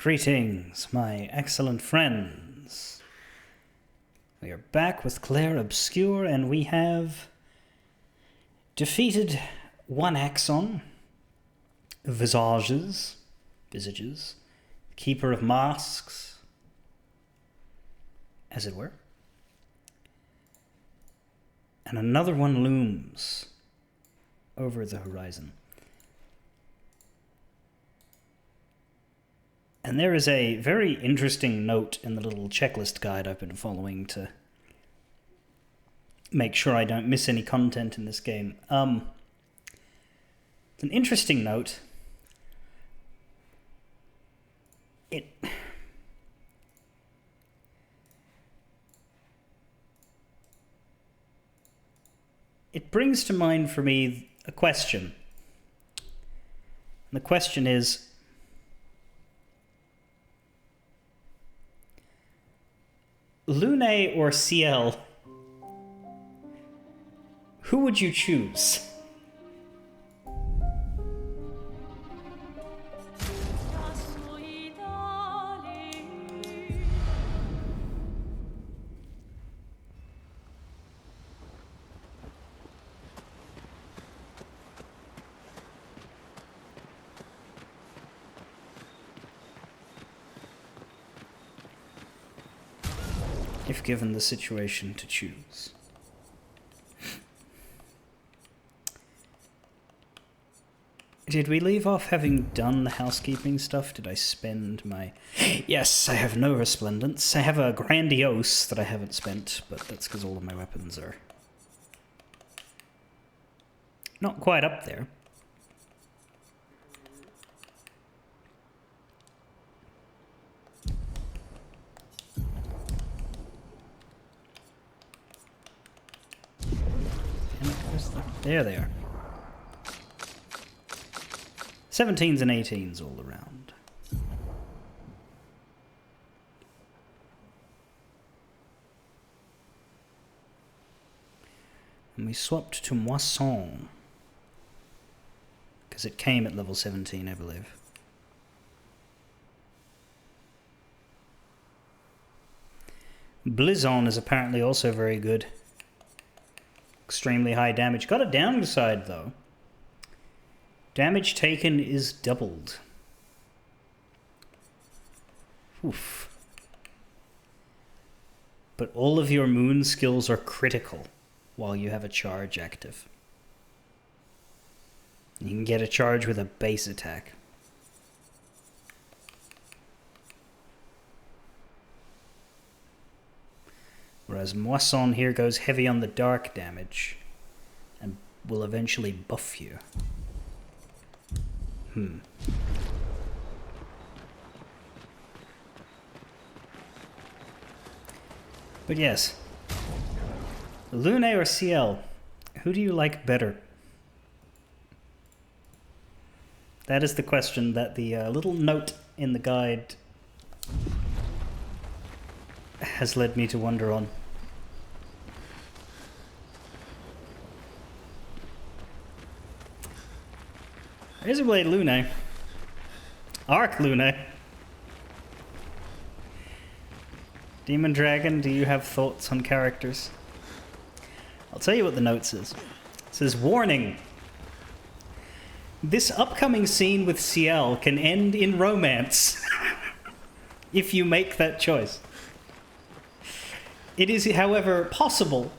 Greetings, my excellent friends. We are back with Clair, Obscur, and we have defeated one Axon, visages, keeper of masks, as it were. And another one looms over the horizon. And there is a very interesting note in the little checklist guide I've been following to make sure I don't miss any content in this game. It's an interesting note. It brings to mind for me a question. And the question is, Lune or CL, who would you choose? If given the situation to choose. Did we leave off having done the housekeeping stuff? Did I spend my... Yes, I have no resplendence. I have a grandiose that I haven't spent, but that's because all of my weapons are not quite up there. There they are. 17s and 18s all around. And we swapped to Moisson, because it came at level 17, I believe. Blizon is apparently also very good. Extremely high damage. Got a downside, though. Damage taken is doubled. Oof. But all of your moon skills are critical while you have a charge active. You can get a charge with a base attack. Whereas Moisson here goes heavy on the dark damage and will eventually buff you. But yes, Lune or CL, who do you like better? That is the question that the little note in the guide has led me to wonder on. Razorblade Lune. Arc Lune. Demon Dragon, do you have thoughts on characters? I'll tell you what the note says. It says, warning. This upcoming scene with CL can end in romance if you make that choice. It is, however, possible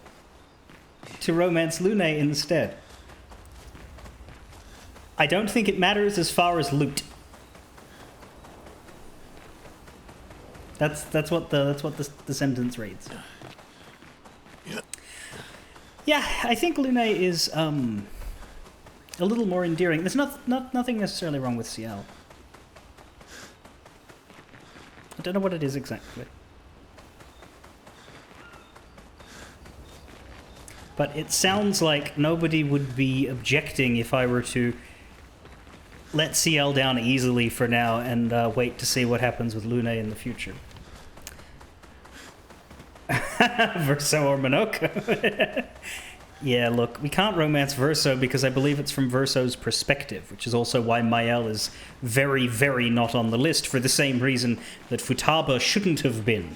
to romance Lune instead. I don't think it matters as far as loot. That's what the sentence reads. Yeah, I think Lune is a little more endearing. There's nothing necessarily wrong with CL. I don't know what it is exactly. But it sounds like nobody would be objecting if I were to let CL down easily for now and wait to see what happens with Lune in the future. Verso or Monoko. Yeah, look, we can't romance Verso because I believe it's from Verso's perspective, which is also why Mael is very, very not on the list for the same reason that Futaba shouldn't have been.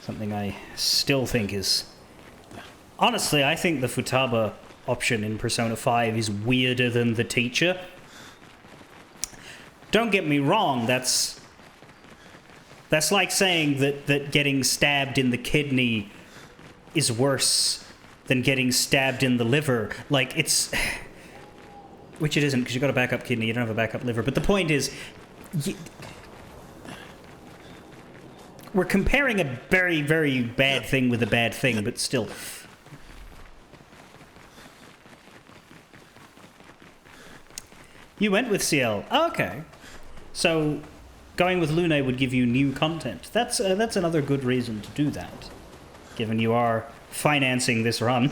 Something I still think is... Honestly, I think the Futaba option in Persona 5 is weirder than the teacher. Don't get me wrong, that's like saying that getting stabbed in the kidney is worse than getting stabbed in the liver. Like, it's... Which it isn't, because you've got a backup kidney, you don't have a backup liver. But the point is... We're comparing a very, very bad thing with a bad thing, but still... You went with CL. Oh, okay. So, going with Lune would give you new content. That's another good reason to do that, given you are financing this run.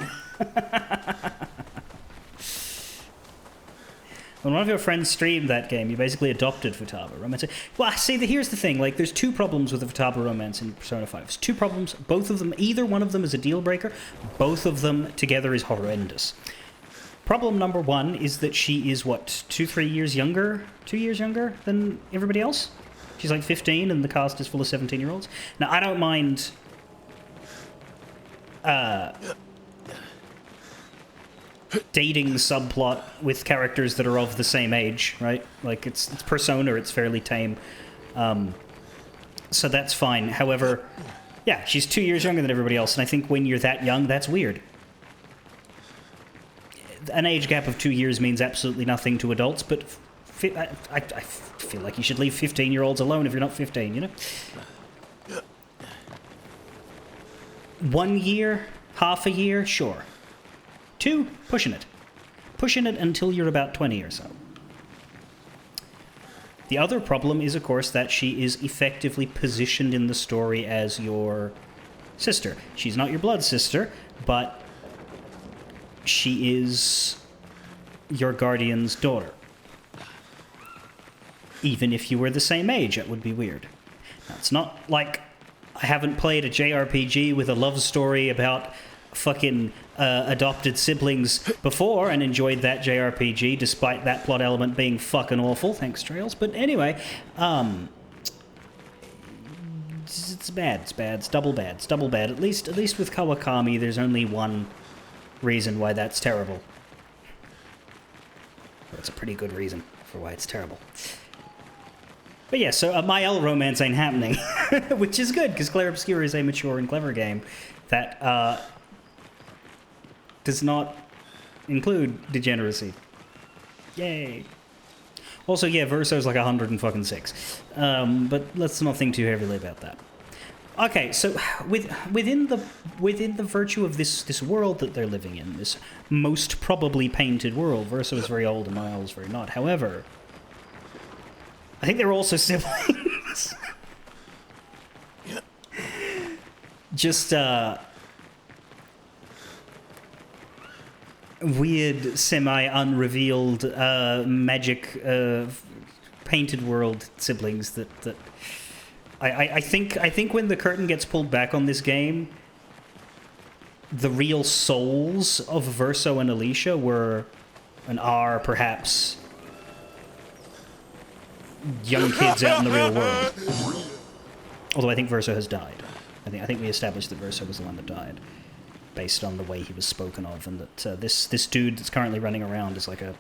When one of your friends streamed that game, you basically adopted Futaba romance. Well, see, here's the thing. Like, there's two problems with the Futaba romance in Persona 5. There's two problems. Both of them, either one of them is a deal breaker. Both of them together is horrendous. Problem number one is that she is, what, 2 years younger? 2 years younger than everybody else? She's like 15 and the cast is full of 17-year-olds. Now, I don't mind... dating subplot with characters that are of the same age, right? Like, it's Persona, it's fairly tame. So that's fine. However, yeah, she's 2 years younger than everybody else, and I think when you're that young, that's weird. An age gap of 2 years means absolutely nothing to adults, but I feel like you should leave 15-year-olds alone if you're not 15, you know? 1 year, half a year, sure. 2, pushing it. Pushing it until you're about 20 or so. The other problem is, of course, that she is effectively positioned in the story as your sister. She's not your blood sister, but she is your guardian's daughter. Even if you were the same age, it would be weird. Now, it's not like I haven't played a JRPG with a love story about fucking adopted siblings before and enjoyed that JRPG despite that plot element being fucking awful. Thanks, Trails. But anyway, it's bad. It's bad. It's double bad. It's double bad. At least with Kawakami, there's only one reason why that's terrible. That's a pretty good reason for why it's terrible. But yeah, so a Mael romance ain't happening, which is good, because Clair Obscur is a mature and clever game that does not include degeneracy. Yay. Also, yeah, Verso's like 106. But let's not think too heavily about that. Okay, so within the virtue of this world that they're living in, this most probably painted world, Verso is very old and Mael is very not. However, I think they're also siblings. Just weird, semi-unrevealed magic painted world siblings that I think when the curtain gets pulled back on this game, the real souls of Verso and Alicia were and are perhaps young kids out in the real world. Although I think Verso has died. I think we established that Verso was the one that died, based on the way he was spoken of, and that this dude that's currently running around is like a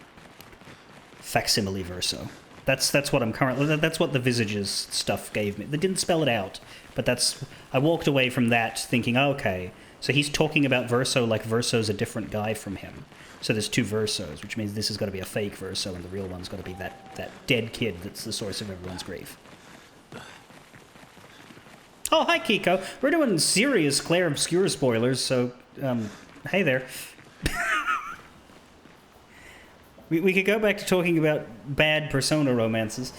facsimile Verso. That's what I'm currently. That's what the Visages stuff gave me. They didn't spell it out, but that's. I walked away from that thinking, oh, okay, so he's talking about Verso like Verso's a different guy from him. So there's two Versos, which means this has got to be a fake Verso, and the real one's got to be that dead kid that's the source of everyone's grief. Oh, hi, Kiko. We're doing serious Clair Obscur spoilers, so, hey there. we could go back to talking about bad Persona romances.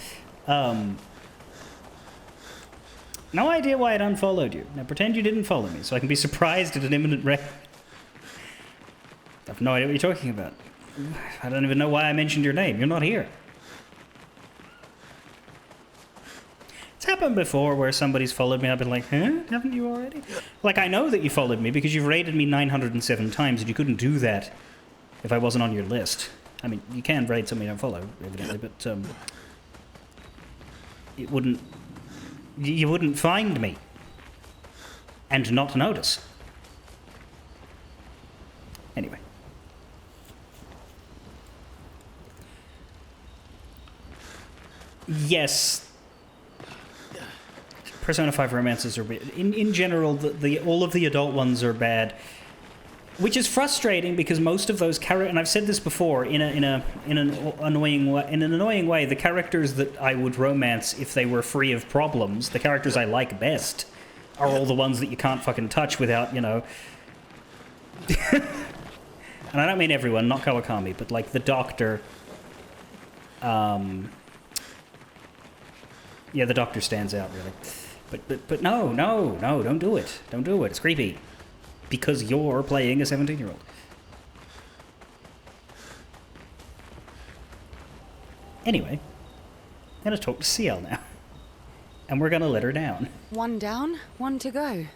No idea why it unfollowed you. Now, pretend you didn't follow me, so I can be surprised at an imminent wreck. I have no idea what you're talking about. I don't even know why I mentioned your name. You're not here. It's happened before where somebody's followed me. I've been like, huh? Haven't you already? Like, I know that you followed me because you've raided me 907 times, and you couldn't do that if I wasn't on your list. I mean, you can raid somebody you don't follow, evidently, but it wouldn't... You wouldn't find me and not notice. Anyway. Yes. Persona 5 romances are in general all of the adult ones are bad, which is frustrating because most of those characters, and I've said this before, in an annoying way, the characters that I would romance if they were free of problems, the characters I like best, are all the ones that you can't fucking touch without, you know. And I don't mean everyone, not Kawakami, but like the Doctor. Yeah, the Doctor stands out really. But no, don't do it. Don't do it. It's creepy. Because you're playing a 17-year-old. Anyway, I'm going to talk to CL now. And we're going to let her down. One down, one to go.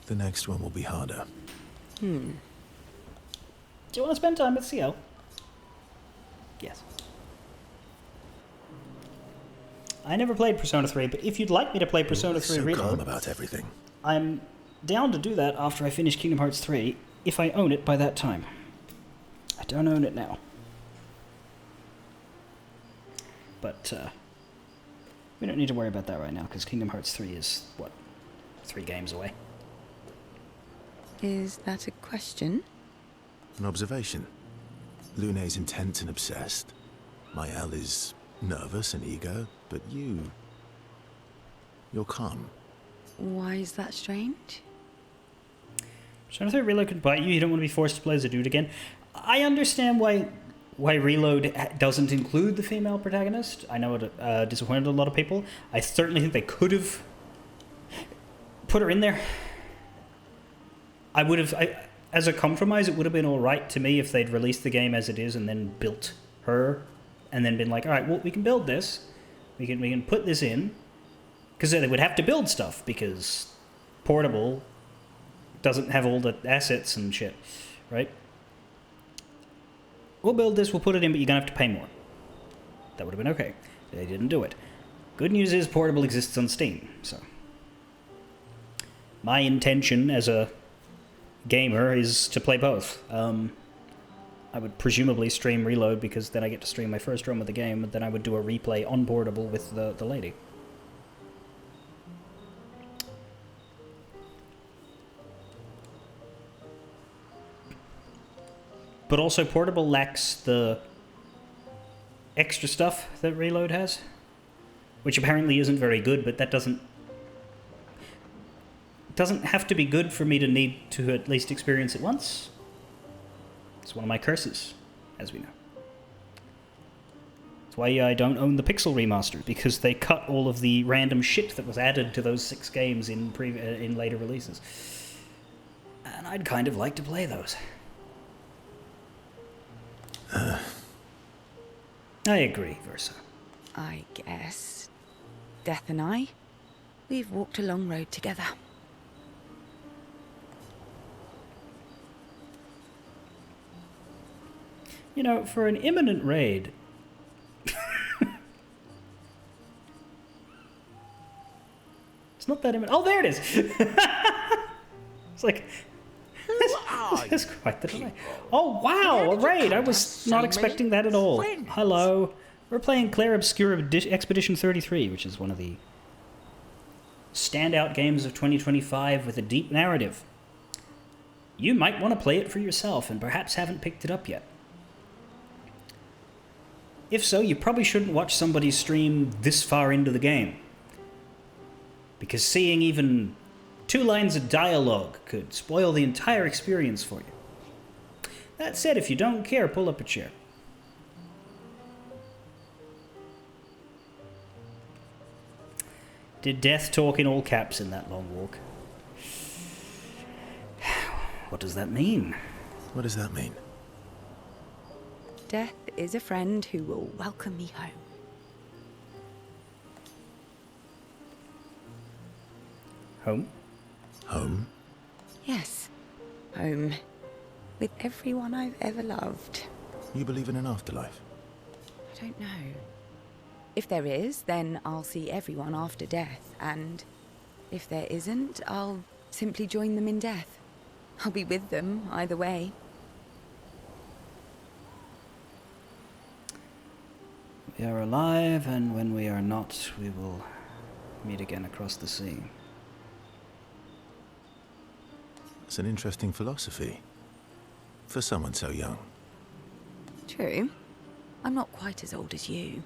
The next one will be harder. Do you want to spend time with CL? Yes. I never played Persona 3, but if you'd like me to play Persona 3 so Reload... calm about everything. I'm down to do that after I finish Kingdom Hearts 3, if I own it by that time. I don't own it now. But, we don't need to worry about that right now, because Kingdom Hearts 3 is, what, 3 games away? Is that a question? An observation. Lune's intense and obsessed. Mael is nervous and eager, but you're calm. Why is that strange? Persona 3 Reload could bite you. You don't want to be forced to play as a dude again. I understand why Reload doesn't include the female protagonist. I know it disappointed a lot of people. I certainly think they could have put her in there. As a compromise, it would have been all right to me if they'd released the game as it is and then built her, and then been like, all right, well, we can build this. We can put this in, because they would have to build stuff because Portable doesn't have all the assets and shit, right? We'll build this, we'll put it in, but you're gonna have to pay more. That would have been okay. They didn't do it. Good news is Portable exists on Steam, so my intention as a gamer is to play both. I would presumably stream Reload because then I get to stream my first run of the game, and then I would do a replay on Portable with the lady. But also Portable lacks the extra stuff that Reload has, which apparently isn't very good, but that doesn't have to be good for me to need to at least experience it once. It's one of my curses, as we know. That's why I don't own the Pixel remaster, because they cut all of the random shit that was added to those 6 games in later releases. And I'd kind of like to play those. I agree, Versa. I guess. Death and I, we've walked a long road together. You know, for an imminent raid... It's not that imminent... Oh, there it is! It's like... That's quite the delay. Oh, wow, a raid! I was not expecting that at all. Hello. We're playing Clair Obscur Expedition 33, which is one of the standout games of 2025 with a deep narrative. You might want to play it for yourself and perhaps haven't picked it up yet. If so, you probably shouldn't watch somebody stream this far into the game, because seeing even 2 lines of dialogue could spoil the entire experience for you. That said, if you don't care, pull up a chair. Did death talk in all caps in that long walk? What does that mean? What does that mean? Death is a friend who will welcome me home. Home? Home? Yes, home. With everyone I've ever loved. You believe in an afterlife? I don't know. If there is, then I'll see everyone after death, and if there isn't, I'll simply join them in death. I'll be with them either way. We are alive, and when we are not, we will meet again across the sea. It's an interesting philosophy. For someone so young. True. I'm not quite as old as you.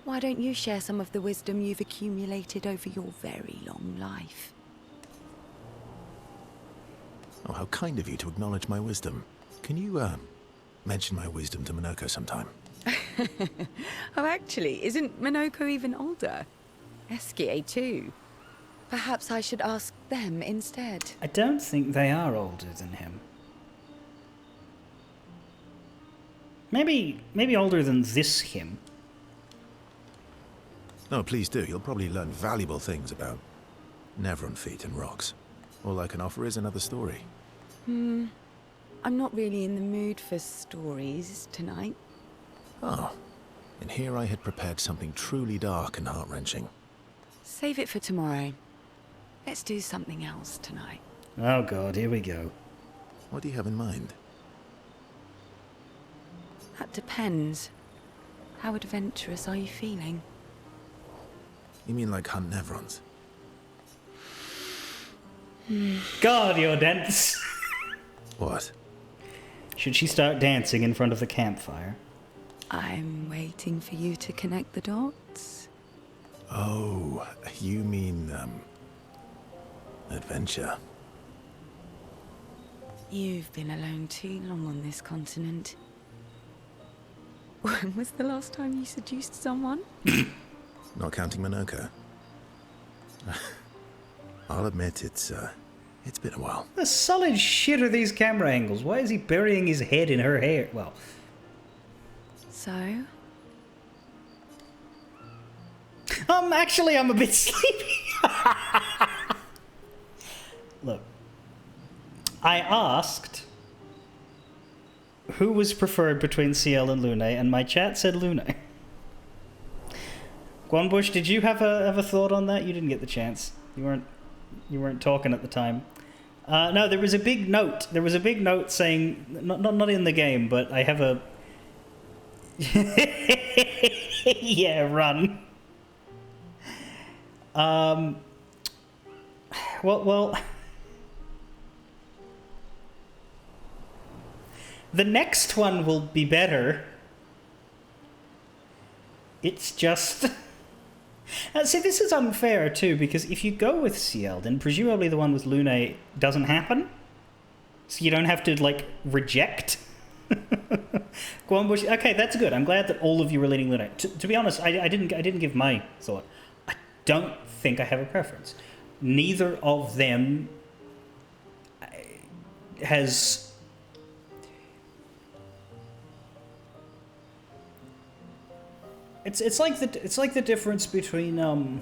Why don't you share some of the wisdom you've accumulated over your very long life? Oh, how kind of you to acknowledge my wisdom. Can you, mention my wisdom to Minoko sometime? Oh, actually, isn't Minoko even older? Eskie too. Perhaps I should ask them instead. I don't think they are older than him. Maybe older than this him. No, please do. You'll probably learn valuable things about Nevron feet and rocks. All I can offer is another story. I'm not really in the mood for stories tonight. Oh, and here I had prepared something truly dark and heart-wrenching. Save it for tomorrow. Let's do something else tonight. Oh god, here we go. What do you have in mind? That depends. How adventurous are you feeling? You mean like hunt Nevrons? God, you're dense! What? Should she start dancing in front of the campfire? I'm waiting for you to connect the dots. Oh, you mean, adventure. You've been alone too long on this continent. When was the last time you seduced someone? Not counting Minoko. I'll admit it's been a while. The solid shit are these camera angles? Why is he burying his head in her hair? Well... So? Actually, I'm a bit sleepy. Look. I asked who was preferred between CL and Lune, and my chat said Lune. Guanbush, did you have a thought on that? You didn't get the chance. You weren't talking at the time. No, there was a big note. There was a big note saying, not in the game, but I have a... yeah, run. Well, the next one will be better. It's just... see, this is unfair, too, because if you go with CL, then presumably the one with Lune doesn't happen. So you don't have to, like, reject. Guanbush, okay, that's good. I'm glad that all of you were leaning Lune. To be honest, I didn't give my thought. I don't think I have a preference. Neither of them has... It's like the difference between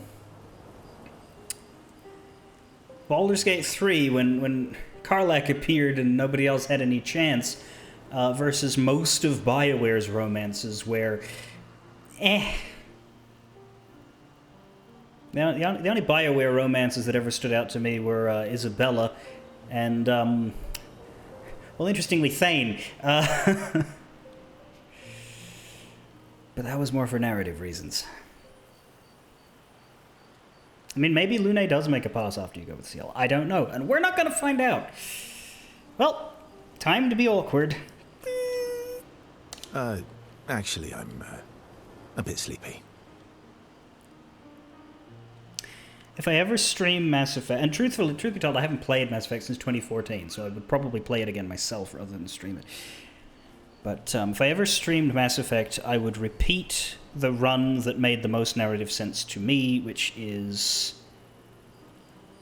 Baldur's Gate 3 when Karlach appeared and nobody else had any chance, versus most of BioWare's romances where, The only BioWare romances that ever stood out to me were Isabella and, well, interestingly, Thane. But that was more for narrative reasons. I mean, maybe Lune does make a pass after you go with CL. I don't know, and we're not going to find out. Well, time to be awkward. Actually, I'm, a bit sleepy. If I ever stream Mass Effect, and truth be told, I haven't played Mass Effect since 2014, so I would probably play it again myself rather than stream it. But if I ever streamed Mass Effect, I would repeat the run that made the most narrative sense to me, which is...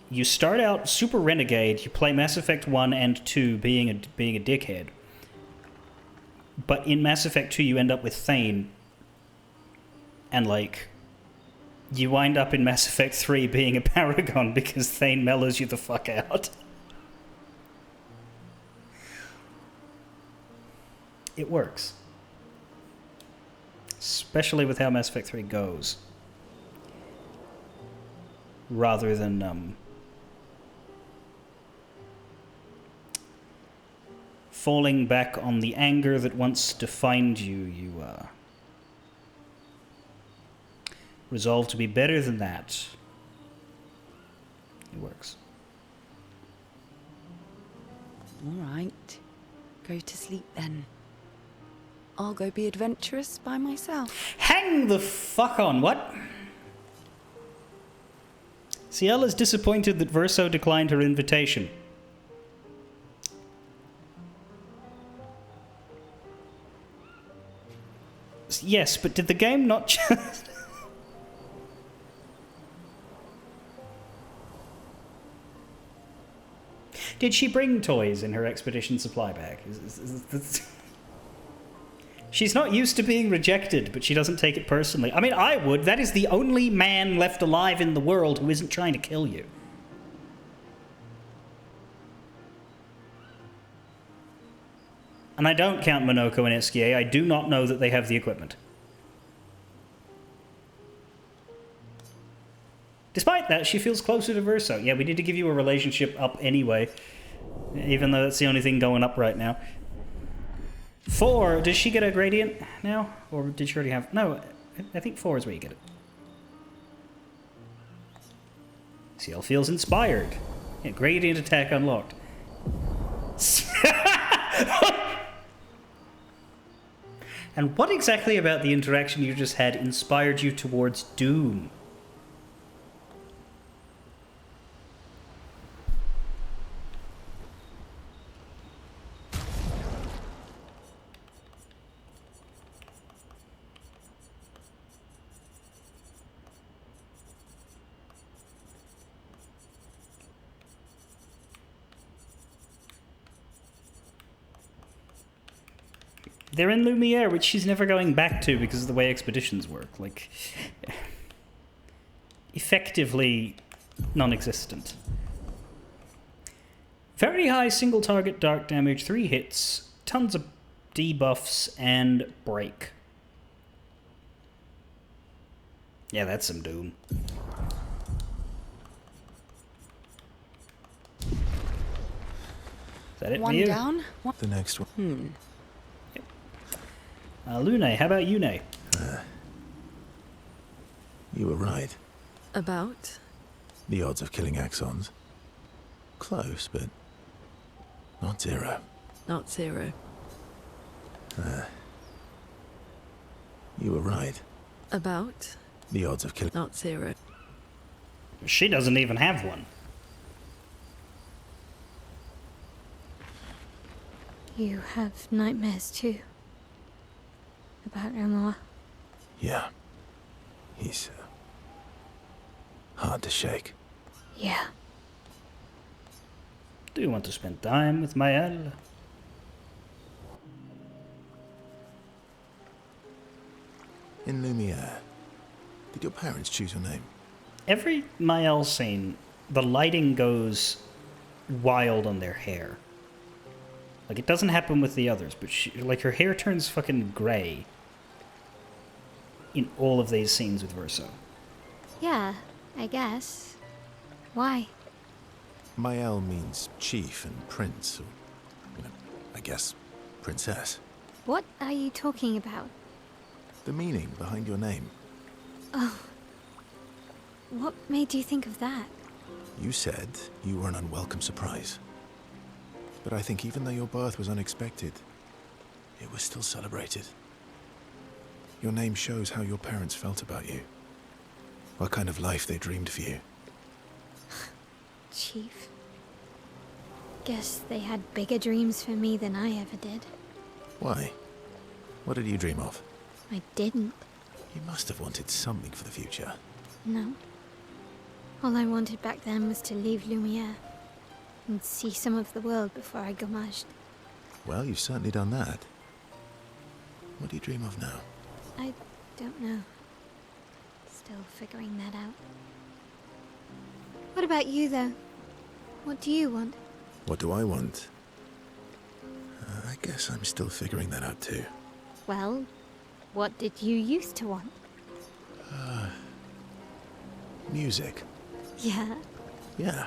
You start out super renegade, you play Mass Effect 1 and 2 being a dickhead. But in Mass Effect 2 you end up with Thane, and, like, you wind up in Mass Effect 3 being a paragon because Thane mellows you the fuck out. It works. Especially with how Mass Effect 3 goes. Rather than, falling back on the anger that once defined you, you, resolve to be better than that. It works. All right. Go to sleep then. I'll go be adventurous by myself. Hang the fuck on, what? Ciel is disappointed that Verso declined her invitation. Yes, but did the game not just... Did she bring toys in her expedition supply bag? She's not used to being rejected, but she doesn't take it personally. I mean, I would. That is the only man left alive in the world who isn't trying to kill you. And I don't count Monoko and Esquier. I do not know that they have the equipment. Despite that, she feels closer to Verso. Yeah, we need to give you a relationship up anyway, even though that's the only thing going up right now. 4, does she get a gradient now? Or did she already have... No, I think 4 is where you get it. CL feels inspired. Yeah, gradient attack unlocked. And what exactly about the interaction you just had inspired you towards Doom? They're in Lumiere, which she's never going back to because of the way expeditions work. Like, effectively non-existent. Very high single target dark damage, 3 hits, tons of debuffs, and break. Yeah, that's some Doom. Is that it for One you? down. The next one. Lune, how about Yune? You were right. About? The odds of killing Axons. Close, but not 0. Not 0. You were right. About? The odds of killing... Not 0. She doesn't even have one. You have nightmares too? About Omar? Yeah. He's hard to shake. Yeah. Do you want to spend time with Mael? In Lumiere, did your parents choose your name? Every Mael scene, the lighting goes wild on their hair. Like, it doesn't happen with the others, but like, her hair turns fucking grey in all of these scenes with Verso. Yeah, I guess. Why? Mael means chief and prince, or, I guess, princess. What are you talking about? The meaning behind your name. Oh. What made you think of that? You said you were an unwelcome surprise. But I think even though your birth was unexpected, it was still celebrated. Your name shows how your parents felt about you. What kind of life they dreamed for you. Chief. Guess they had bigger dreams for me than I ever did. Why? What did you dream of? I didn't. You must have wanted something for the future. No. All I wanted back then was to leave Lumiere and see some of the world before I gommaged. Well, you've certainly done that. What do you dream of now? I don't know. It's still figuring that out. What about you, though? What do you want? What do I want? I guess I'm still figuring that out too. Well, what did you used to want? Music. Yeah? Yeah.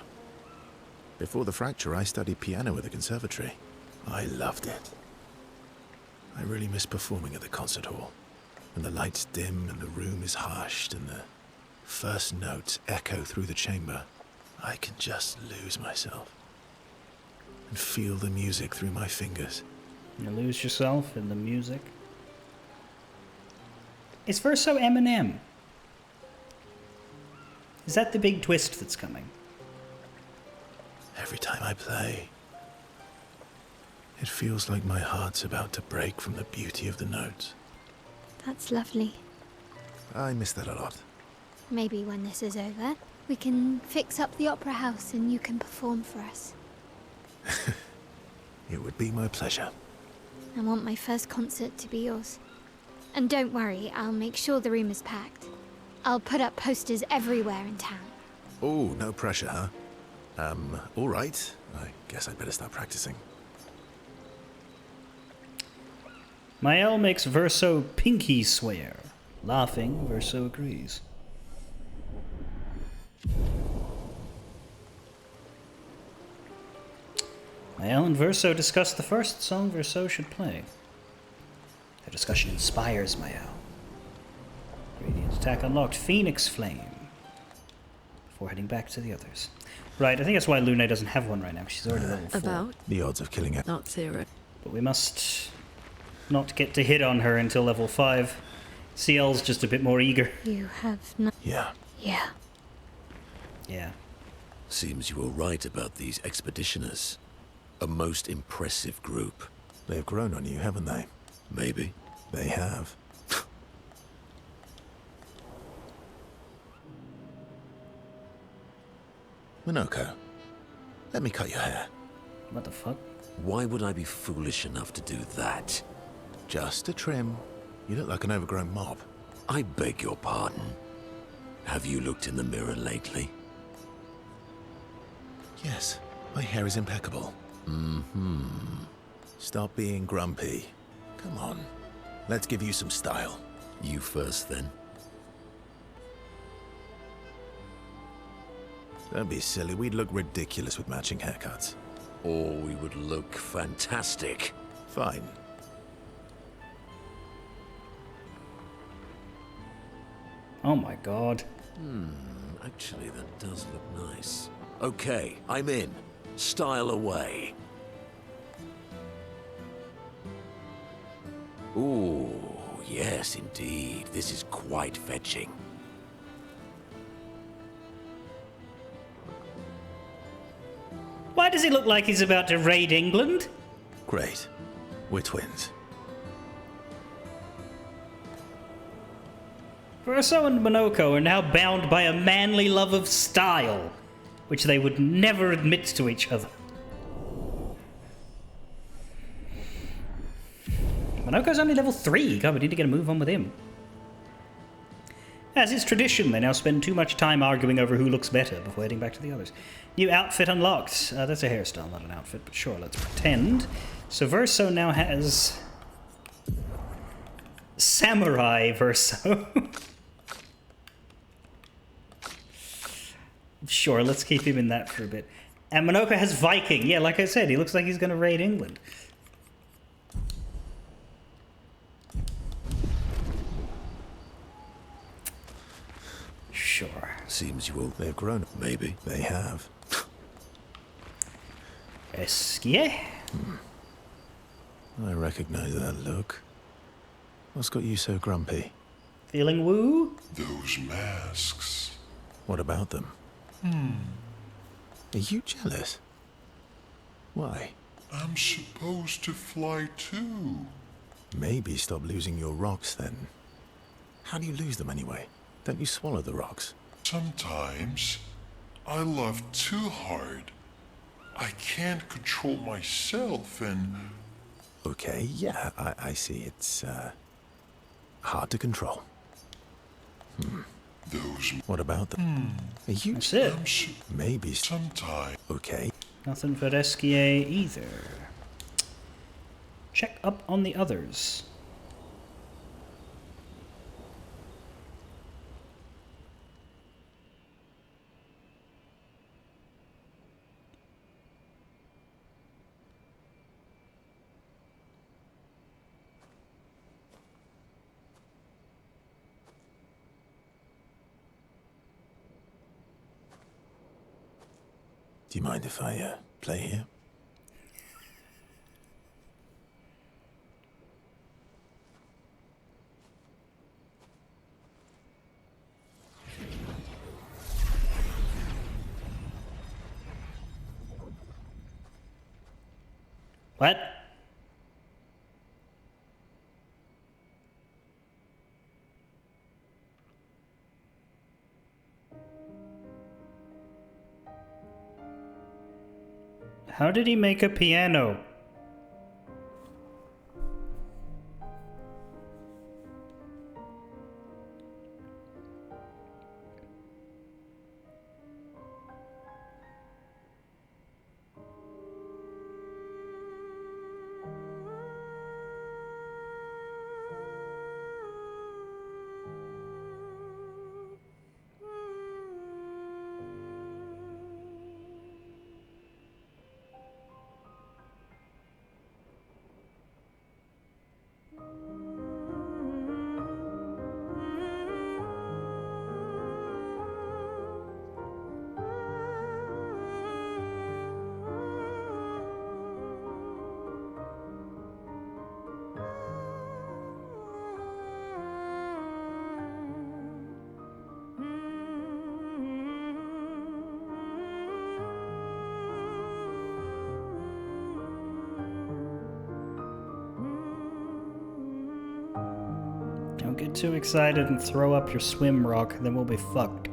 Before the fracture, I studied piano at the conservatory. I loved it. I really miss performing at the concert hall. When the lights dim and the room is hushed and the first notes echo through the chamber, I can just lose myself and feel the music through my fingers. You lose yourself in the music. Is Verso Eminem? Is that the big twist that's coming? Every time I play, it feels like my heart's about to break from the beauty of the notes. That's lovely. I miss that a lot. Maybe when this is over, we can fix up the opera house and you can perform for us. It would be my pleasure. I want my first concert to be yours. And don't worry, I'll make sure the room is packed. I'll put up posters everywhere in town. Oh, no pressure, huh? All right. I guess I'd better start practicing. Mael makes Verso pinky swear. Laughing, Verso agrees. Mael and Verso discuss the first song Verso should play. Their discussion inspires Mael. Radiant attack unlocked. Phoenix Flame. Before heading back to the others. Right, I think that's why Lune doesn't have one right now, 'cause she's already level 4. About? The odds of killing it. Not 0. But we must not get to hit on her until level 5. CL's just a bit more eager. You have not. Yeah. Yeah. Yeah. Seems you were right about these expeditioners. A most impressive group. They've grown on you, haven't they? Maybe. They have. Minoko, let me cut your hair. What the fuck? Why would I be foolish enough to do that? Just a trim. You look like an overgrown mob. I beg your pardon. Have you looked in the mirror lately? Yes, my hair is impeccable. Mm-hmm. Stop being grumpy. Come on, let's give you some style. You first, then. Don't be silly, we'd look ridiculous with matching haircuts. Or we would look fantastic. Fine. Oh my god. Actually, that does look nice. Okay, I'm in. Style away. Ooh, yes, indeed. This is quite fetching. Why does he look like he's about to raid England? Great. We're twins. Verso and Minoko are now bound by a manly love of style, which they would never admit to each other. Minoko's only level 3. God, we need to get a move on with him. As is tradition, they now spend too much time arguing over who looks better before heading back to the others. New outfit unlocked. That's a hairstyle, not an outfit, but sure, let's pretend. So Verso now has... Samurai Verso. Sure, let's keep him in that for a bit. And Minoko has Viking. Yeah, like I said, he looks like he's going to raid England. Sure. Seems you will. They've grown. Maybe. They have. Eskie? I recognize that look. What's got you so grumpy? Feeling woo? Those masks. What about them? Are you jealous? Why? I'm supposed to fly too. Maybe stop losing your rocks then. How do you lose them anyway? Don't you swallow the rocks? Sometimes I love too hard. I can't control myself and... Okay, yeah, I see. It's, hard to control. Those What about them? A huge... That's it. Maybe sometime. okay. Nothing for Esquier either. Check up on the others. Do you mind if I play here? What? How did he make a piano? Don't get too excited and throw up your swim rock, then we'll be fucked.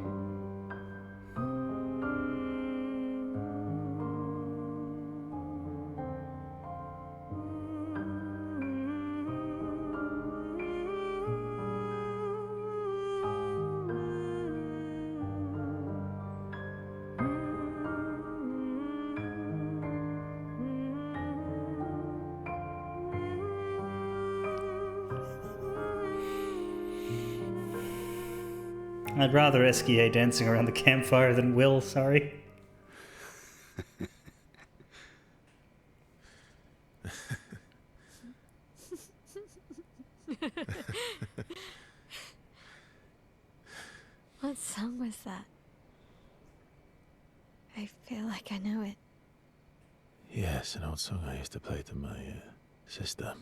I'd rather Esquier dancing around the campfire than Will, sorry. What song was that? I feel like I know it. Yes, an old song I used to play to my sister.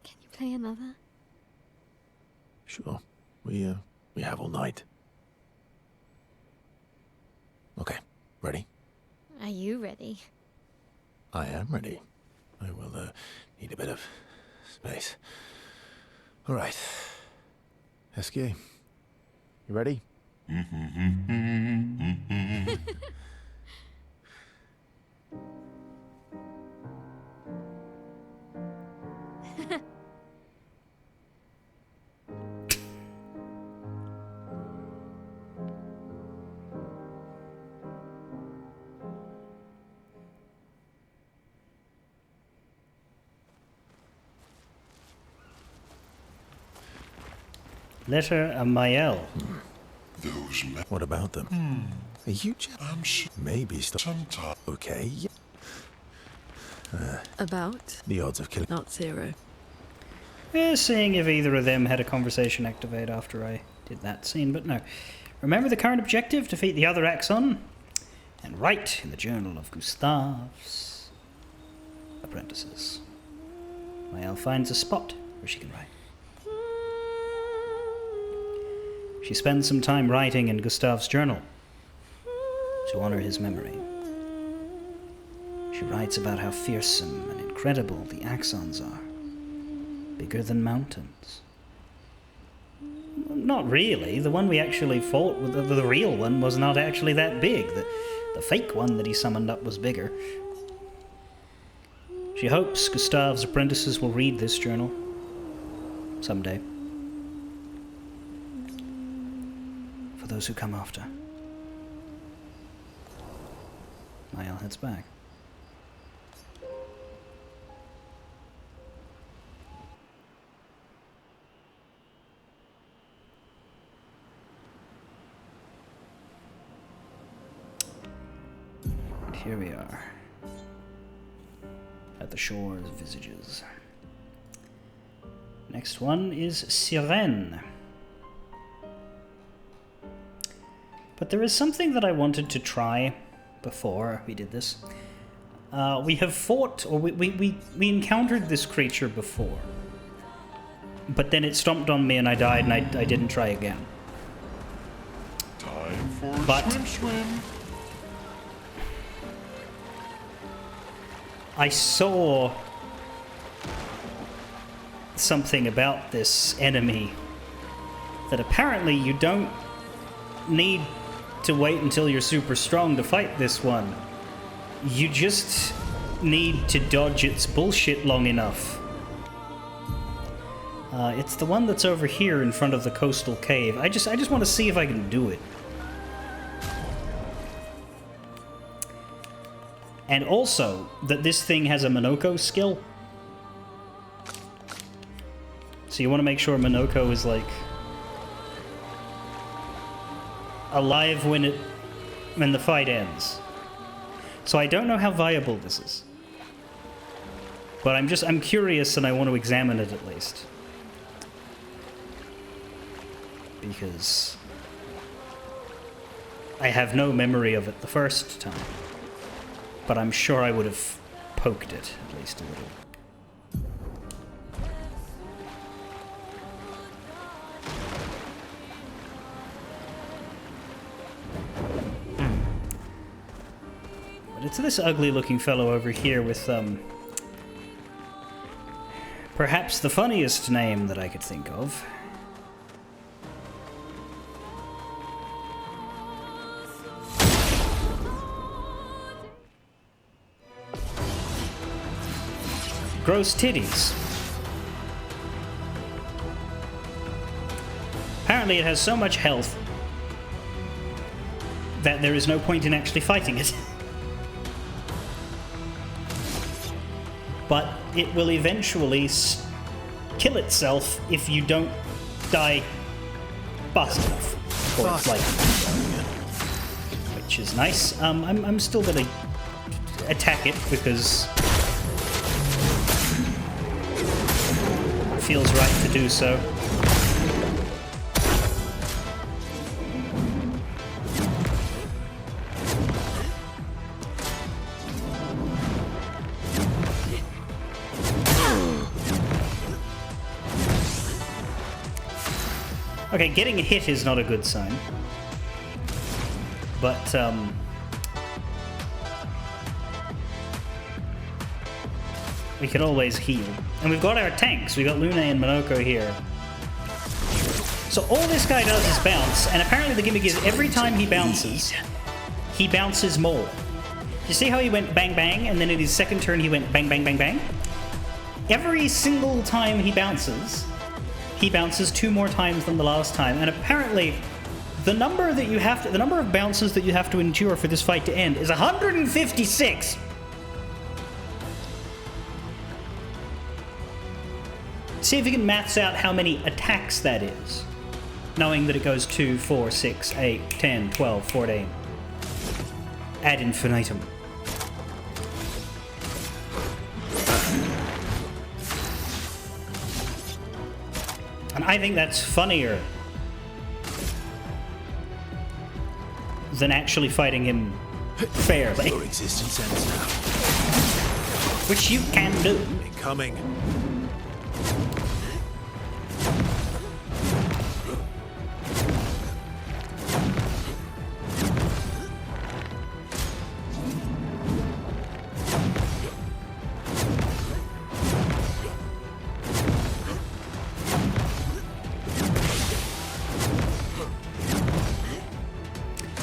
Can you play another? Sure. We have all night. Okay, ready? Are you ready? I am ready. I will need a bit of space. All right. Esquier, you ready? Letter a Mael. Those men. What about them? A huge... Maybe sometime. Okay. About? The odds of killing... Not zero. Seeing if either of them had a conversation activate after I did that scene, but no. Remember the current objective, defeat the other Axon, and write in the journal of Gustave's apprentices. Mael finds a spot where she can write. She spends some time writing in Gustave's journal to honor his memory. She writes about how fearsome and incredible the Axons are, bigger than mountains. Not really. The one we actually fought with, the real one, was not actually that big. The fake one that he summoned up was bigger. She hopes Gustave's apprentices will read this journal someday. for those who come after. Niall heads back. And here we are. At the shores of Visages. Next one is Sirene. But there is something that I wanted to try before we did this. We have fought, or we encountered this creature before. But then it stomped on me and I died and I didn't try again. Time for But swim. I saw something about this enemy that apparently you don't need to wait until you're super strong to fight this one. You just need to dodge its bullshit long enough. It's the one that's over here in front of the coastal cave. I just want to see if I can do it. And also, that this thing has a Minoko skill. So you want to make sure Minoko is, like, alive when the fight ends. So I don't know how viable this is. But I'm curious and I want to examine it at least. Because I have no memory of it the first time. But I'm sure I would have poked it at least a little. But it's this ugly-looking fellow over here with, perhaps the funniest name that I could think of. Gross titties. Apparently it has so much health that there is no point in actually fighting it. But it will eventually kill itself if you don't die fast enough. Or it's like, which is nice. I'm still gonna attack it because it feels right to do so. Okay, getting a hit is not a good sign. But, we can always heal. And we've got our tanks. We've got Lune and Minoko here. So all this guy does is bounce, and apparently the gimmick is every time he bounces more. You see how he went bang bang, and then in his second turn he went bang bang bang bang? Every single time he bounces 2 more times than the last time, and apparently the number of bounces that you have to endure for this fight to end is 156. See if you can maths out how many attacks that is, knowing that it goes 2, 4, 6, 8, 10, 12, 14. Ad infinitum. And I think that's funnier than actually fighting him fairly. Your existence ends now. Which you can do. Incoming.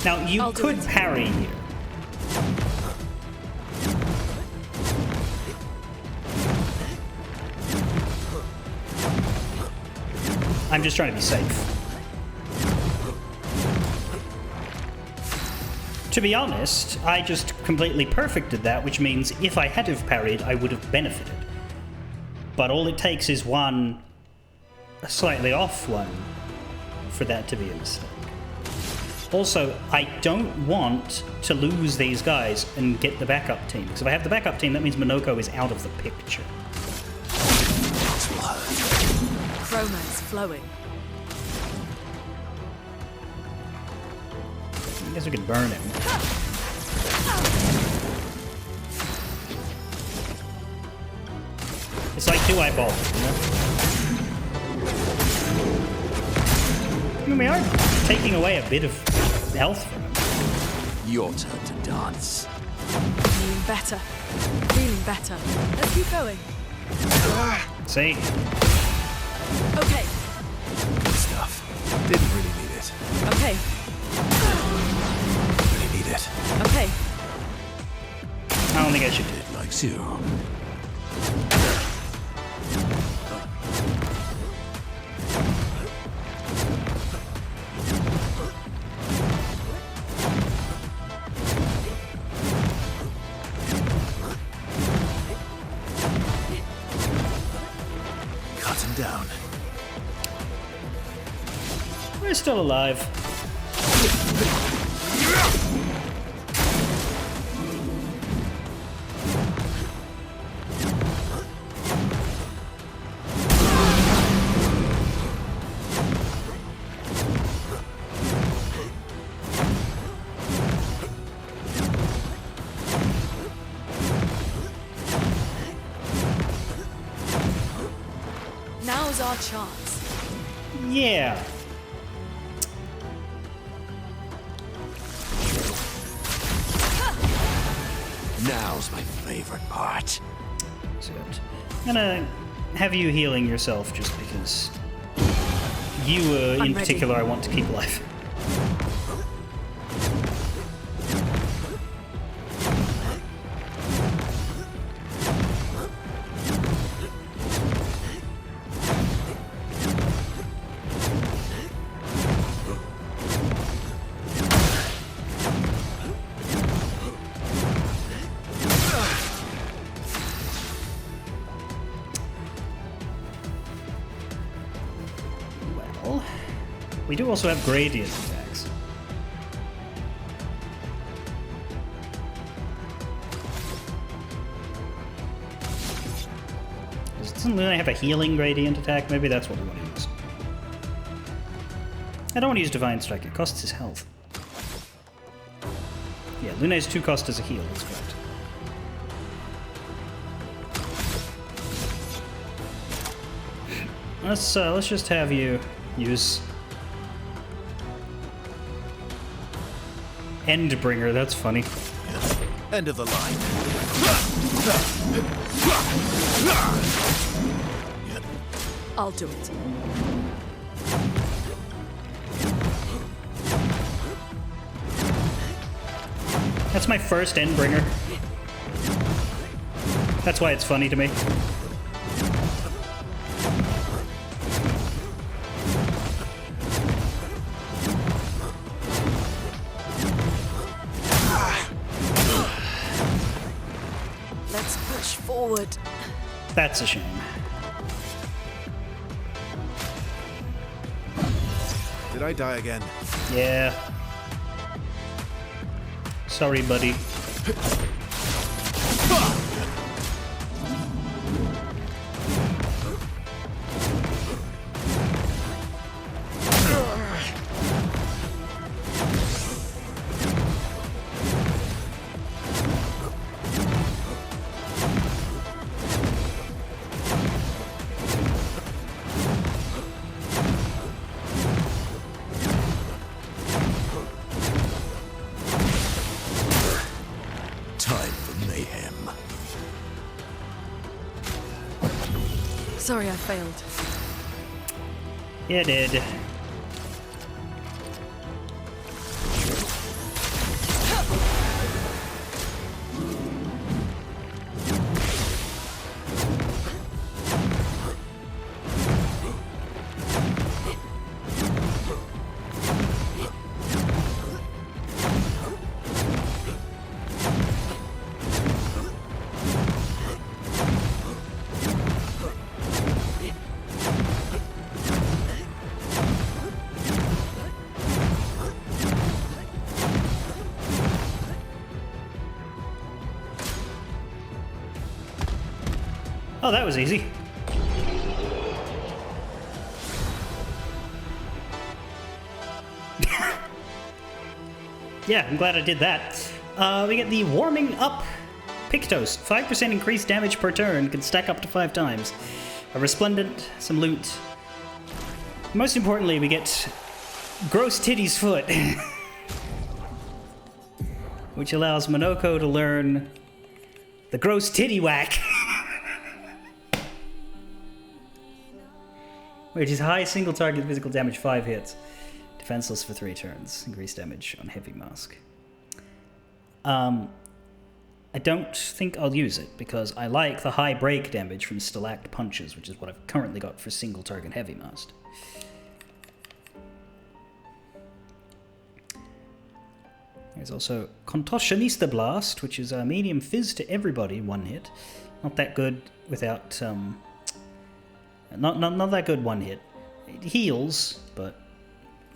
Now, you could parry here. I'm just trying to be safe. To be honest, I just completely perfected that, which means if I had have parried, I would have benefited. But all it takes is a slightly off one, for that to be a mistake. Also, I don't want to lose these guys and get the backup team, because if I have the backup team, that means Minoko is out of the picture. Chroma's flowing. I guess we could burn him. It's like two eyeballs, you know? I mean, we are taking away a bit of health from him. Your turn to dance. Feeling better. Feeling better. Let's keep going. See? Okay. Good stuff. Didn't really need it. Okay. Really need it. Okay. I don't think I should do it. It likes you. Cut him down. We're still alive. Now's our chance. Yeah. Now's my favorite part. So I'm gonna have you healing yourself just because you in I'm ready. particular I want to keep alive. Well, we do also have gradient attacks. Doesn't Luna have a healing gradient attack? Maybe that's what we want to use. I don't want to use Divine Strike, it costs his health. Yeah, Luna's 2 cost as a heal, that's correct. Let's just have you use Endbringer, that's funny. End of the line. I'll do it. That's my first Endbringer. That's why it's funny to me. Let's push forward. That's a shame. Did I die again? Yeah. Sorry, buddy. Time for mayhem. Sorry I failed. You did. Oh, that was easy. Yeah, I'm glad I did that. We get the Warming Up Pictos. 5% increased damage per turn, can stack up to 5 times. A Resplendent, some loot. Most importantly, we get Gross Titty's Foot. Which allows Monoko to learn the Gross Titty Whack. Which is high single target physical damage 5 hits. Defenseless for 3 turns. Increased damage on Heavy Mask. I don't think I'll use it, because I like the high break damage from Stalact Punches, which is what I've currently got for single target Heavy Mask. There's also Contortionista Blast, which is a medium fizz to everybody, 1 hit. Not that good without... Not that good 1 hit. It heals, but...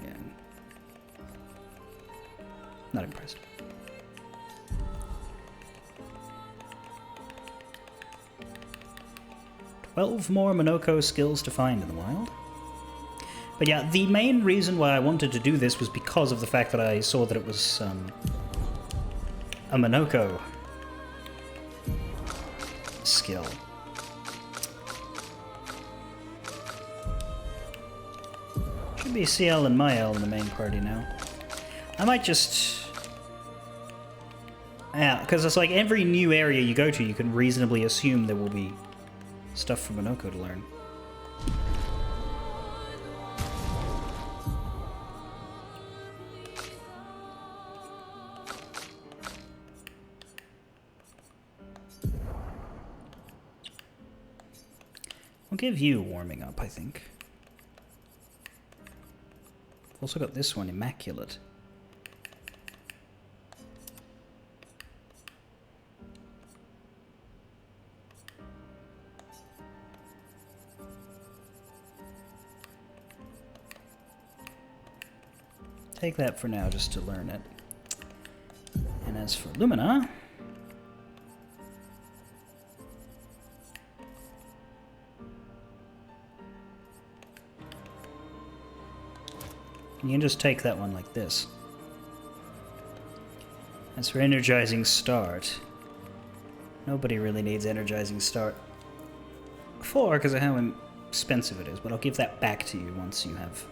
yeah. Not impressed. 12 more Monoko skills to find in the wild. But yeah, the main reason why I wanted to do this was because of the fact that I saw that it was a Monoko skill. Should be CL and Mael in the main party now. I might just... yeah, because it's like every new area you go to, you can reasonably assume there will be stuff for Monoko to learn. I'll give you Warming Up, I think. Also got this one, Immaculate. Take that for now, just to learn it. And as for Lumina... you can just take that one like this. As for Energizing Start... nobody really needs Energizing Start 4 because of how expensive it is, but I'll give that back to you once you have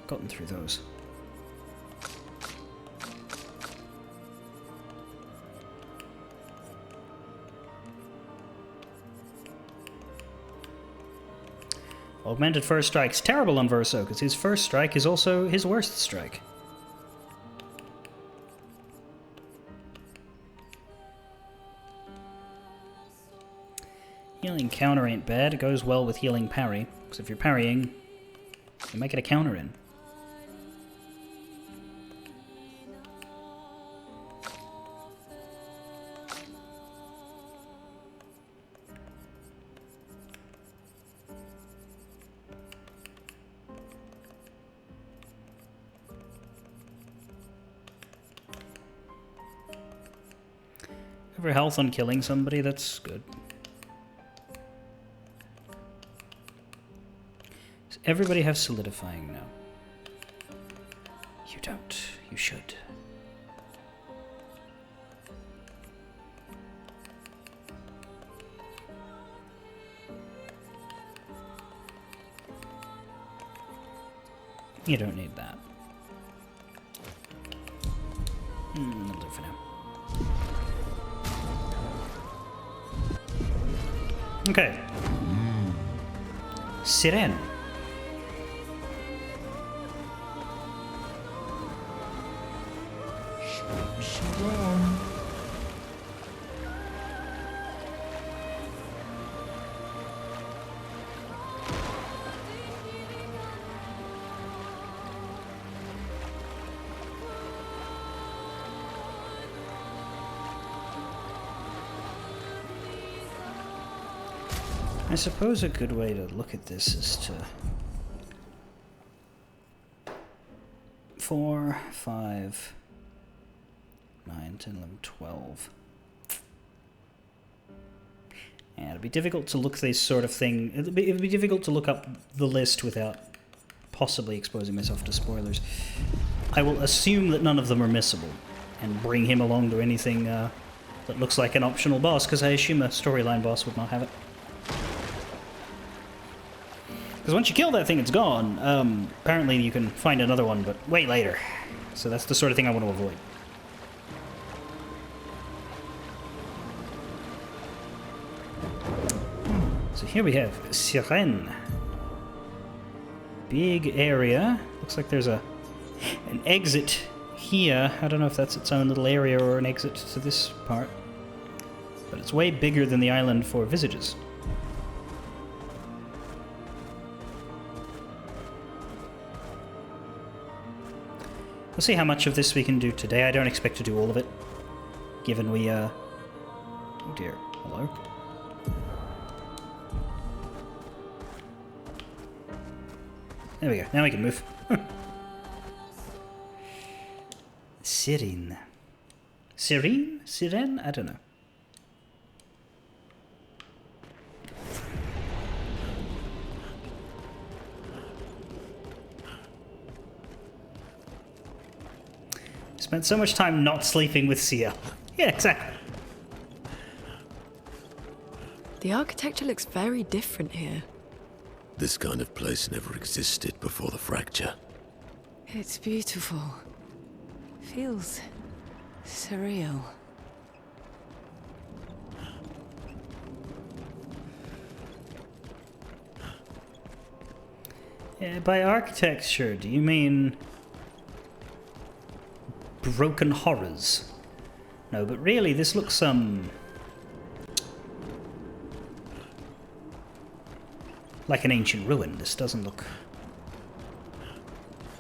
gotten through those. Augmented First Strike's terrible on Verso, because his first strike is also his worst strike. Healing counter ain't bad, it goes well with healing parry, because if you're parrying, you make it a counter in. Cover health on killing somebody, that's good. Does everybody have solidifying now? You don't. You should. You don't need that. That'll do for now. Okay. Siren. I suppose a good way to look at this is to 4, 5, 9, 10, 11, 12. It'd be difficult to look this sort of thing. It'd be difficult to look up the list without possibly exposing myself to spoilers. I will assume that none of them are missable, and bring him along to anything that looks like an optional boss, because I assume a storyline boss would not have it. Because once you kill that thing, it's gone. Apparently you can find another one, but way later. So that's the sort of thing I want to avoid. So here we have Sirène. Big area. Looks like there's an exit here. I don't know if that's its own little area or an exit to this part. But it's way bigger than the island for visitors. We'll see how much of this we can do today. I don't expect to do all of it, given we, oh dear, hello? There we go, now we can move. Sirène. Sirène? Sirène? I don't know. Spent so much time not sleeping with CL. Yeah, exactly. The architecture looks very different here. This kind of place never existed before the fracture. It's beautiful. Feels surreal. Yeah, by architecture, do you mean broken horrors? No, but really, this looks, like an ancient ruin. This doesn't look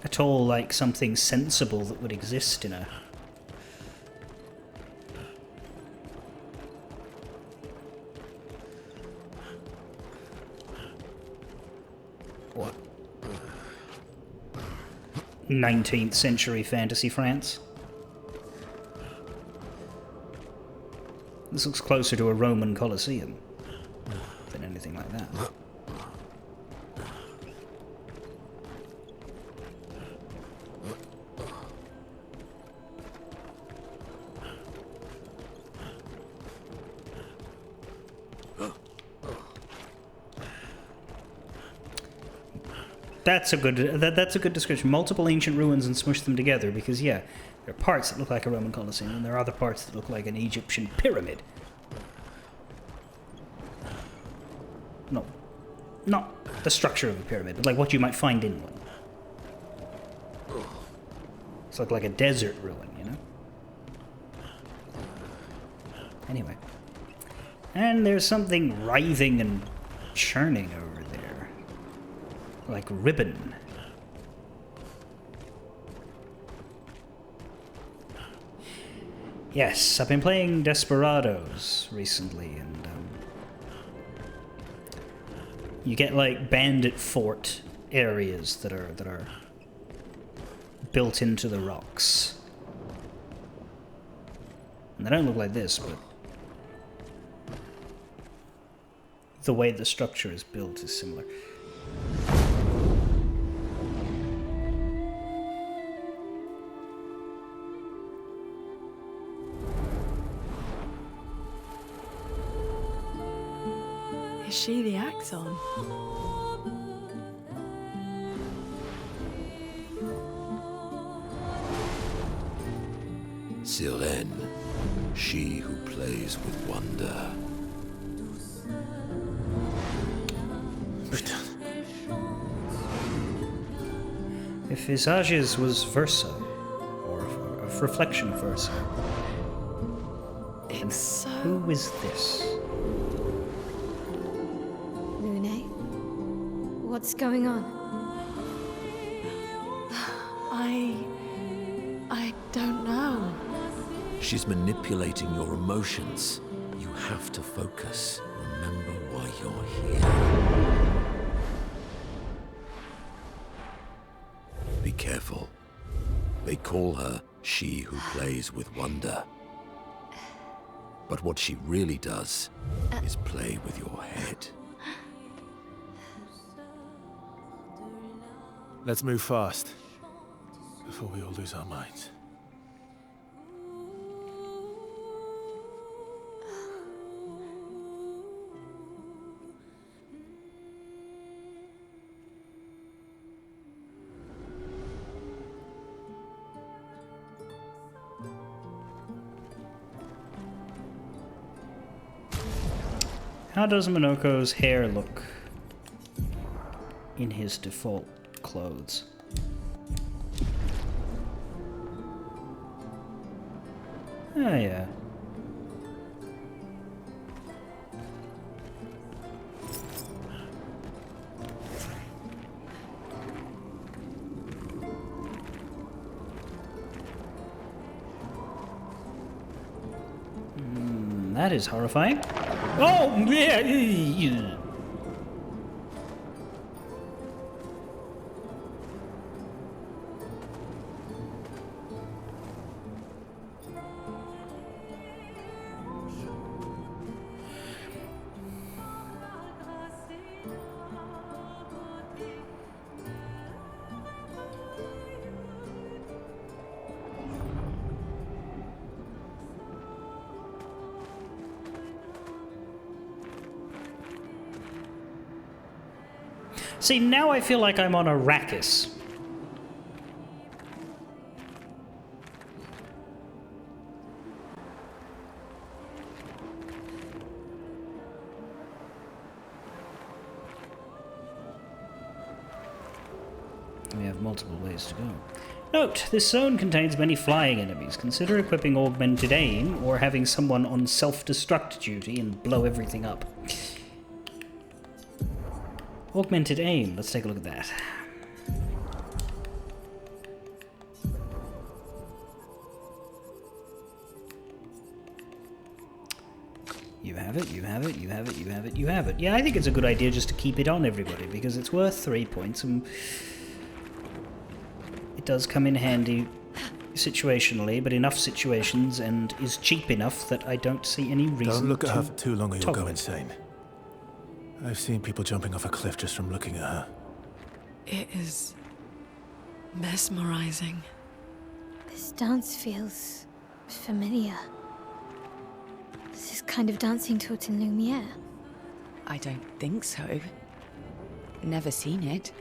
at all like something sensible that would exist in a... what? 19th century fantasy France. This looks closer to a Roman Colosseum than anything like that. That's a good description. Multiple ancient ruins and smush them together, because yeah, there are parts that look like a Roman Colosseum and there are other parts that look like an Egyptian pyramid. Not the structure of a pyramid, but like what you might find in one. It's like a desert ruin, you know? Anyway. And there's something writhing and churning over there. Like ribbon. Yes, I've been playing Desperados recently, and you get like bandit fort areas that are built into the rocks. And they don't look like this, but the way the structure is built is similar. Is she the Axon? Sirène, she who plays with wonder. If Visages was Versa, or a reflection of Versa, then who is this? Lune? What's going on? I don't know. She's manipulating your emotions. You have to focus. Remember why you're here. Be careful. They call her she who plays with wonder. But what she really does is play with your head. Let's move fast, before we all lose our minds. How does Minoko's hair look in his default clothes? Oh yeah. That is horrifying. Oh, yeah. See, now I feel like I'm on Arrakis. We have multiple ways to go. Note, this zone contains many flying enemies. Consider equipping augmented aim or having someone on self-destruct duty and blow everything up. Augmented aim, let's take a look at that. You have it, you have it, you have it, you have it, you have it. Yeah, I think it's a good idea just to keep it on everybody because it's worth 3 points and it does come in handy situationally, but enough situations and is cheap enough that I don't see any reason to Don't look at her for too long or you'll toggle go it. insane. I've seen people jumping off a cliff just from looking at her. It is mesmerizing. This dance feels familiar. This is kind of dancing to it in Lumiere. I don't think so. Never seen it.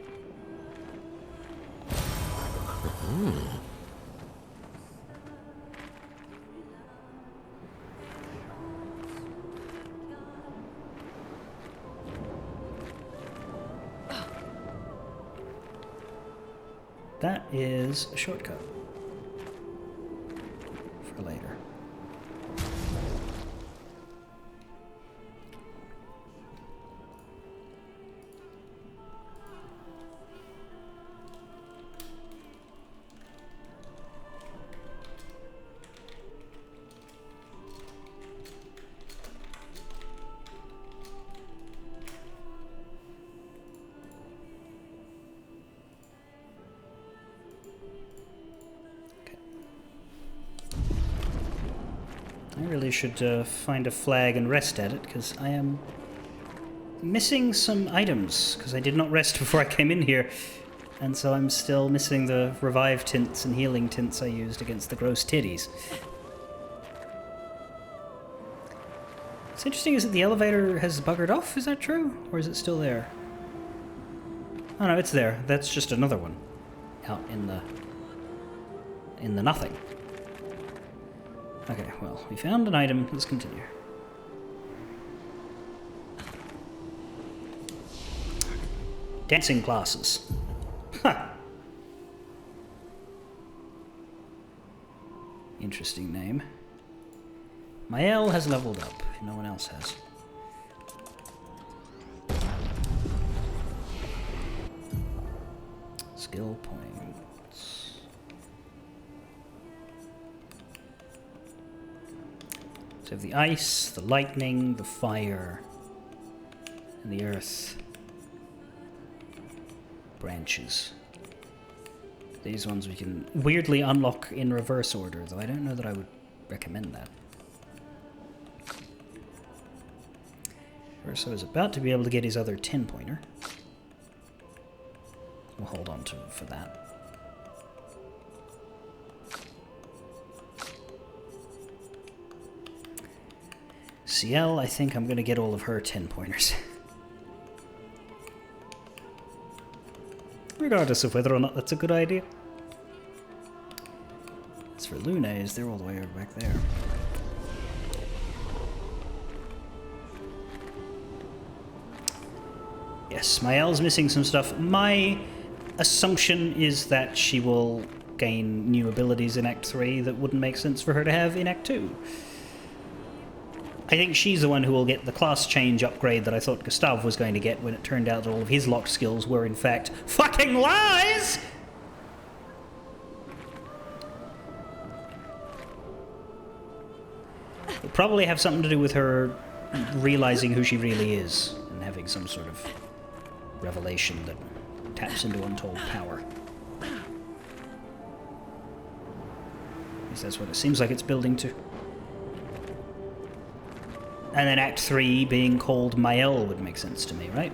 That is a shortcut for later. I really should find a flag and rest at it, because I am missing some items, because I did not rest before I came in here, and so I'm still missing the revive tints and healing tints I used against the gross titties. What's interesting is that the elevator has buggered off, is that true? Or is it still there? Oh no, it's there. That's just another one. Out in the nothing. Okay, well, we found an item. Let's continue. Dancing classes. Ha! Interesting name. Mael has leveled up. No one else has. Skill points. So we have the ice, the lightning, the fire, and the earth branches. These ones we can weirdly unlock in reverse order, though I don't know that I would recommend that. Verso is about to be able to get his other 10-pointer. We'll hold on to him for that. CL, I think I'm going to get all of her 10-pointers. Regardless of whether or not that's a good idea. As for Lunes, they're all the way over back there. Yes, Mael's missing some stuff. My assumption is that she will gain new abilities in Act 3 that wouldn't make sense for her to have in Act 2. I think she's the one who will get the class change upgrade that I thought Gustav was going to get when it turned out that all of his locked skills were in fact fucking lies! It'll probably have something to do with her realizing who she really is and having some sort of revelation that taps into untold power. At least that's what it seems like it's building to. And then Act 3 being called Mael would make sense to me, right?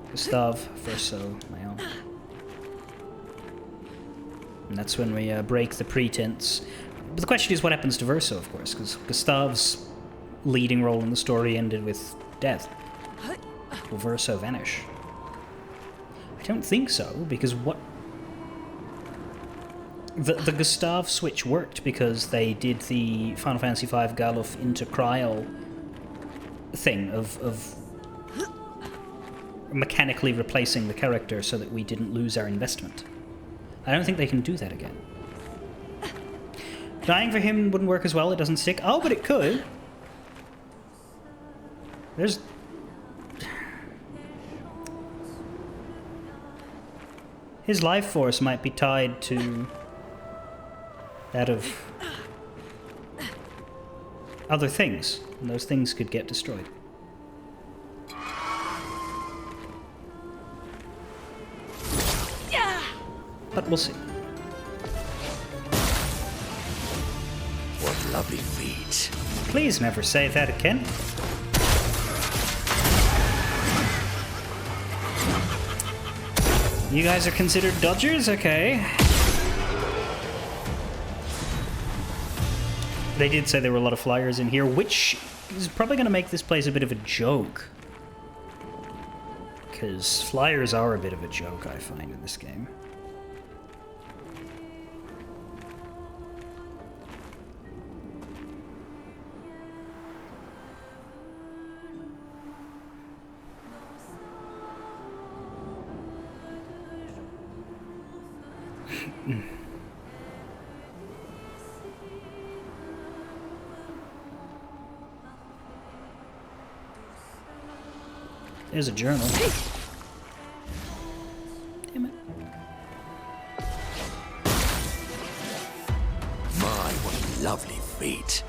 Gustav, Verso, Mael. And that's when we break the pretense. But the question is what happens to Verso, of course, because Gustav's leading role in the story ended with death. Will Verso vanish? I don't think so, because what... The Gustav switch worked because they did the Final Fantasy V Galuf into Kryl thing of mechanically replacing the character so that we didn't lose our investment. I don't think they can do that again. Dying for him wouldn't work as well, it doesn't stick. Oh, but it could. There's... His life force might be tied to... that of other things, and those things could get destroyed. But we'll see. What lovely feet. Please never say that again. You guys are considered dodgers? Okay. They did say there were a lot of flyers in here, which is probably going to make this place a bit of a joke. Because flyers are a bit of a joke, I find, in this game. There's a journal. Damn it. My, what lovely feet.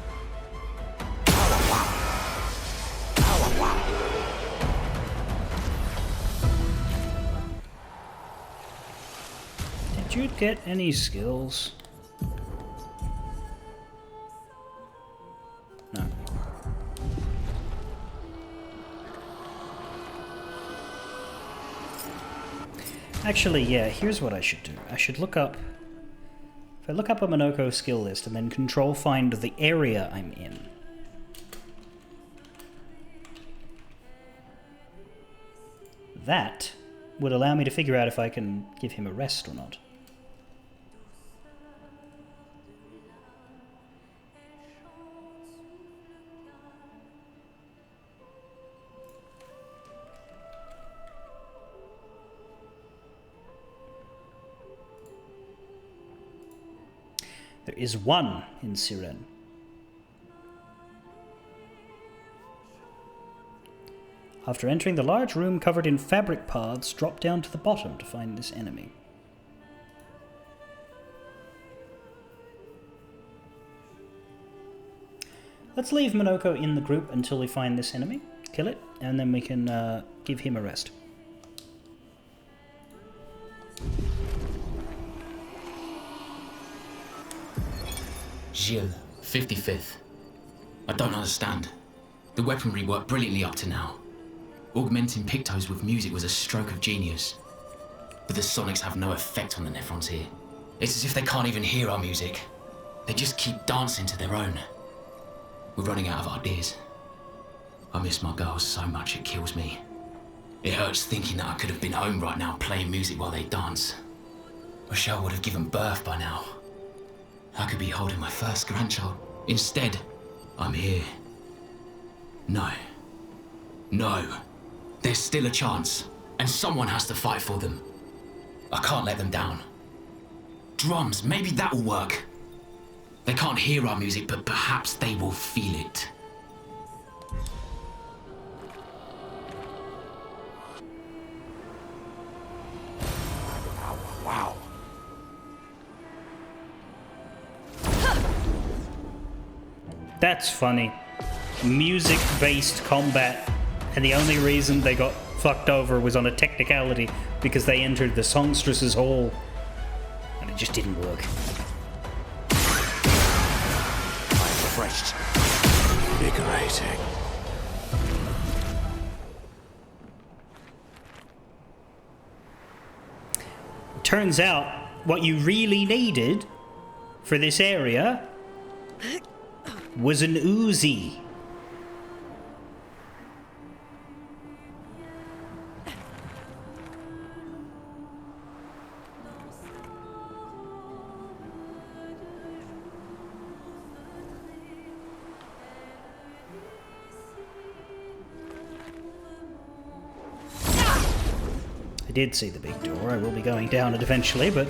Did you get any skills? No. Actually, yeah, here's what I should do. I should look up... If I look up a Monoko skill list and then control find the area I'm in. That would allow me to figure out if I can give him a rest or not. There is one in Siren. After entering the large room covered in fabric paths, drop down to the bottom to find this enemy. Let's leave Monoko in the group until we find this enemy, kill it, and then we can give him a rest. Gilles, 55th. I don't understand. The weaponry worked brilliantly up to now. Augmenting Pictos with music was a stroke of genius. But the sonics have no effect on the Nephrons here. It's as if they can't even hear our music. They just keep dancing to their own. We're running out of ideas. I miss my girls so much it kills me. It hurts thinking that I could have been home right now playing music while they dance. Rochelle would have given birth by now. I could be holding my first grandchild. Instead, I'm here. No. No. There's still a chance, and someone has to fight for them. I can't let them down. Drums, maybe that'll work. They can't hear our music, but perhaps they will feel it. Wow. That's funny. Music-based combat, and the only reason they got fucked over was on a technicality because they entered the songstress's hall, and it just didn't work. Refreshed. Invigorating. Turns out, what you really needed for this area was an Uzi. I did see the big door. I will be going down it eventually, but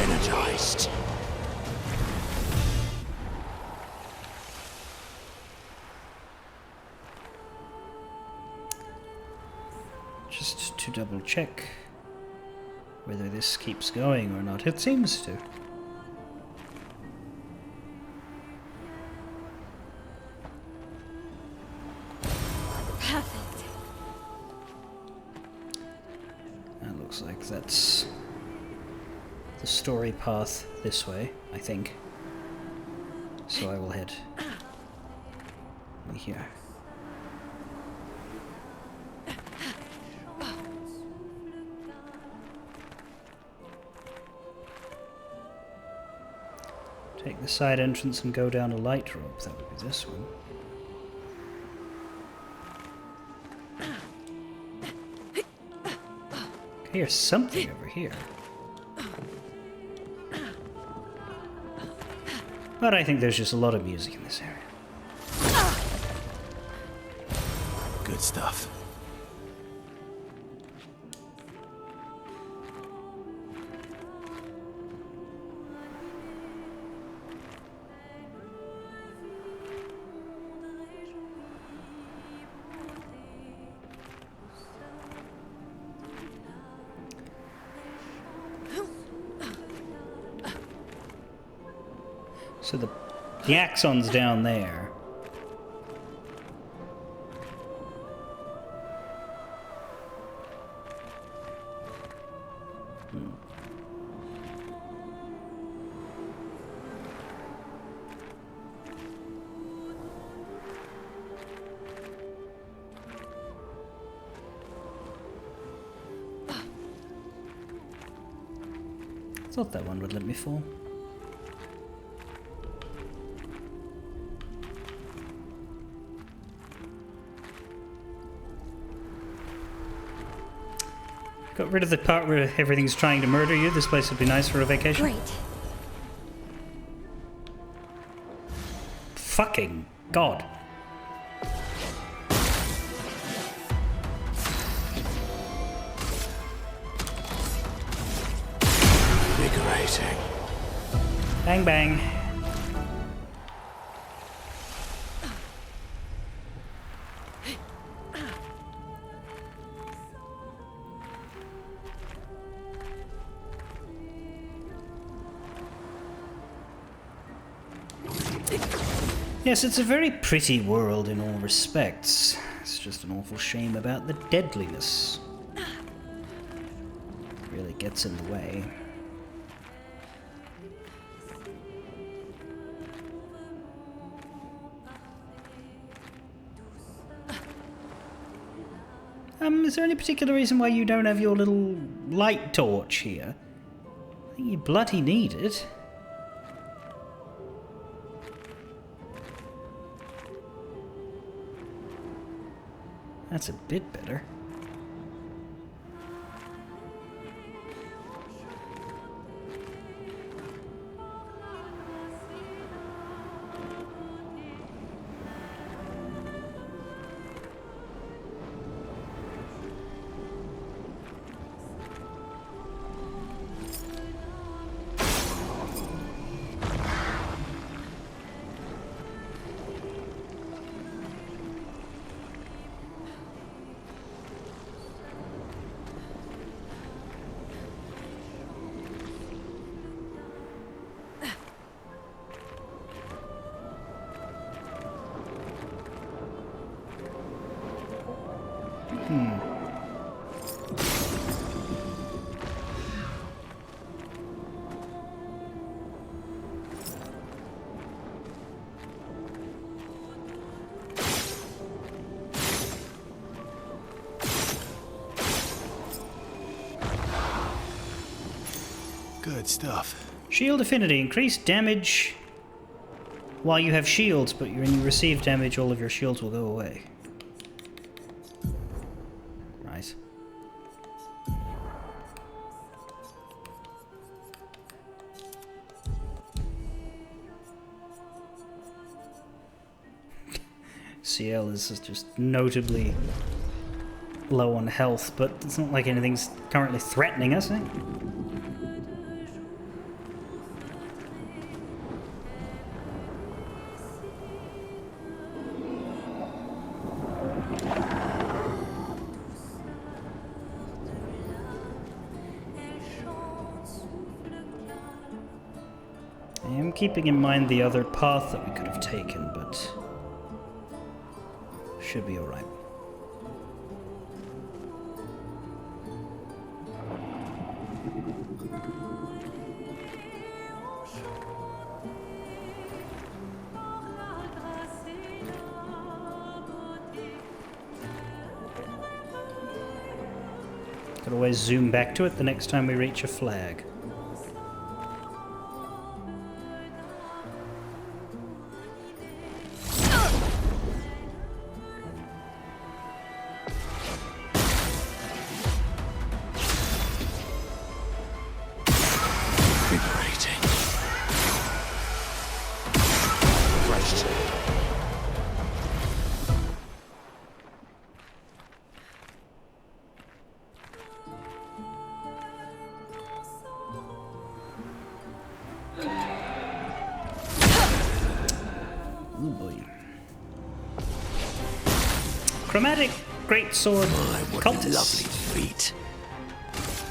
Energized. just to double check whether this keeps going or not. It seems to. Perfect. That looks like that's the story path this way, I think. So I will head here. Take the side entrance and go down a light rope. That would be this one. I hear something over here. But I think there's just a lot of music in this area. Good stuff. So the axon's down there. Thought that one would let me fall. Got rid of the part where everything's trying to murder you. This place would be nice for a vacation. Great. Fucking God. Invigorating. Bang bang. Yes, it's a very pretty world in all respects. It's just an awful shame about the deadliness. It really gets in the way. Is there any particular reason why you don't have your little light torch here? I think you bloody need it. That's a bit better. Good stuff. Shield affinity. Increased damage while you have shields, but when you receive damage, all of your shields will go away. Right. CL is just notably low on health, but it's not like anything's currently threatening us, eh? I am keeping in mind the other path that we could have taken, but should be alright. Could always zoom back to it the next time we reach a flag. Chromatic greatsword cultist. Lovely feat.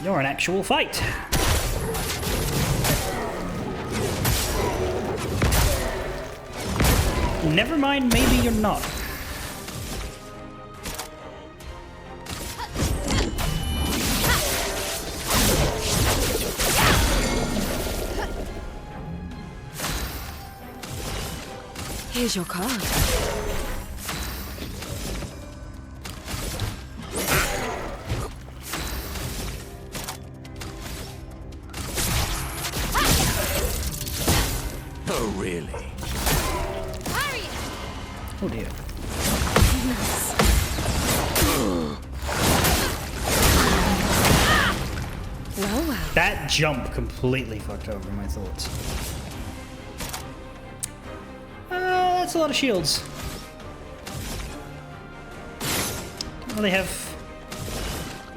You're an actual fight. Never mind, maybe you're not. Here's your card. Oh, really? Oh dear. Well. That jump completely fucked over my thoughts. That's a lot of shields. Don't really have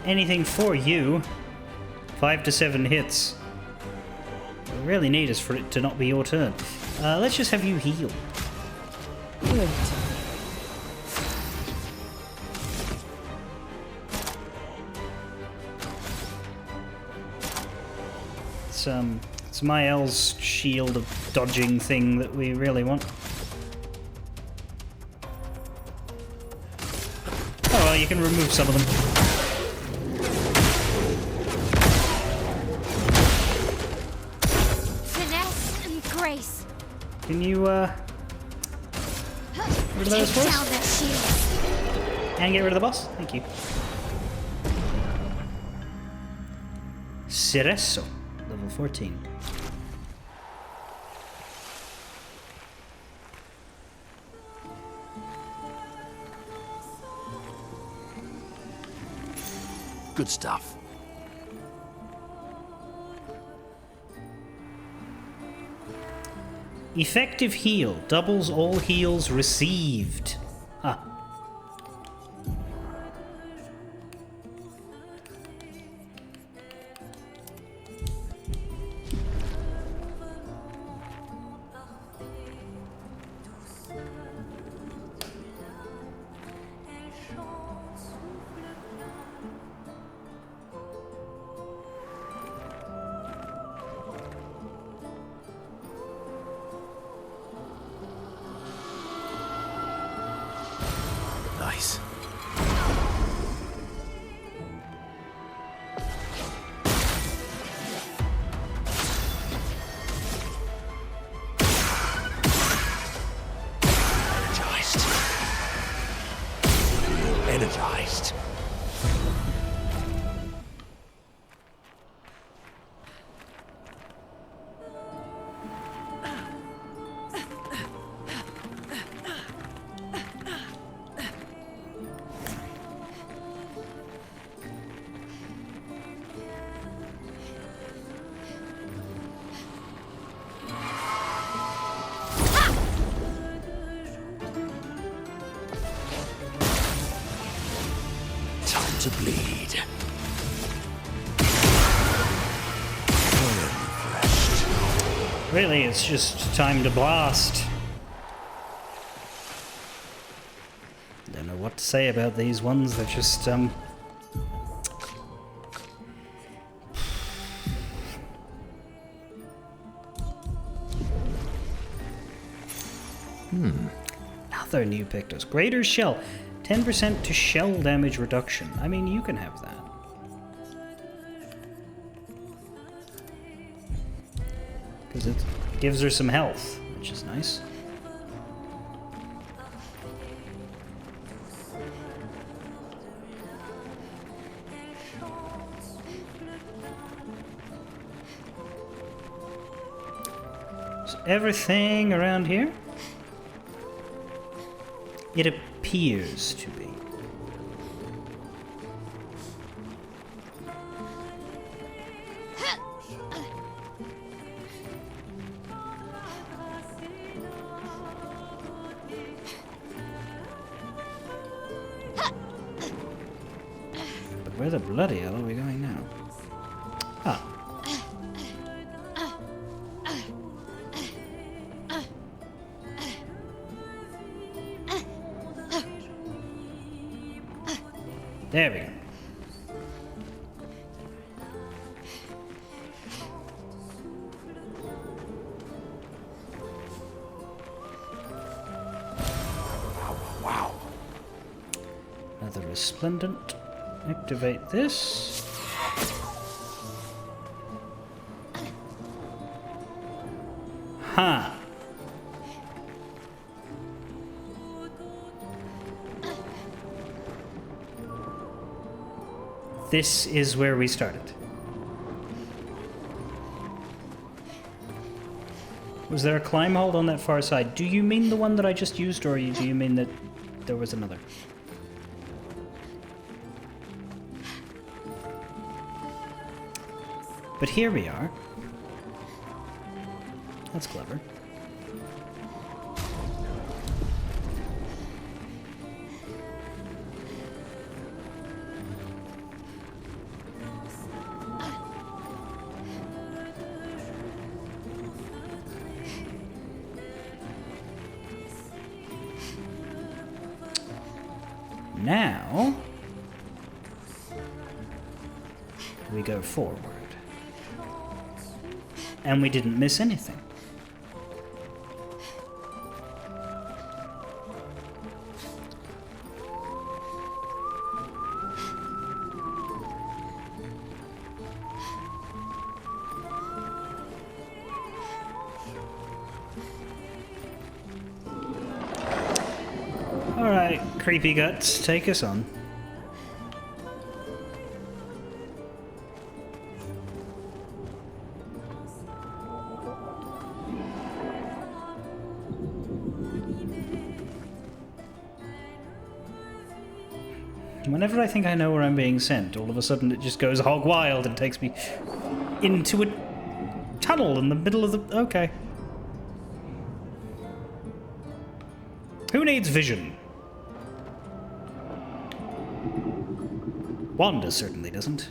anything for you. 5 to 7 hits. What we really need is for it to not be your turn. Let's just have you heal. Good. It's Mael's shield of dodging thing that we really want. Oh well, you can remove some of them. Finesse and grace. Can you get rid of those for us? Down that shield. And get rid of the boss? Thank you. Cerezo, level 14. Good stuff. Effective heal. Doubles all heals received. Huh. Nice. Energized. Time to bleed. Really, it's just time to blast. Don't know what to say about these ones. They're just, Another new Pictos. Greater Shell. 10% to shell damage reduction. I mean, you can have that. Because it gives her some health, which is nice. Is everything around here? It appears to be. But where the bloody hell are we going now? Ah. There we go. Wow. Another resplendent. Activate this. Ha! This is where we started. Was there a climb hold on that far side? Do you mean the one that I just used, or do you mean that there was another? But here we are. That's clever. Now, we go forward. And we didn't miss anything. Alright, creepy guts, take us on. Whenever I think I know where I'm being sent, all of a sudden it just goes hog wild and takes me into a tunnel in the middle of the... Okay. Who needs vision? Wanda certainly doesn't.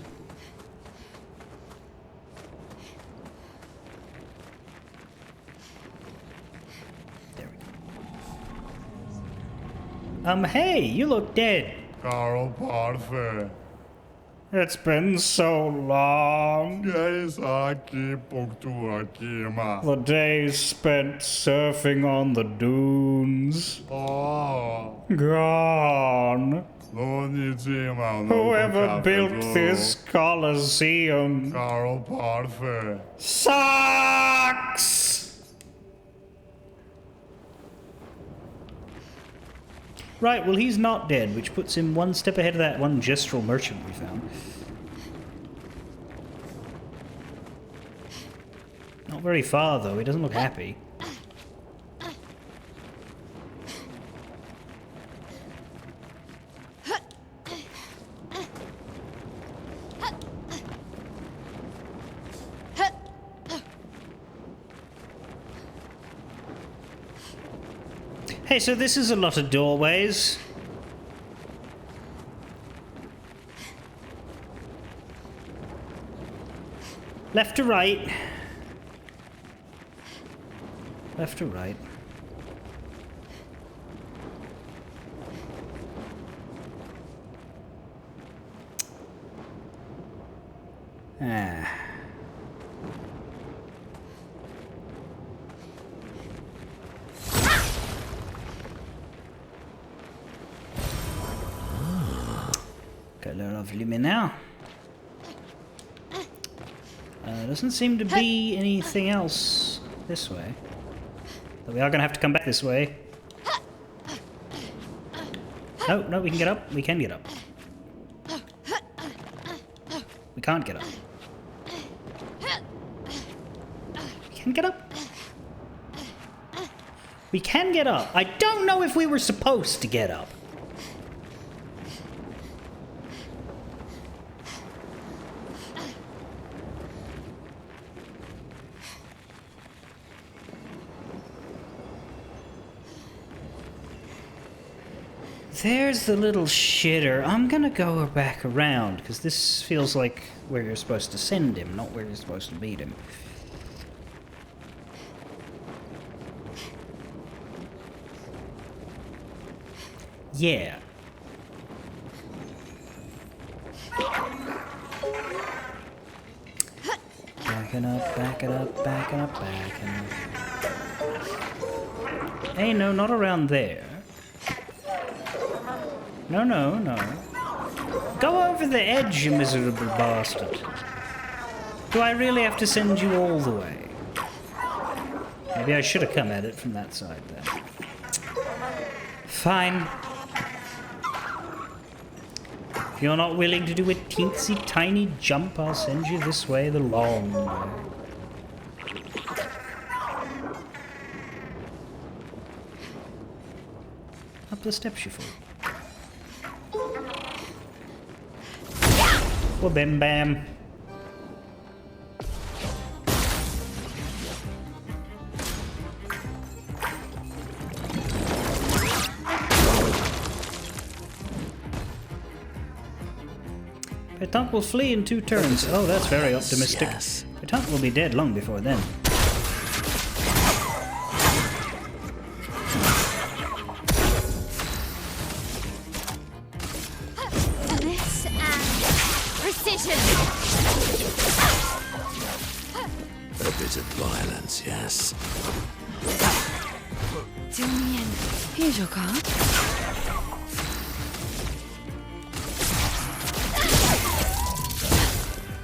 There we go. Hey, you look dead. Caro parce. It's been so long. Eis aqui por tu aqui, ma. The days spent surfing on the dunes. Oh, Gone. no nijima no. Whoever built this Colosseum Caro parce. sucks! Right, well he's not dead, which puts him one step ahead of that one gestural merchant we found. Not very far though, he doesn't look happy. Hey, so this is a lot of doorways. Left to right. Left to right. Ah. Color of luminaire. Doesn't seem to be anything else this way. But we are going to have to come back this way. No, no, we can get up. We can get up. We can't get up. We can get up. We can get up. I don't know if we were supposed to get up. There's the little shitter. I'm gonna go back around, because this feels like where you're supposed to send him, not where you're supposed to beat him. Yeah. Backing up, backing up, backing up, backing up. Hey, no, not around there. No, no, no. Go over the edge, you miserable bastard. Do I really have to send you all the way? Maybe I should have come at it from that side then. Fine. If you're not willing to do a teensy tiny jump, I'll send you this way the long way. Up the steps you fall. Well, bim bam. Petanque will flee in 2 turns. Oh, that's very optimistic. Yes. Petanque will be dead long before then. This and precision. A bit of violence, yes. Till the end. Here's your card.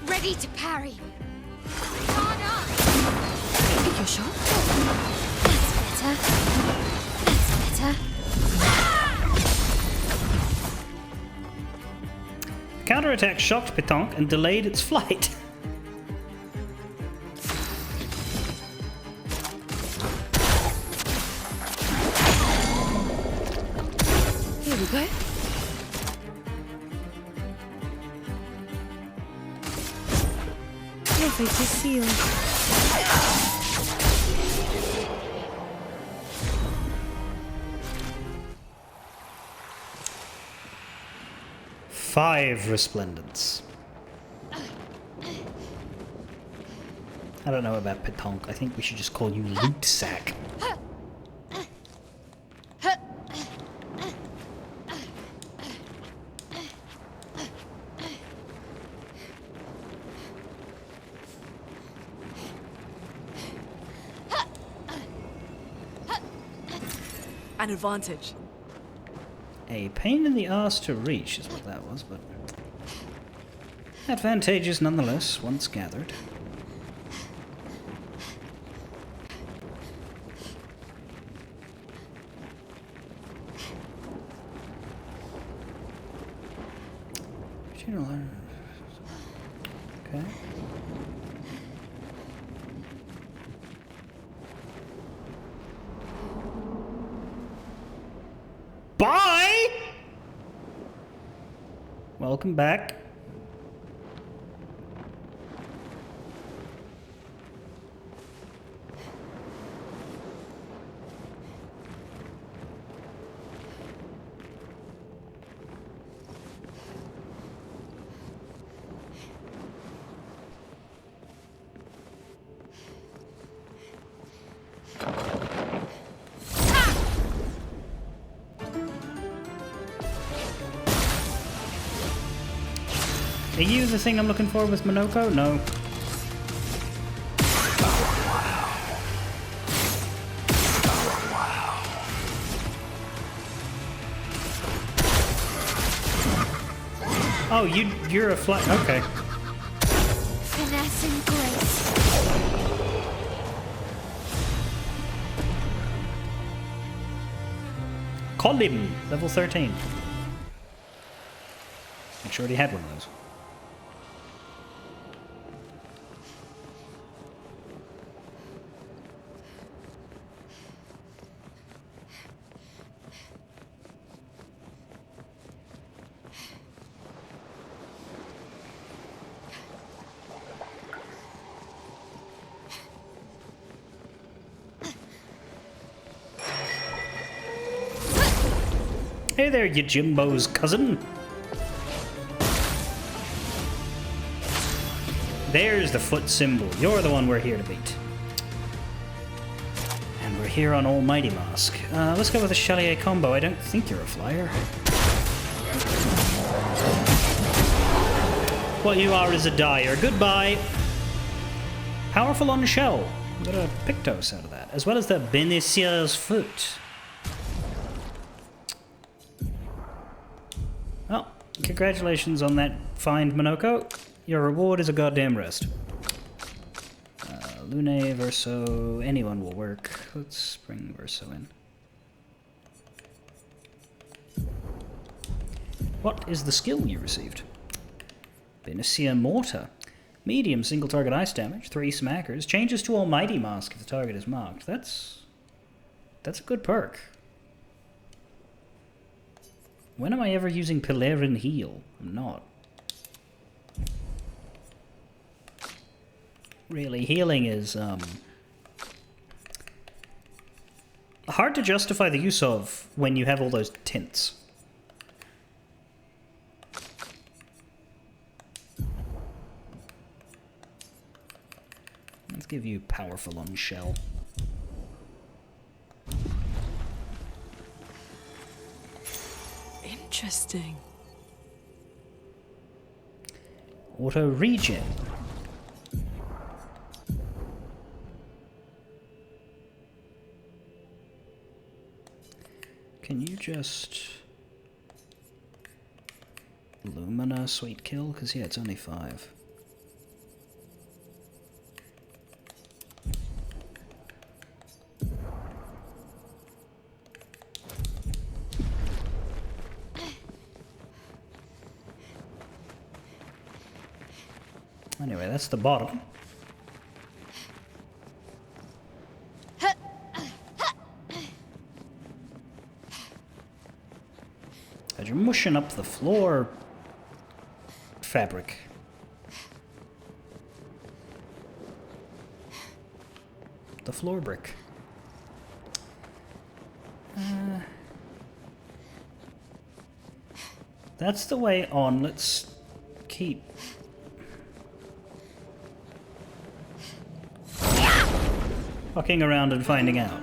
Ready to parry. Pick your shot. That's better. That's better. Counterattack shocked Petanque and delayed its flight. Here we go. fate is sealed. 5 resplendents. I don't know about Petonk. I think we should just call you Loot Sack. An advantage. A pain in the arse to reach is what that was, but advantageous nonetheless, once gathered. Okay. Bye! Welcome back. Are you the thing I'm looking for with Minoko? No. Oh, you're a fly. Okay. Finesse and grace. Call him, level 13. I'm sure he had one of those. Hey there, you Jimbo's cousin. There's the foot symbol. You're the one we're here to beat. And we're here on Almighty Mask. Let's go with a Chalier combo. I don't think you're a flyer. What you are is a dyer. Goodbye. Powerful on shell. We got a Pictos out of that, as well as the Benissier's foot. Well, congratulations on that find, Minoko. Your reward is a goddamn rest. Lune, Verso, anyone will work. Let's bring Verso in. What is the skill you received? Benicia Mortar. Medium single target ice damage, 3 smackers. Changes to Almighty Mask if the target is marked. That's a good perk. When am I ever using Pelerin Heal? I'm not. Really, healing is hard to justify the use of when you have all those tints. Let's give you powerful on shell. Interesting. Auto regen. Can you just Lumina sweet kill? Because yeah, it's only 5. Anyway, that's the bottom. As you're mushing up the floor fabric. the floor brick. That's the way on. Let's keep... fucking around and finding out.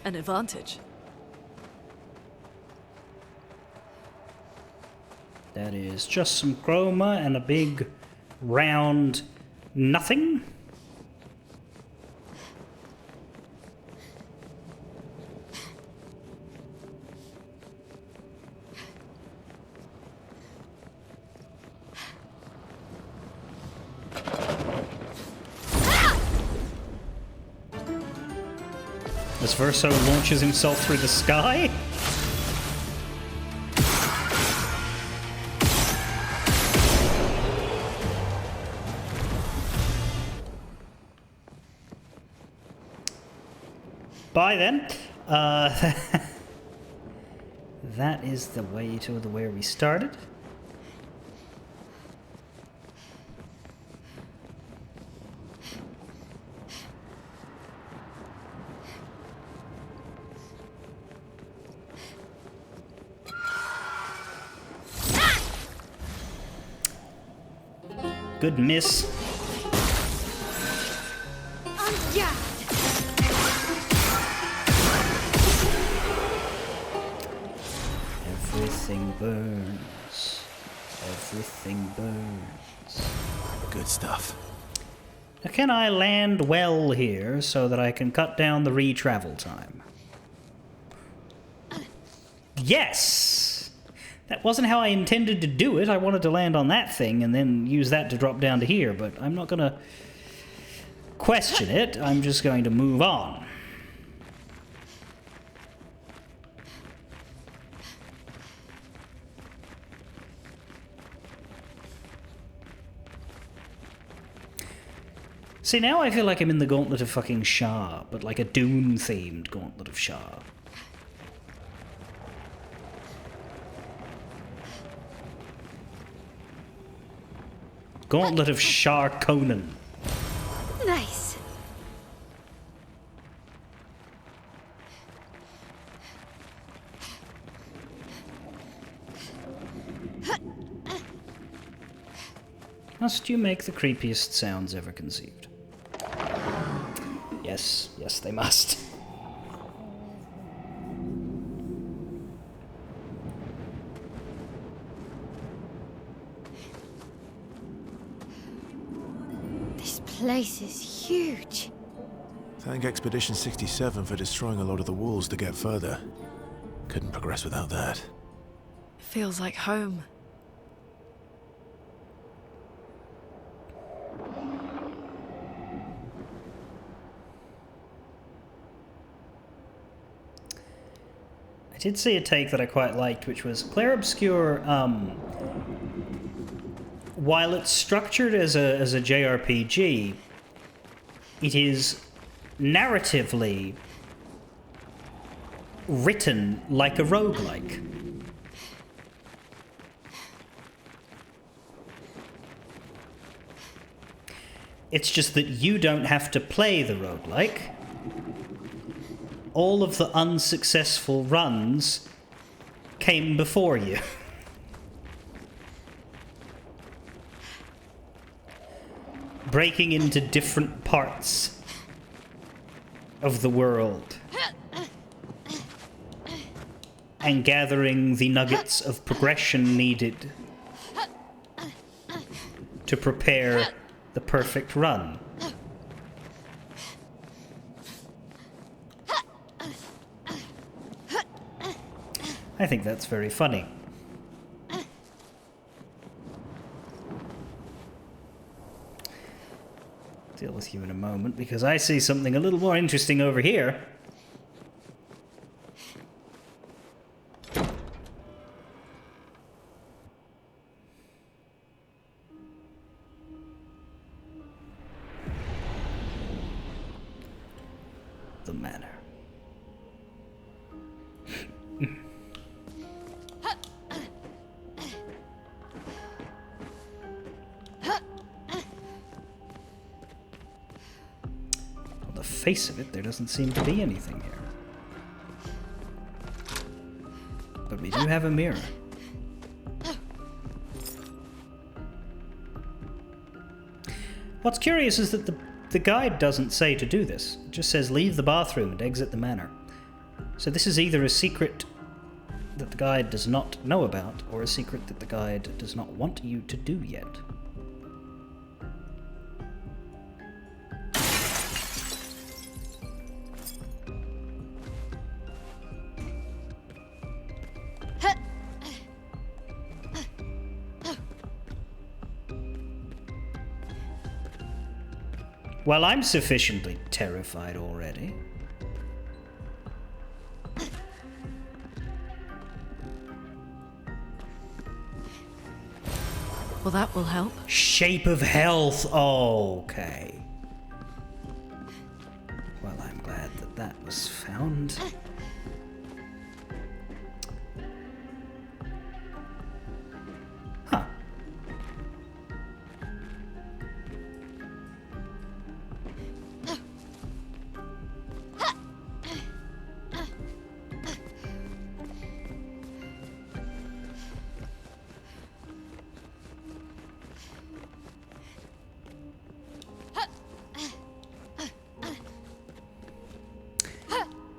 An advantage. That is just some chroma and a big round nothing. This Verso launches himself through the sky. Bye then. That is the way to where we started. Good miss. Yeah. Everything burns. Everything burns. Good stuff. Now, can I land well here so that I can cut down the re-travel time? Yes! That wasn't how I intended to do it. I wanted to land on that thing and then use that to drop down to here, but I'm not going to question it. I'm just going to move on. See, now I feel like I'm in the Gauntlet of fucking Shah, but like a Dune-themed Gauntlet of Shah. Gauntlet of Shah Conan. Nice. Must you make the creepiest sounds ever conceived? Yes, yes, they must. This place is huge. Thank Expedition 67 for destroying a lot of the walls to get further. Couldn't progress without that. Feels like home. I did see a take that I quite liked, which was Clair Obscur, while it's structured as a JRPG, it is narratively written like a roguelike. It's just that you don't have to play the roguelike. All of the unsuccessful runs came before you. Breaking into different parts of the world and gathering the nuggets of progression needed to prepare the perfect run. I think that's very funny. Deal with you in a moment, because I see something a little more interesting over here. the manor. On the face of it, there doesn't seem to be anything here. But we do have a mirror. What's curious is that the guide doesn't say to do this. It just says leave the bathroom and exit the manor. So this is either a secret that the guide does not know about, or a secret that the guide does not want you to do yet. Well, I'm sufficiently terrified already. Well, that will help. Shape of health. Oh, okay. Well, I'm glad that that was found. Huh.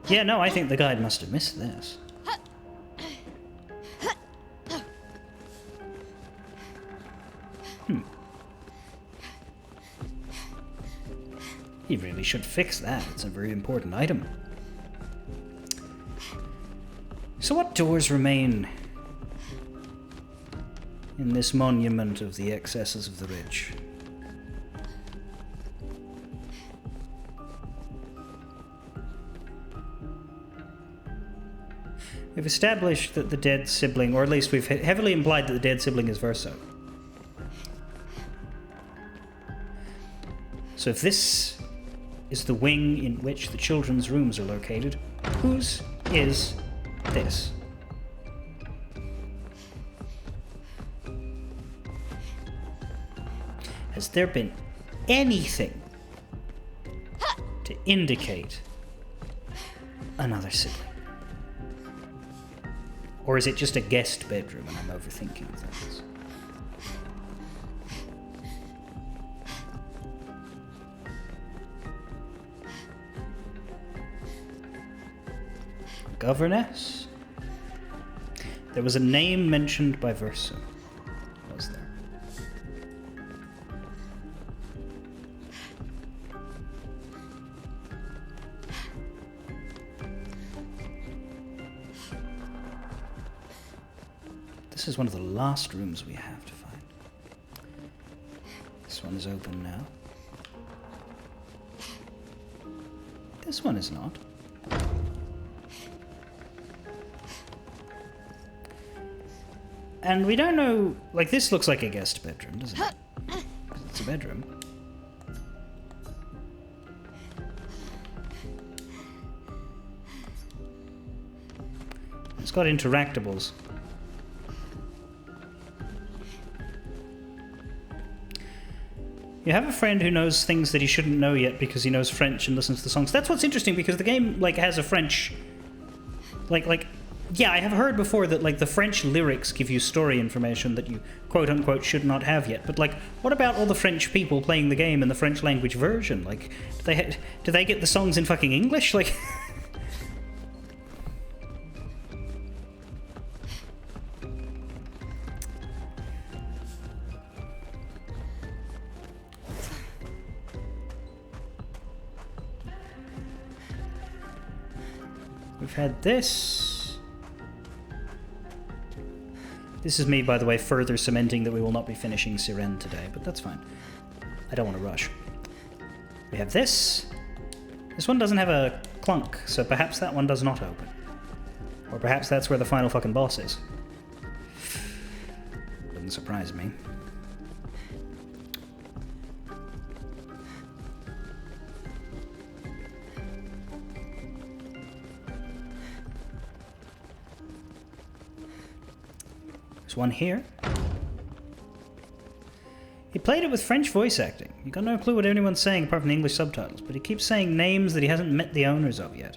Yeah, no, I think the guide must have missed this. He really should fix that. It's a very important item. So what doors remain in this monument of the excesses of the rich? We've established that the dead sibling, or at least we've heavily implied that the dead sibling is Verso. So if this is the wing in which the children's rooms are located, whose is this? Has there been anything to indicate another sibling? Or is it just a guest bedroom and I'm overthinking things? Governess? There was a name mentioned by Verso, was there? This is one of the last rooms we have to find. This one is open now. This one is not. And we don't know, like, this looks like a guest bedroom, doesn't it? It's a bedroom. It's got interactables. You have a friend who knows things that he shouldn't know yet because he knows French and listens to the songs. That's what's interesting, because the game, like, has a French... Yeah, I have heard before that, like, the French lyrics give you story information that you, quote-unquote, should not have yet. But, like, what about all the French people playing the game in the French language version? Like, do they get the songs in fucking English? Like... We've had this... This is me, by the way, further cementing that we will not be finishing Siren today, but that's fine. I don't want to rush. We have this. This one doesn't have a clunk, so perhaps that one does not open. Or perhaps that's where the final fucking boss is. Doesn't surprise me. There's one here. He played it with French voice acting. You got no clue what anyone's saying apart from the English subtitles, but he keeps saying names that he hasn't met the owners of yet.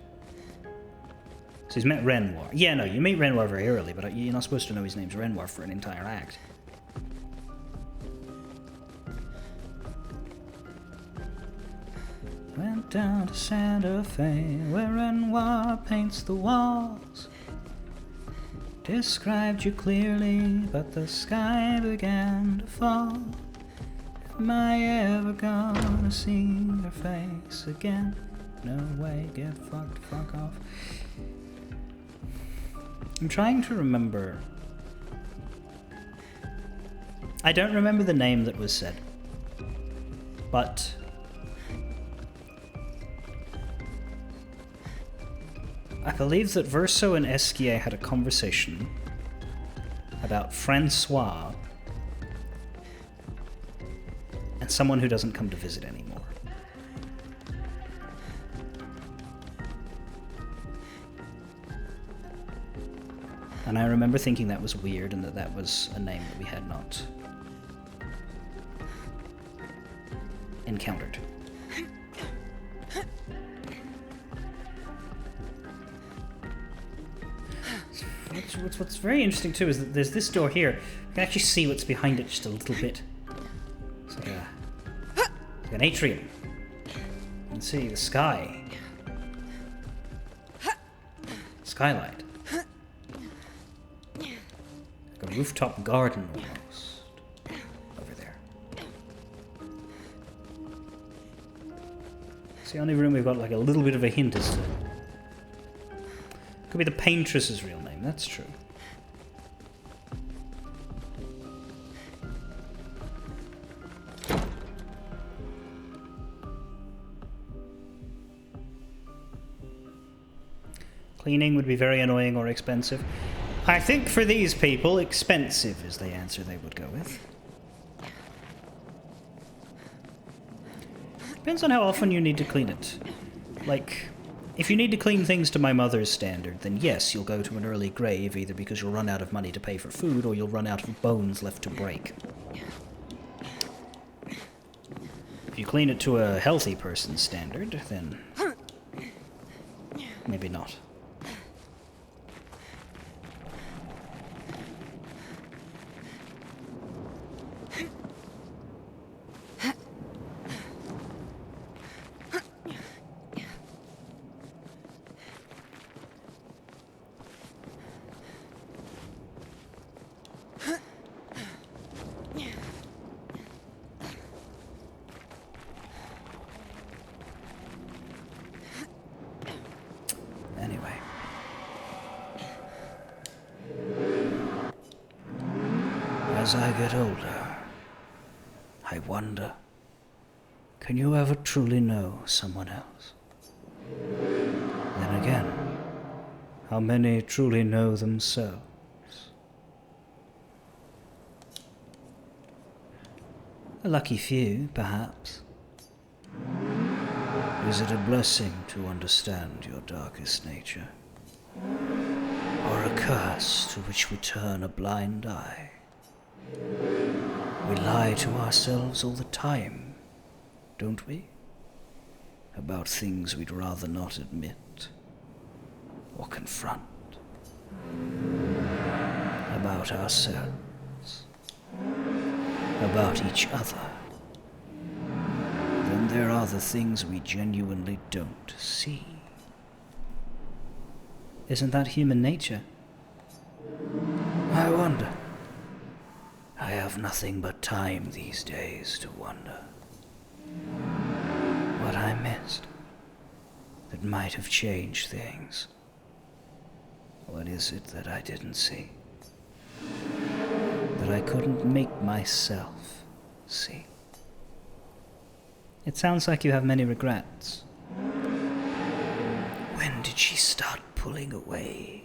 So he's met Renoir. Yeah, no, you meet Renoir very early, but you're not supposed to know his name's Renoir for an entire act. Went down to Santa Fe, where Renoir paints the walls. Described you clearly, but the sky began to fall. Am I ever gonna see your face again? No way, get fucked, fuck off. I'm trying to remember. I don't remember the name that was said, but I believe that Verso and Esquier had a conversation about Francois and someone who doesn't come to visit anymore. And I remember thinking that was weird and that that was a name that we had not encountered. What's very interesting too is that there's this door here. You can actually see what's behind it just a little bit. It's like an atrium. You can see the sky. Skylight. Like a rooftop garden almost. Over there. It's the only room we've got like a little bit of a hint as to. Could be the paintress's real name, that's true. Cleaning would be very annoying or expensive. I think for these people, expensive is the answer they would go with. Depends on how often you need to clean it. Like, if you need to clean things to my mother's standard, then yes, you'll go to an early grave, either because you'll run out of money to pay for food, or you'll run out of bones left to break. If you clean it to a healthy person's standard, then maybe not. Anyway. As I get older, I wonder, can you ever truly know someone else? Then again, how many truly know themselves? A lucky few, perhaps. Is it a blessing to understand your darkest nature? Or a curse to which we turn a blind eye? We lie to ourselves all the time, don't we? About things we'd rather not admit or confront. About ourselves. About each other. Then there are the things we genuinely don't see. Isn't that human nature? I wonder. I have nothing but time these days to wonder. What I missed that might have changed things. What is it that I didn't see? That I couldn't make myself see? It sounds like you have many regrets. When did she start pulling away?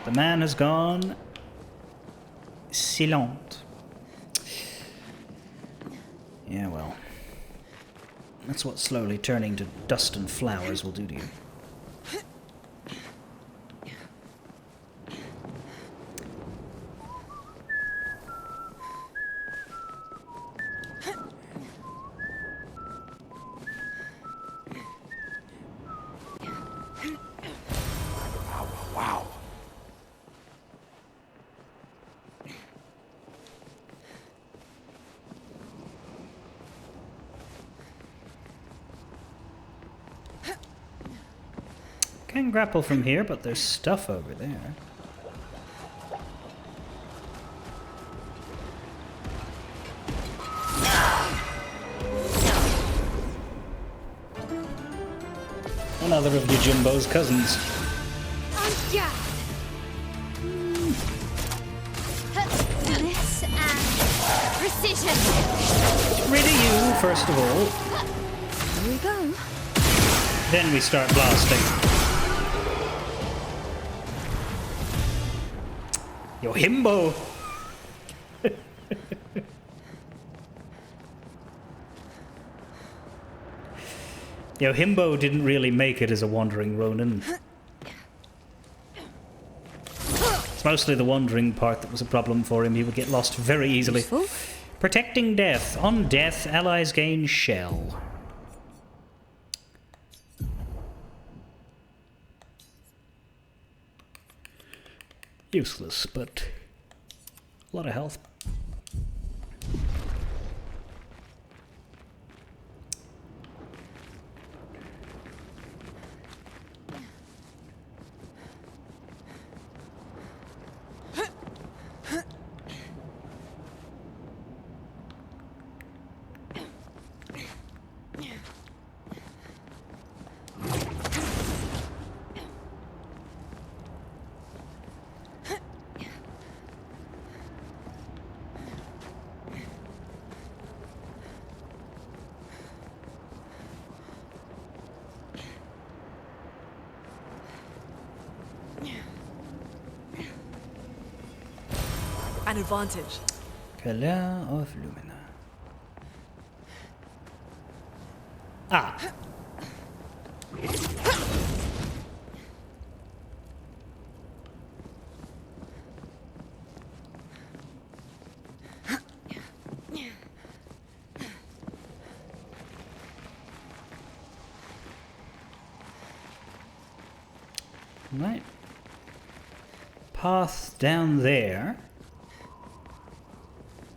The man has gone silent. Yeah, well, that's what slowly turning to dust and flowers will do to you. can grapple from here, but there's stuff over there. Another of Yojimbo's cousins. This and precision. Rid of you, first of all. Here we go. Then we start blasting. Yojimbo! Yojimbo didn't really make it as a wandering Ronin. It's mostly the wandering part that was a problem for him. He would get lost very easily. Useful. Protecting death. On death, allies gain shell. Useless, but a lot of health. An advantage. Clair of Lumina. Ah. Right. Path down there.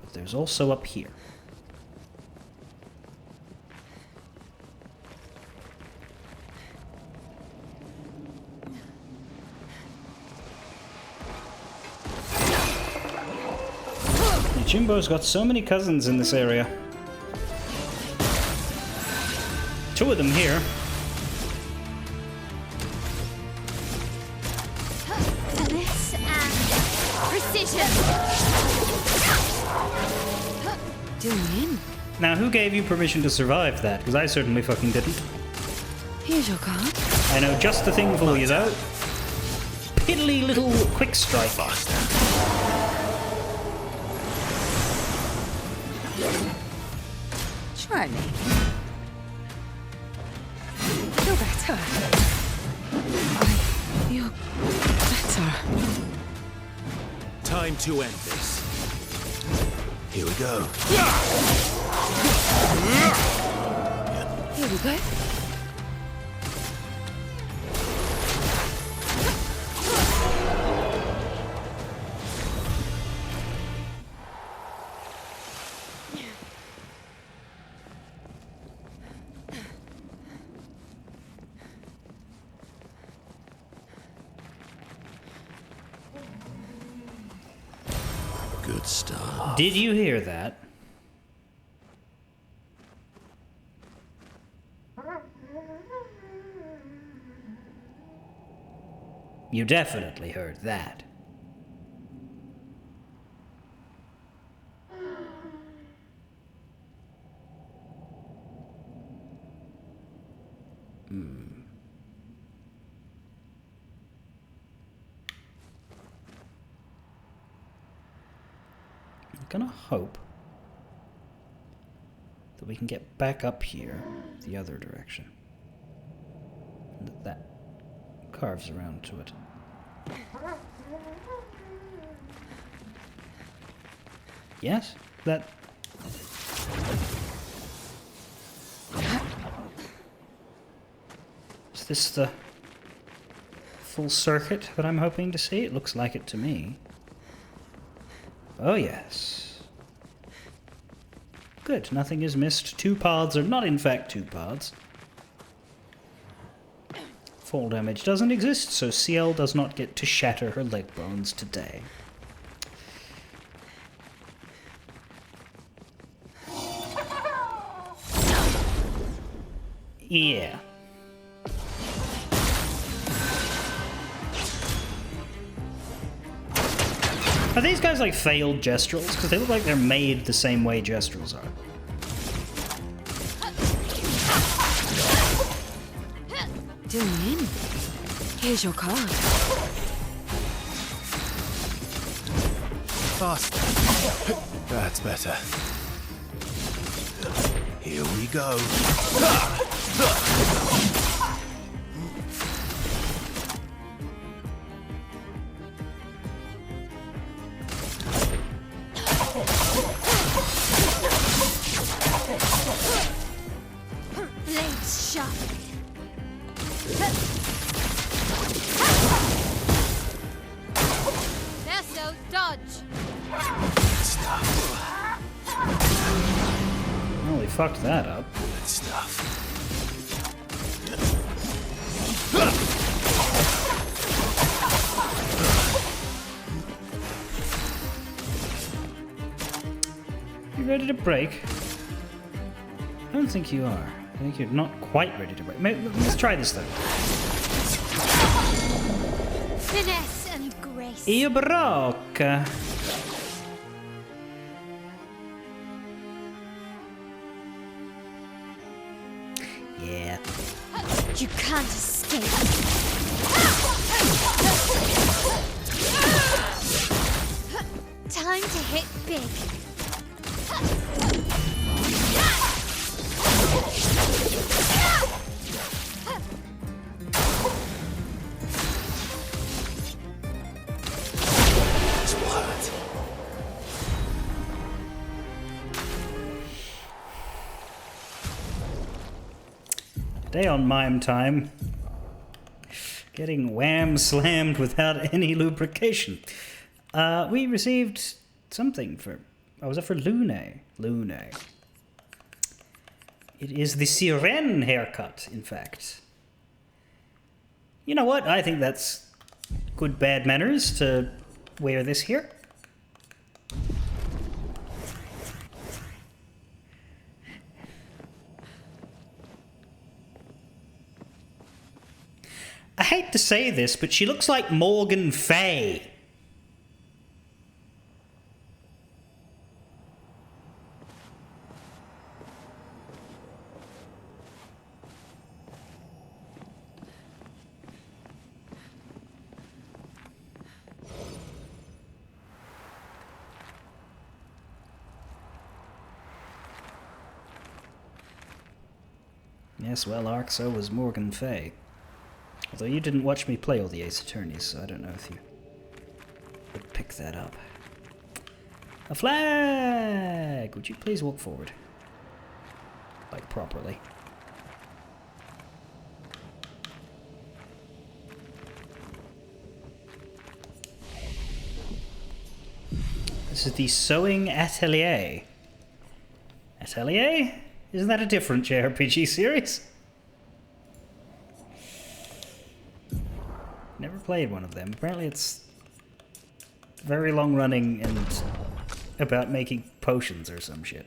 But there's also up here. Jimbo's got so many cousins in this area. 2 of them here. This and precision. Doing in. Now, who gave you permission to survive that? Because I certainly fucking didn't. Here's your card. I know just the thing for you, though. Piddly little quick strike. Try me. Feel better. I feel better. Time to end this. Here we go. Here we go. Good stuff. Did you hear that? You definitely heard that. I'm gonna hope that we can get back up here the other direction. And that carves around to it. Yes? That... Is this the full circuit that I'm hoping to see? It looks like it to me. Oh yes. Good, nothing is missed. 2 paths are not in fact 2 paths. Fall damage doesn't exist, so CL does not get to shatter her leg bones today. Yeah. Are these guys like failed Gestrels? Because they look like they're made the same way Gestrels are. Doing in. Here's your card. Faster. That's better. Here we go. Blades sharp. Nesso, dodge. Well, we fucked that up. Good stuff. You ready to break? I don't think you are. I think you're not quite ready to break. Let's try this though. Finesse and grace. Io broke. Yeah. You can't escape. Time to hit big. This will hurt. Today on Mime Time, getting wham slammed without any lubrication. We received something for. Oh, was it for Lune? Lune. It is the Siren haircut, in fact. You know what? I think that's good bad manners to wear this here. I hate to say this, but she looks like Morgan Fay. Yes, well, Ark, so was Morgan Fay. Although you didn't watch me play all the Ace Attorneys, so I don't know if you would pick that up. A flag! Would you please walk forward? Like, properly. This is the Sewing Atelier. Atelier? Isn't that a different JRPG series? Never played one of them. Apparently it's very long running and about making potions or some shit.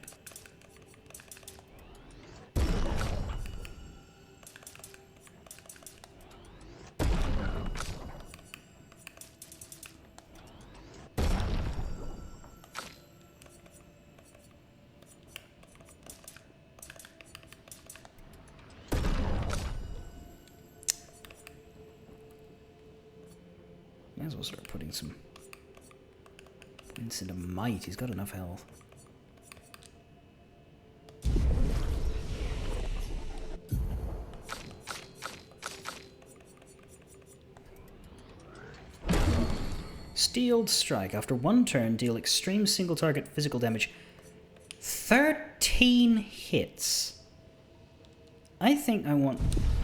Might as well start putting some points into might. He's got enough health. Steeled Strike. After one turn, deal extreme single target physical damage. 13 hits. I think I want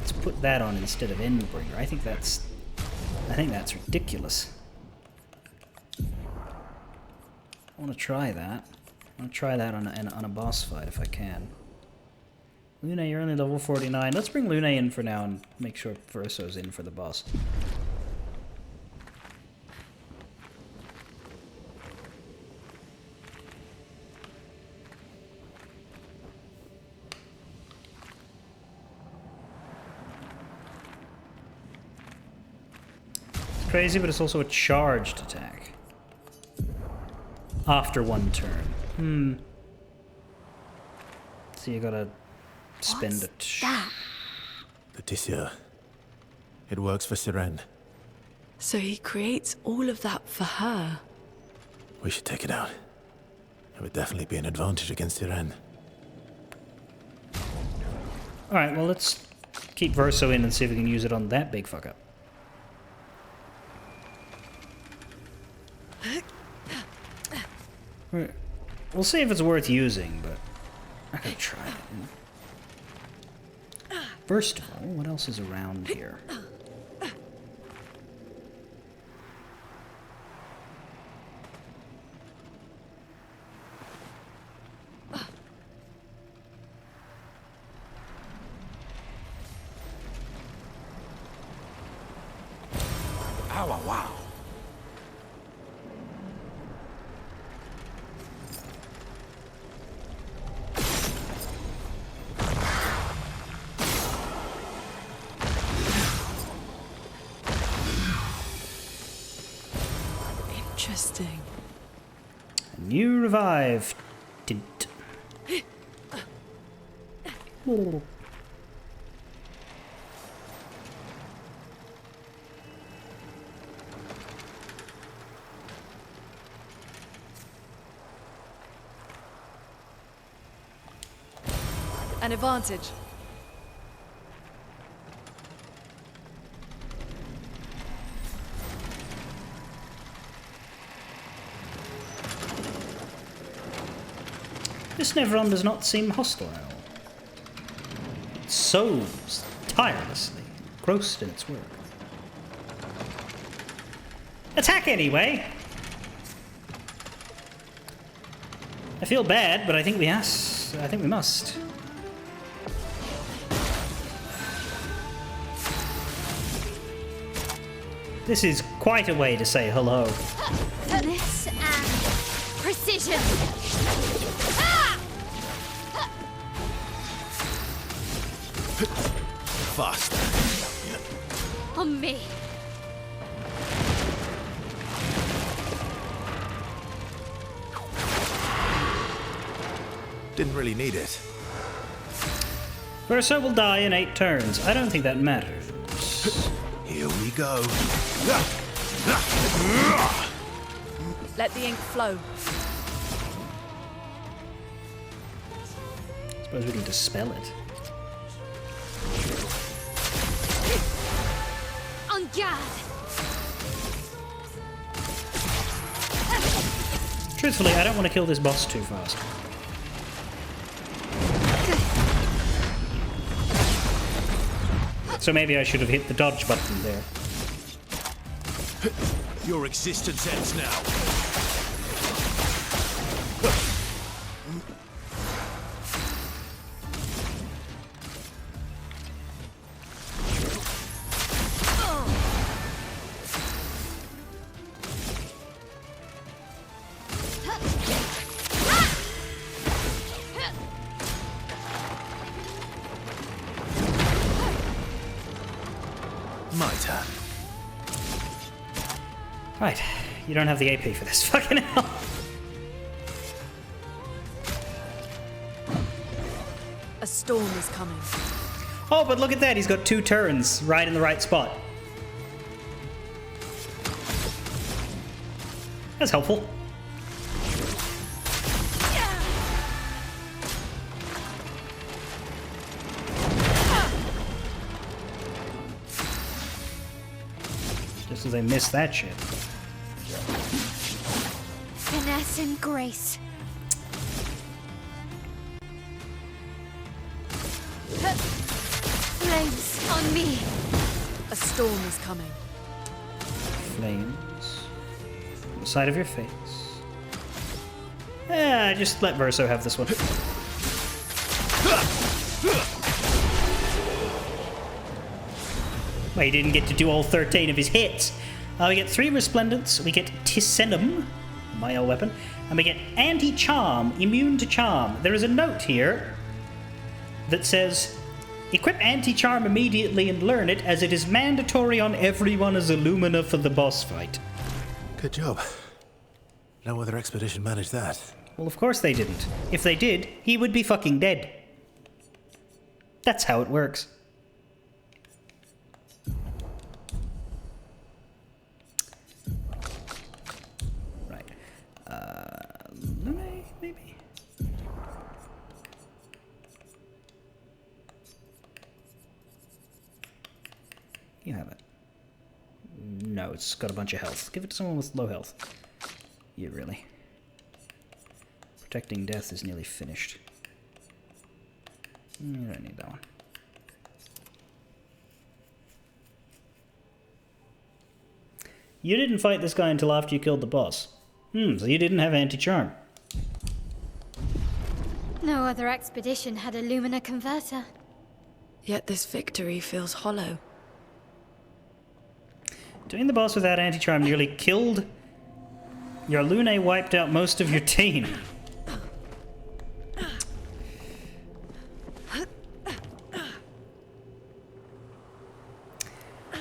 to put that on instead of Endbringer. I think that's ridiculous. I want to try that. I want to try that on a boss fight if I can. Lune, you're only level 49. Let's bring Lune in for now and make sure Verso's in for the boss. It's crazy, but it's also a charged attack. After one turn. So you gotta spend it. Patricia. It works for Siren. So he creates all of that for her. We should take it out. It would definitely be an advantage against Siren. Alright, well let's keep Verso in and see if we can use it on that big fuck up. We'll see if it's worth using, but I could try it. First of all, what else is around here? Ow, wow. Interesting. A new revive tint. An advantage. This Nevron does not seem hostile. It sews tirelessly, engrossed in its work. Attack anyway! I feel bad, but I think we must. This is quite a way to say hello. Finesse and precision. Fast. On me. Didn't really need it. Verso will die in 8 turns. I don't think that matters. Here we go. Let the ink flow. Suppose we can dispel it. On guard. Truthfully, I don't want to kill this boss too fast. So maybe I should have hit the dodge button there. Your existence ends now. My turn. Right, you don't have the AP for this. Fucking hell. A storm is coming. Oh, but look at that. He's got 2 turns right in the right spot. That's helpful. Just as I missed that shit. Finesse and grace. Flames on me. A storm is coming. Flames. On the side of your face. Yeah, just let Verso have this one. Well, he didn't get to do all 13 of his hits. We get 3 Resplendence, we get Tissenum, my old weapon, and we get Anti-Charm, immune to charm. There is a note here that says, equip Anti-Charm immediately and learn it, as it is mandatory on everyone as Illumina for the boss fight. Good job. No other expedition managed that. Well, of course they didn't. If they did, he would be fucking dead. That's how it works. Right. Lune, maybe? You have it. No, it's got a bunch of health. Give it to someone with low health. You really. Protecting Death is nearly finished. You don't need that one. You didn't fight this guy until after you killed the boss. So you didn't have anti-charm. No other expedition had a Lumina converter. Yet this victory feels hollow. Doing the boss without anti-charm nearly killed... Your Lune wiped out most of your team.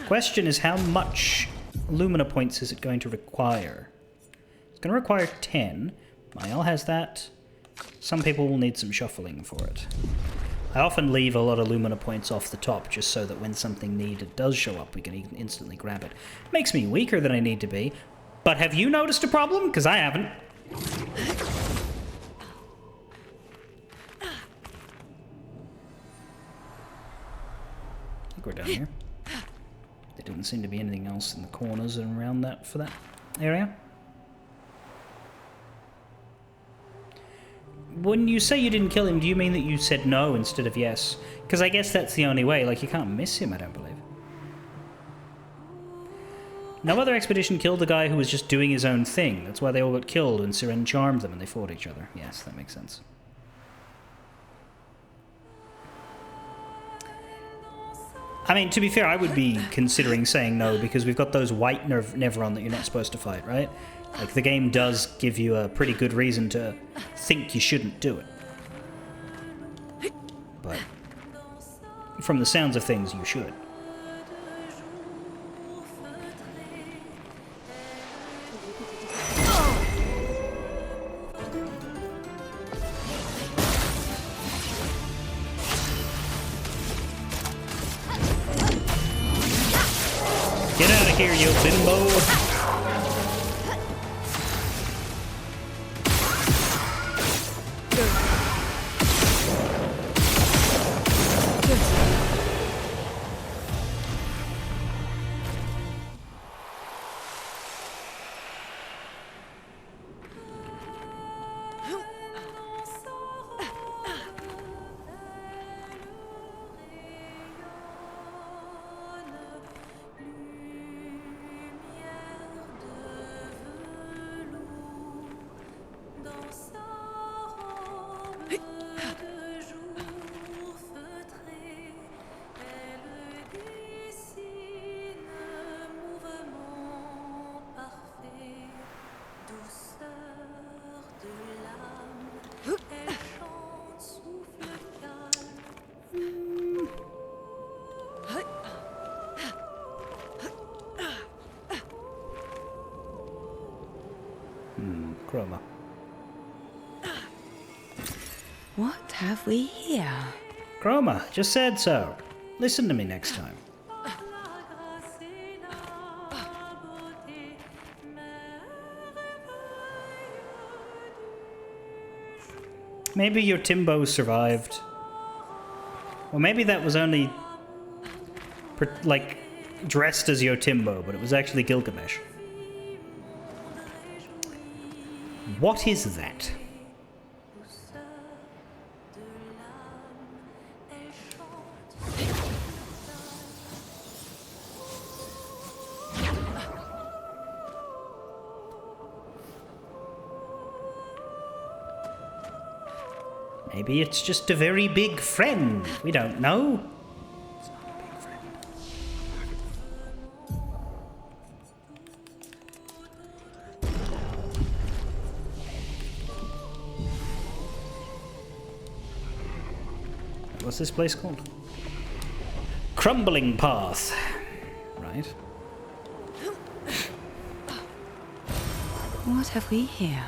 Question is, how much Lumina points is it going to require? It's going to require 10. Mael has that. Some people will need some shuffling for it. I often leave a lot of Lumina points off the top just so that when something needed does show up, we can instantly grab it. Makes me weaker than I need to be. But have you noticed a problem? Because I haven't. I think we're down here. There didn't seem to be anything else in the corners and around that for that area. When you say you didn't kill him, do you mean that you said no instead of yes? Because I guess that's the only way. Like, you can't miss him, I don't believe. No other expedition killed the guy who was just doing his own thing. That's why they all got killed and Siren charmed them and they fought each other. Yes, that makes sense. I mean, to be fair, I would be considering saying no because we've got those white Neveron that you're not supposed to fight, right? Like, the game does give you a pretty good reason to think you shouldn't do it. But from the sounds of things, you should. Get out of here, you bimbo! Chroma. What have we here? Chroma, just said so. Listen to me next time. Maybe your Timbo survived. Or maybe that was only, like, dressed as your Timbo, but it was actually Gilgamesh. What is that? Maybe it's just a very big friend. We don't know. It's not a big friend. this place called? Crumbling Path. Right. What have we here?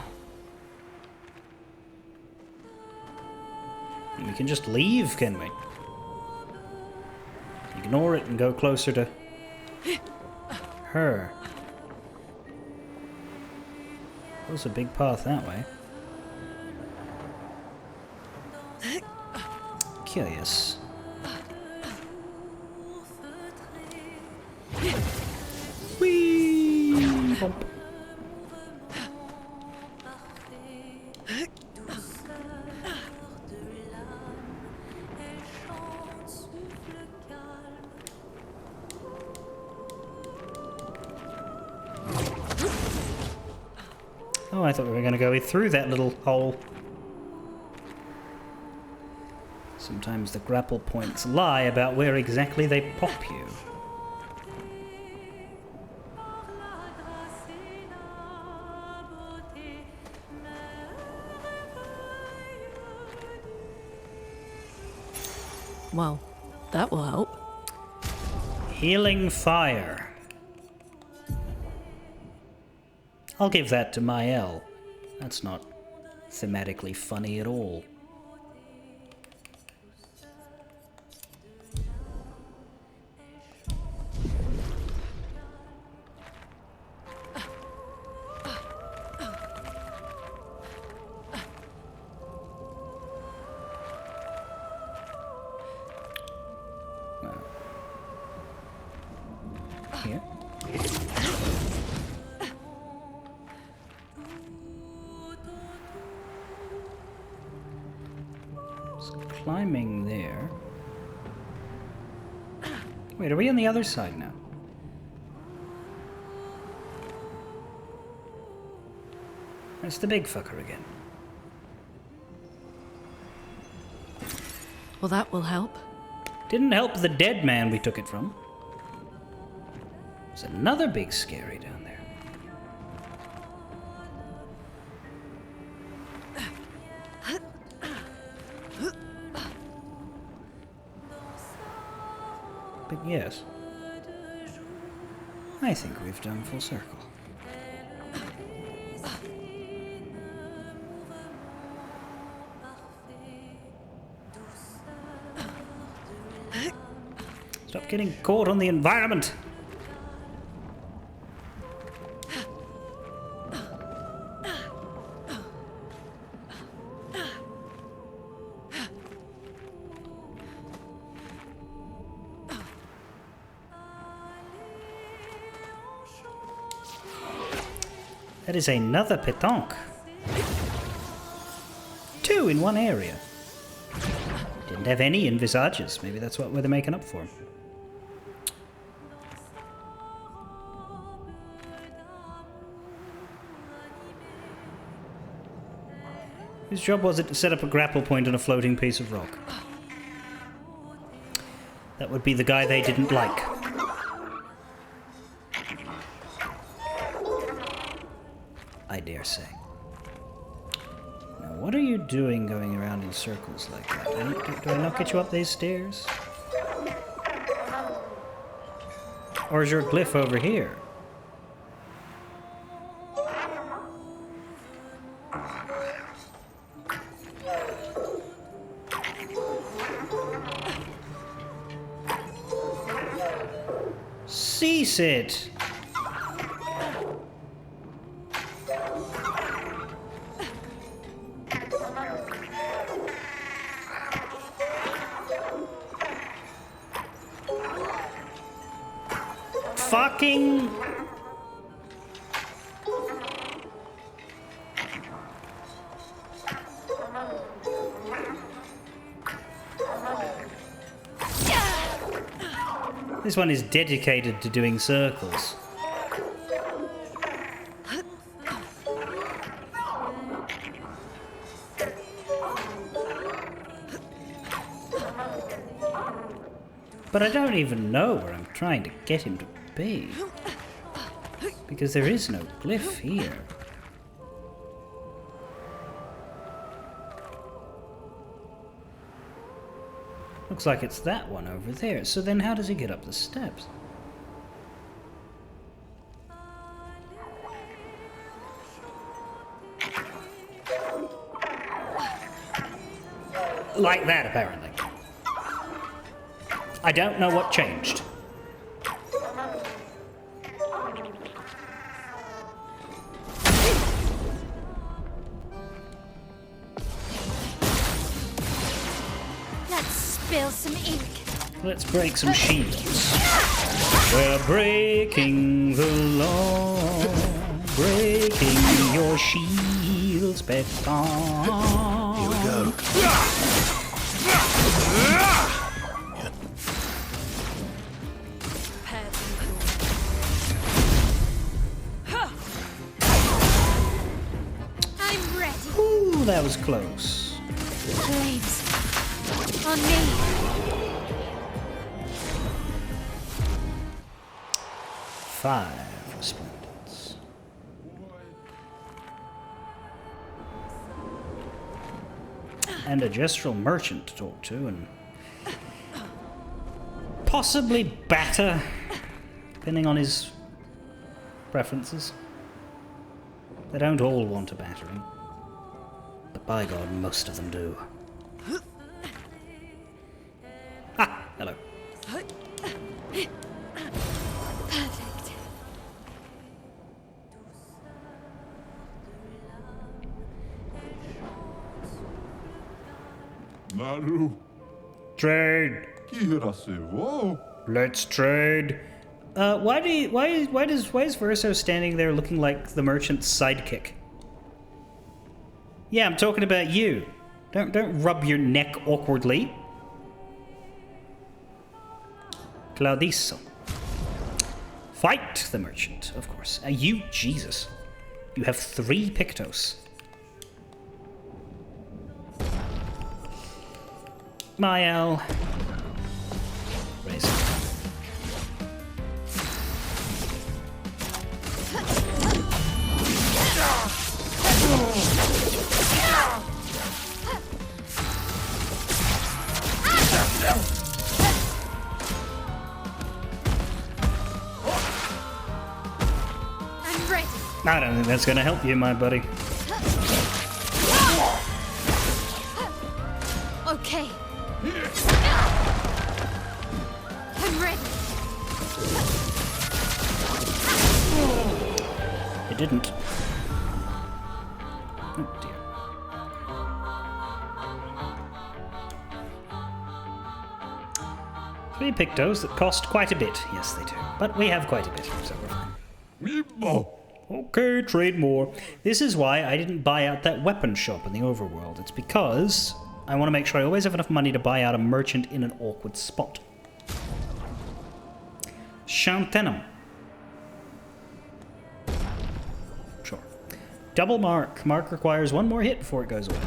We can just leave, can we? Ignore it and go closer to her. There's a big path that way. Curious. Whee! Bump. Oh, I thought we were going to go through that little hole. Sometimes the grapple points lie about where exactly they pop you. Well, that will help. Healing Fire. I'll give that to Mael. That's not thematically funny at all. Here. Climbing there. Wait, are we on the other side now? That's the big fucker again. Well, that will help. Didn't help the dead man we took it from. There's another big scary down there. But yes, I think we've done full circle. Stop getting caught on the environment! That is another pétanque. 2 in one area. Didn't have any envisages. Maybe that's what they're making up for. Whose job was it to set up a grapple point on a floating piece of rock? That would be the guy they didn't like. I dare say. Now, what are you doing going around in circles like that? Do I not get you up these stairs? Or is your glyph over here? Cease it! Fucking... This one is dedicated to doing circles. But I don't even know where I'm trying to get him to be. Because there is no glyph here. Looks like it's that one over there. So then how does he get up the steps? Like that, apparently. I don't know what changed. Let's spill some ink. Let's break some shields. We're breaking the law. Breaking your shields, Becca. Here we go. I'm ready. Ooh, that was close. Flames. On me. 5 resplendence. And a gestural merchant to talk to, and possibly batter, depending on his preferences. They don't all want a battering, but by God, most of them do. Ah, hello. Perfect. Naru, Trade. Kirasewo. Let's trade. Why is Verso standing there looking like the merchant's sidekick? Yeah, I'm talking about you. Don't rub your neck awkwardly. Claudiso. Fight the merchant, of course. You, Jesus. You have 3 Pictos. Mael. Raise. I'm ready. I don't think that's going to help you, my buddy. Okay. I'm ready. It didn't. Oh dear. Three Pictos that cost quite a bit. Yes, they do. But we have quite a bit, so we're fine. Mimo. Okay, trade more. This is why I didn't buy out that weapon shop in the overworld. It's because I want to make sure I always have enough money to buy out a merchant in an awkward spot. Shantenum. Sure. Double mark. Mark requires 1 more hit before it goes away.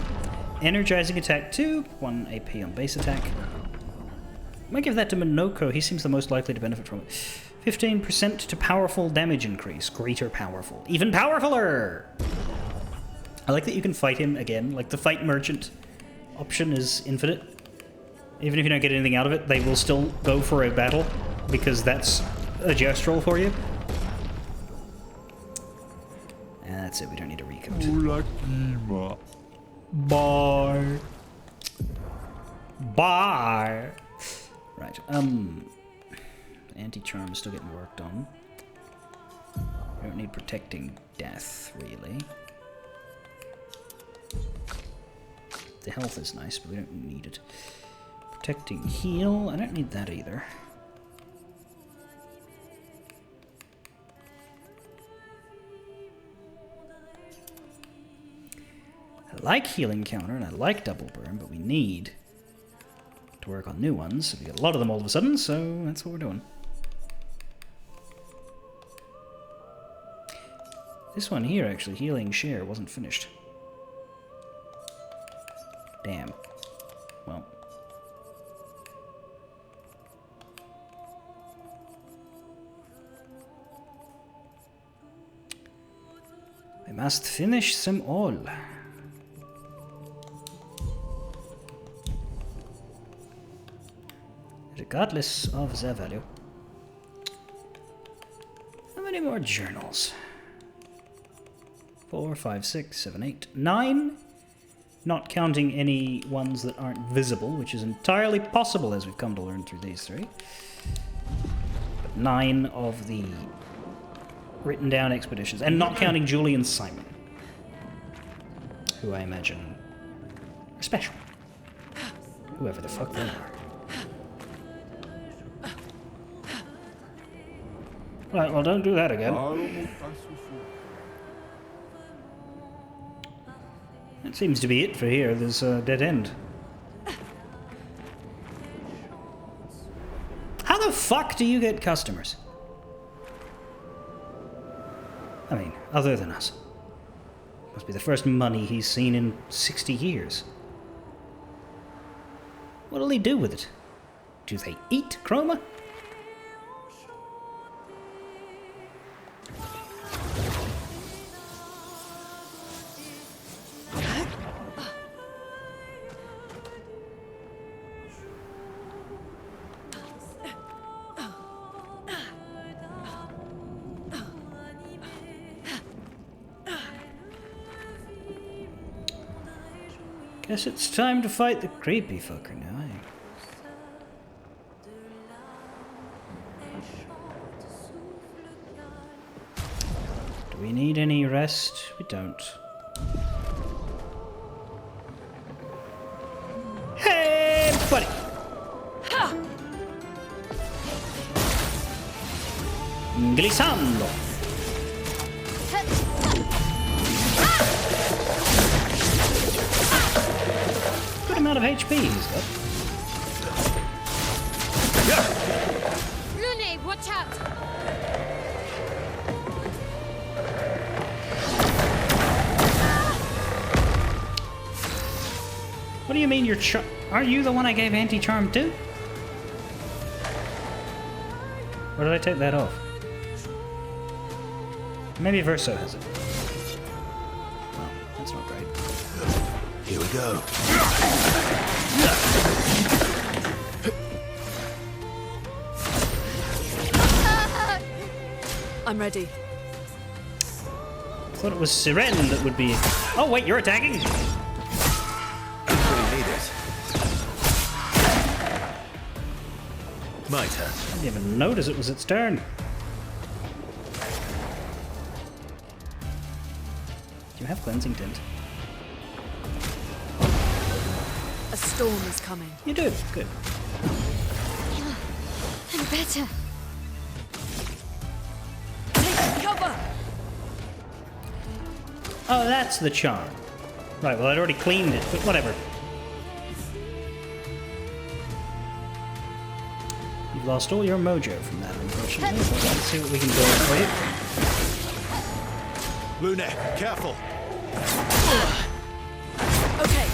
Energizing attack 2, 1 AP on base attack. I might give that to Minoko. He seems the most likely to benefit from it. 15% to powerful damage increase. Greater powerful. Even powerfuler! I like that you can fight him again. Like, the fight merchant option is infinite. Even if you don't get anything out of it, they will still go for a battle, because that's a gestural for you. And that's it, we don't need a recode. Ulakima. Bye. Bye. Right, anti-charm is still getting worked on. We don't need protecting death, really. The health is nice, but we don't need it. Protecting heal, I don't need that either. I like healing counter and I like double burn, but we need to work on new ones. So we got a lot of them all of a sudden, so that's what we're doing. This one here, actually, healing share, wasn't finished. Damn. Well. We must finish them all. regardless of their value. How many more journals? 4, 5, 6, 7, 8, 9. Not counting any ones that aren't visible, which is entirely possible as we've come to learn through these 3. But 9 of the written down expeditions, and not counting Julie and Simon, who I imagine are special. Whoever the fuck they are. Right, well, don't do that again. That seems to be it for here. There's a dead end. How the fuck do you get customers? I mean, other than us. Must be the first money he's seen in 60 years. What'll he do with it? Do they eat chroma? Guess it's time to fight the creepy fucker now, eh? Do we need any rest? We don't. Hey, buddy! Glissando! Good amount of HP he's got. Lune, watch out! What do you mean you're aren't you the one I gave anti-charm to? Or did I take that off? Maybe Verso has it. Well, that's not great. Here we go. I'm ready. Thought it was Siren that would be... Oh wait, you're attacking? Really need it. My turn. I didn't even notice it was its turn. Do you have cleansing tint? A storm is coming. You do. Good. I'm better. Take cover! Oh, that's the charm. Right, well, I'd already cleaned it, but whatever. You've lost all your mojo from that, unfortunately. But let's see what we can do for you. Lune, careful. Okay.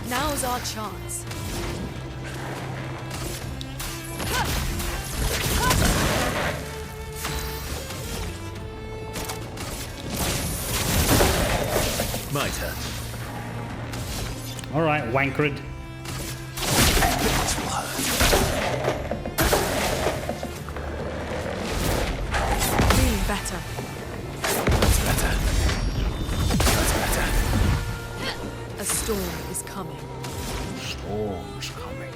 Now's our chance. My turn. All right, Wankred. This will hurt. Feeling better. That's better. That's better. A storm is coming. Storm's coming.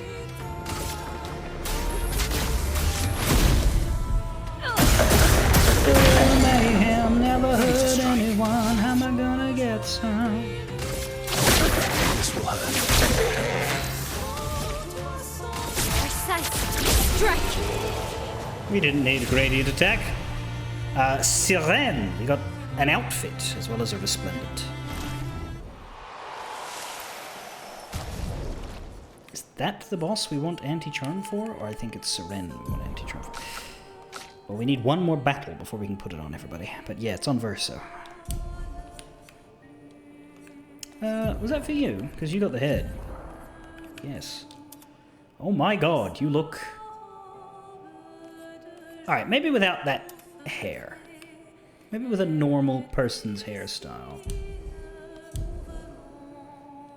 Oh, mayhem never hurt anyone. How am I gonna get some? This will hurt. Precise. Strike! We didn't need a gradient attack. Siren, we got an outfit as well as a resplendent. Is that the boss we want anti-charm for? Or I think it's Siren we want anti-charm for. Well, we need one more battle before we can put it on everybody. But yeah, it's on Verso. Was that for you? Because you got the head. Yes. Oh my god, you look Alright, maybe without that hair. Maybe with a normal person's hairstyle.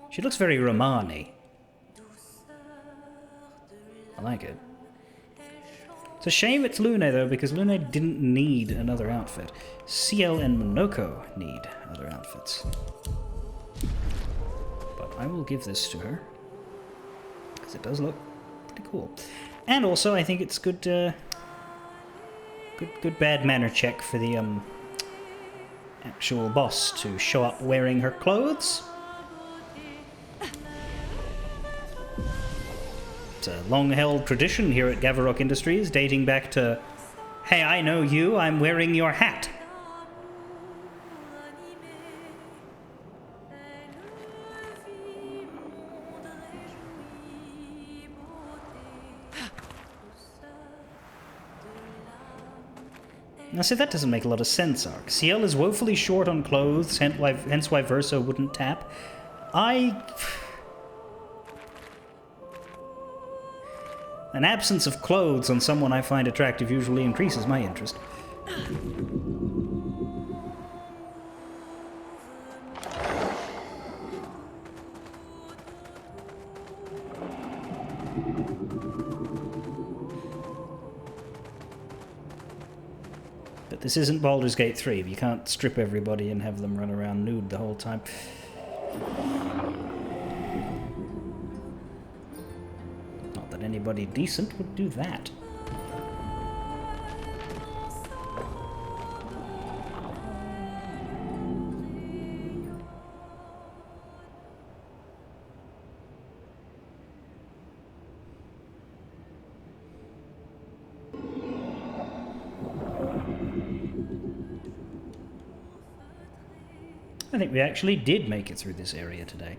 She looks very Romani. I like it. It's a shame it's Lune, though, because Lune didn't need another outfit. CL and Monoko need other outfits. But I will give this to her. Because it does look pretty cool. And also, I think it's good, good bad manner check for the, actual boss to show up wearing her clothes. It's a long-held tradition here at Gavarok Industries, dating back to, hey, I know you, I'm wearing your hat. Now see, that doesn't make a lot of sense, Ark. CL is woefully short on clothes, hence why Verso wouldn't tap. An absence of clothes on someone I find attractive usually increases my interest. But this isn't Baldur's Gate 3. You can't strip everybody and have them run around nude the whole time. Anybody decent would do that. I think we actually did make it through this area today.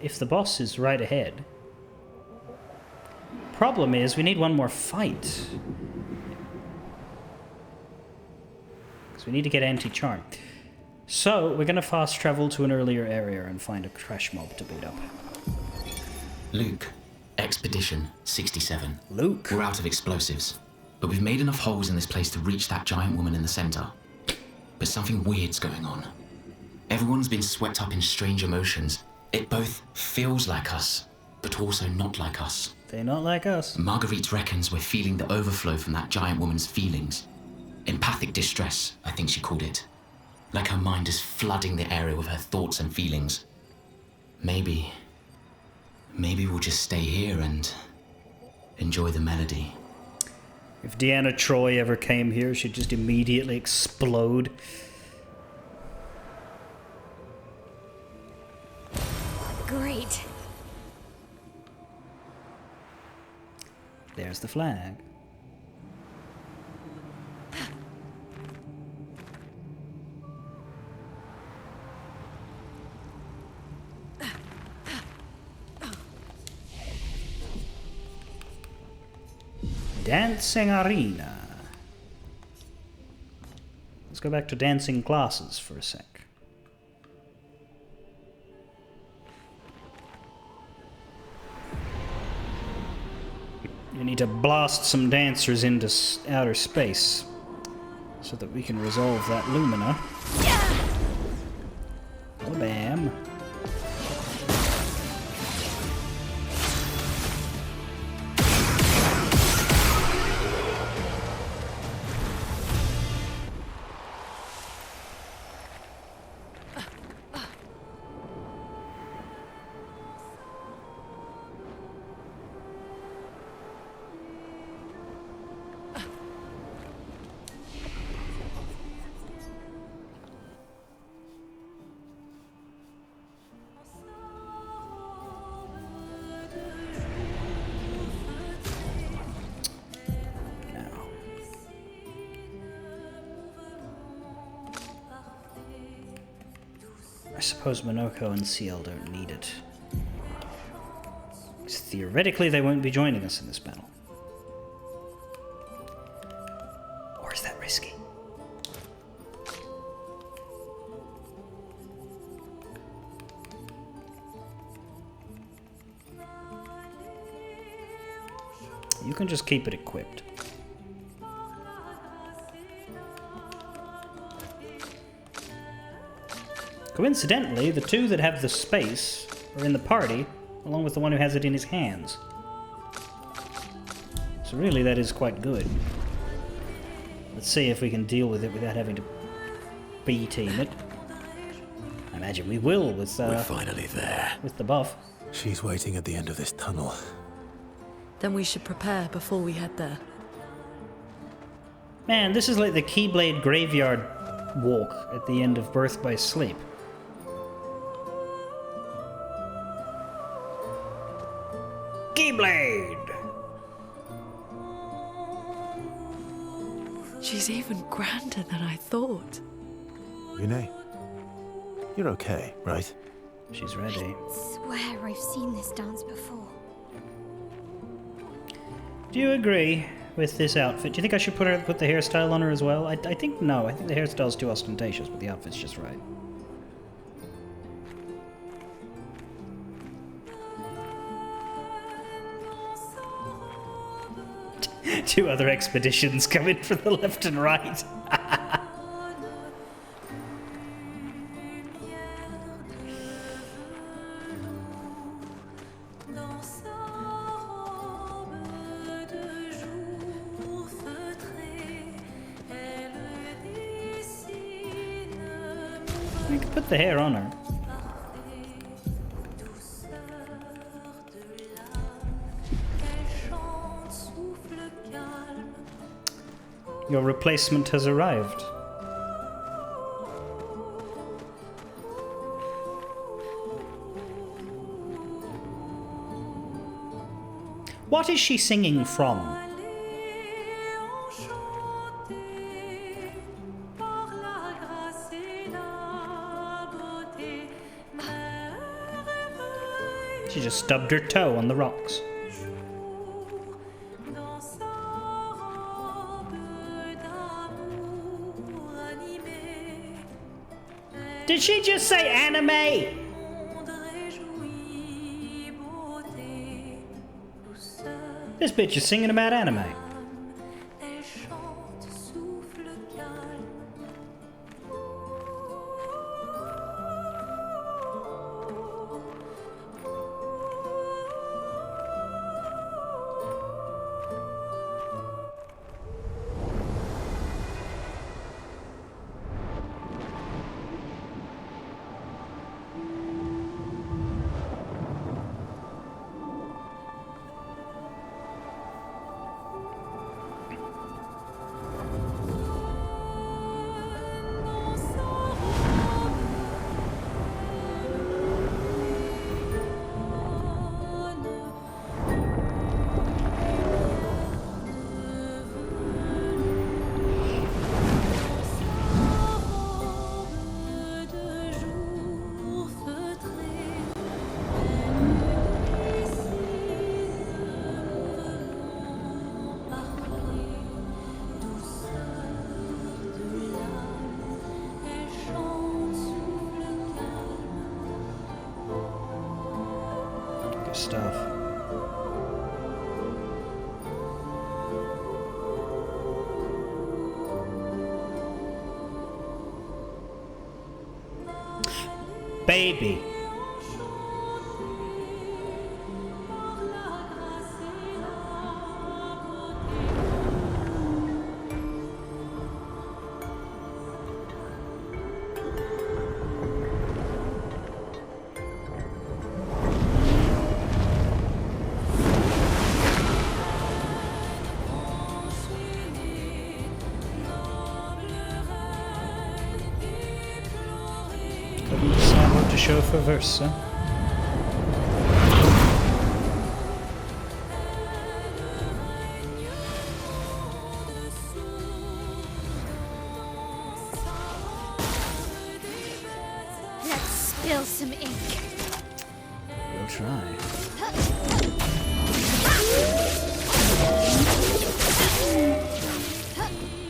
If the boss is right ahead. Problem is, we need one more fight. Because we need to get anti-charm. So, we're going to fast travel to an earlier area and find a trash mob to beat up. Luke, Expedition 67. Luke? We're out of explosives, but we've made enough holes in this place to reach that giant woman in the center. But something weird's going on. Everyone's been swept up in strange emotions. It both feels like us, but also not like us. They're not like us. Marguerite reckons we're feeling the overflow from that giant woman's feelings. Empathic distress, I think she called it. Like her mind is flooding the area with her thoughts and feelings. Maybe we'll just stay here and enjoy the melody. If Deanna Troi ever came here, she'd just immediately explode. Great. There's the flag. Dancing arena. Let's go back to dancing classes for a sec. We need to blast some dancers into outer space so that we can resolve that Lumina. Oh, bam. I suppose Monoko and CL don't need it. Because theoretically they won't be joining us in this battle. Or is that risky? You can just keep it equipped. Coincidentally, the two that have the space are in the party, along with the one who has it in his hands. So really, that is quite good. Let's see if we can deal with it without having to B-team it. I imagine we will with, We're finally there. with the buff. She's waiting at the end of this tunnel. Then we should prepare before we head there. Man, this is like the Keyblade graveyard walk at the end of Birth by Sleep. Keyblade! She's even grander than I thought. Yune, you're okay, right? She's ready. Swear I've seen this dance before. Do you agree with this outfit? Do you think I should put the hairstyle on her as well? I think no. I think the hairstyle's too ostentatious, but the outfit's just right. Two other expeditions coming from the left and right. We could put the hair on her. Your replacement has arrived. What is she singing from? She just stubbed her toe on the rocks. Did she just say anime? This bitch is singing about anime. Stuff. Baby. Couldn't decide what to show for Versa. Let's spill some ink. We'll try.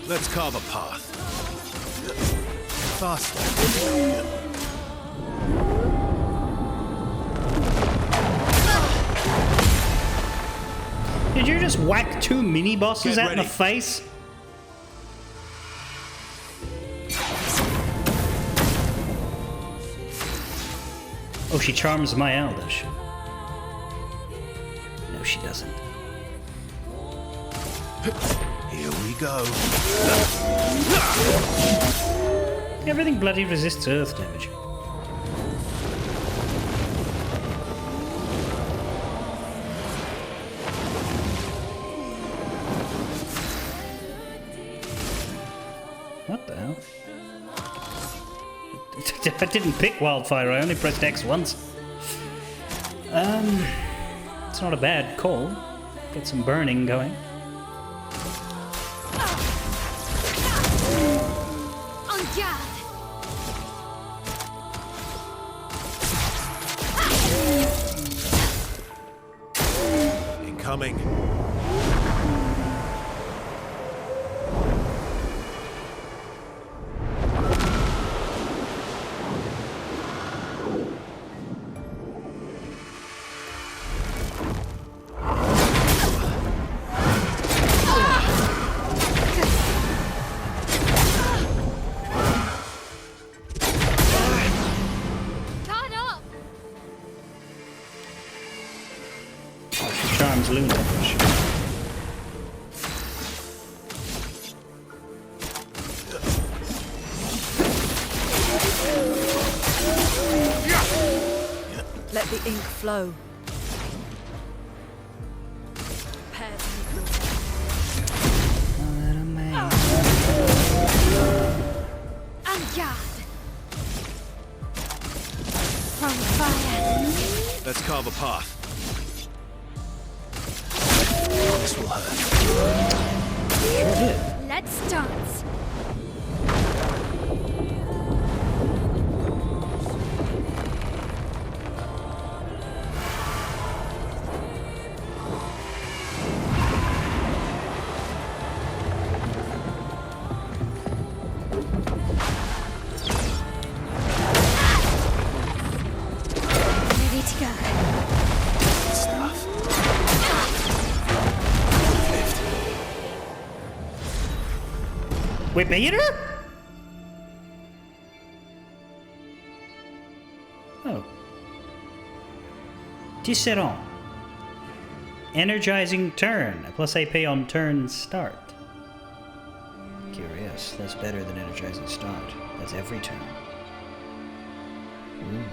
Let's carve a path. Faster. Did you just whack 2 mini bosses Get out in the ready. face? Oh, she charms my owl, does she? No, she doesn't. Here we go. Everything bloody resists earth damage. What the hell? I didn't pick wildfire, I only pressed X once. It's not a bad call. Get some burning going. On guard! Incoming. Guard up! She charms Luna. Let the ink flow. Prepare to meet your death. On guard! From fire! Let's carve a path. This will hurt. Sure did. Let's dance! Ready to go. Stuff. We beat her? Oh. Tisserand. Energizing turn. A plus AP on turn start. Curious. That's better than energizing start. That's every turn. Ooh.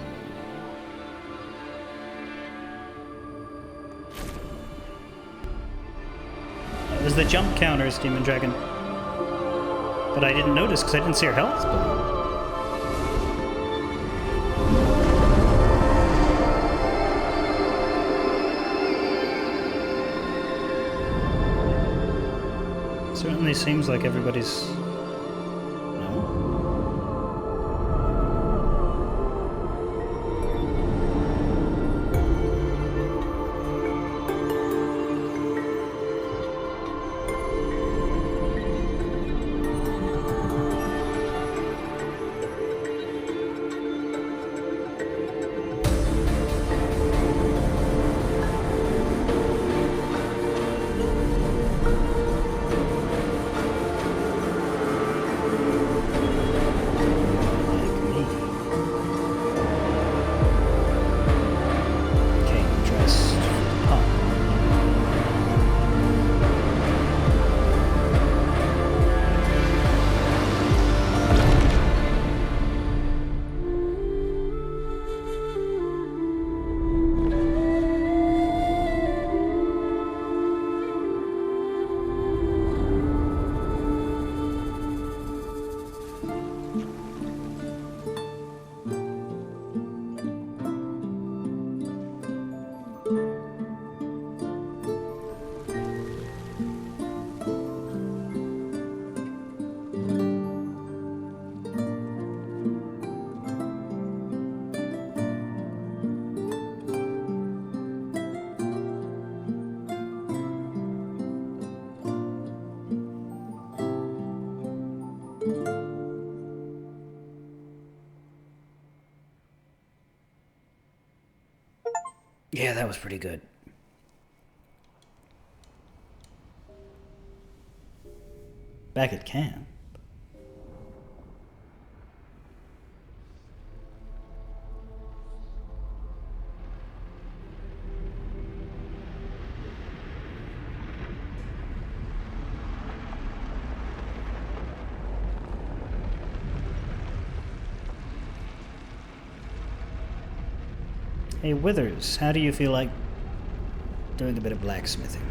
That was the jump counters, Demon Dragon. But I didn't notice because I didn't see her health below. Certainly seems like everybody's... No? Yeah, that was pretty good. Back at camp. Hey Withers, how do you feel like doing a bit of blacksmithing?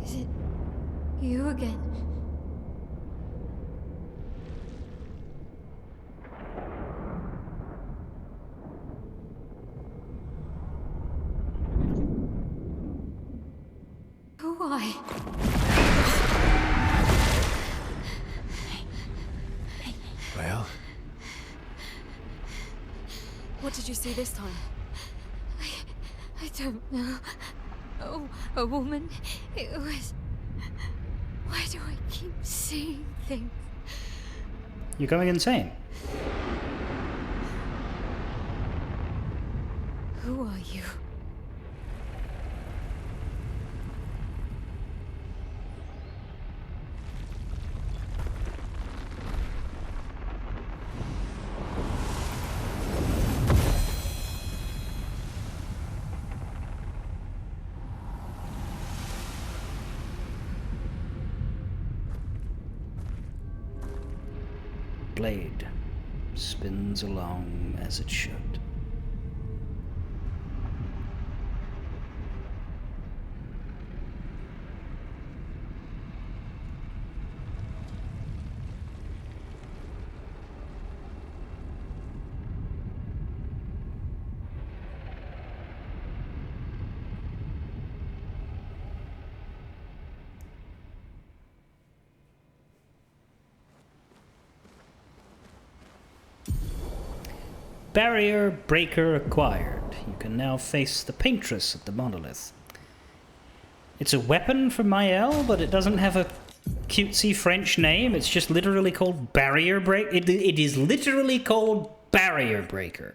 Is it you again? Why? Well, What did you see this time? I don't know. Oh, a woman. It was... Why do I keep seeing things? You're going insane. Who are you? Blade spins along as it should. Barrier breaker acquired. You can now face the paintress at the monolith. It's a weapon from Mael, but it doesn't have a cutesy French name. It's just literally called Barrier Break. It is literally called Barrier Breaker.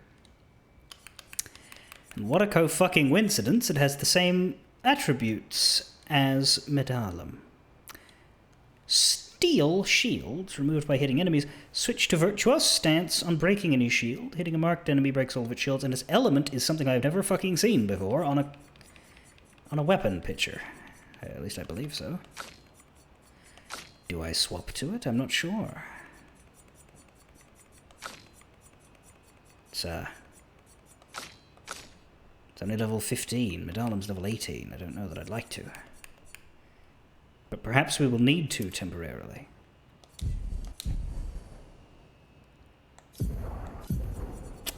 And what a co-fucking coincidence, it has the same attributes as Medallum. Steel shields, removed by hitting enemies. Switch to virtuous stance on breaking any shield. Hitting a marked enemy breaks all of its shields, and its element is something I've never fucking seen before on a weapon picture. At least I believe so. Do I swap to it? I'm not sure. It's only level 15. Medallum's level 18. I don't know that I'd like to. But perhaps we will need to temporarily.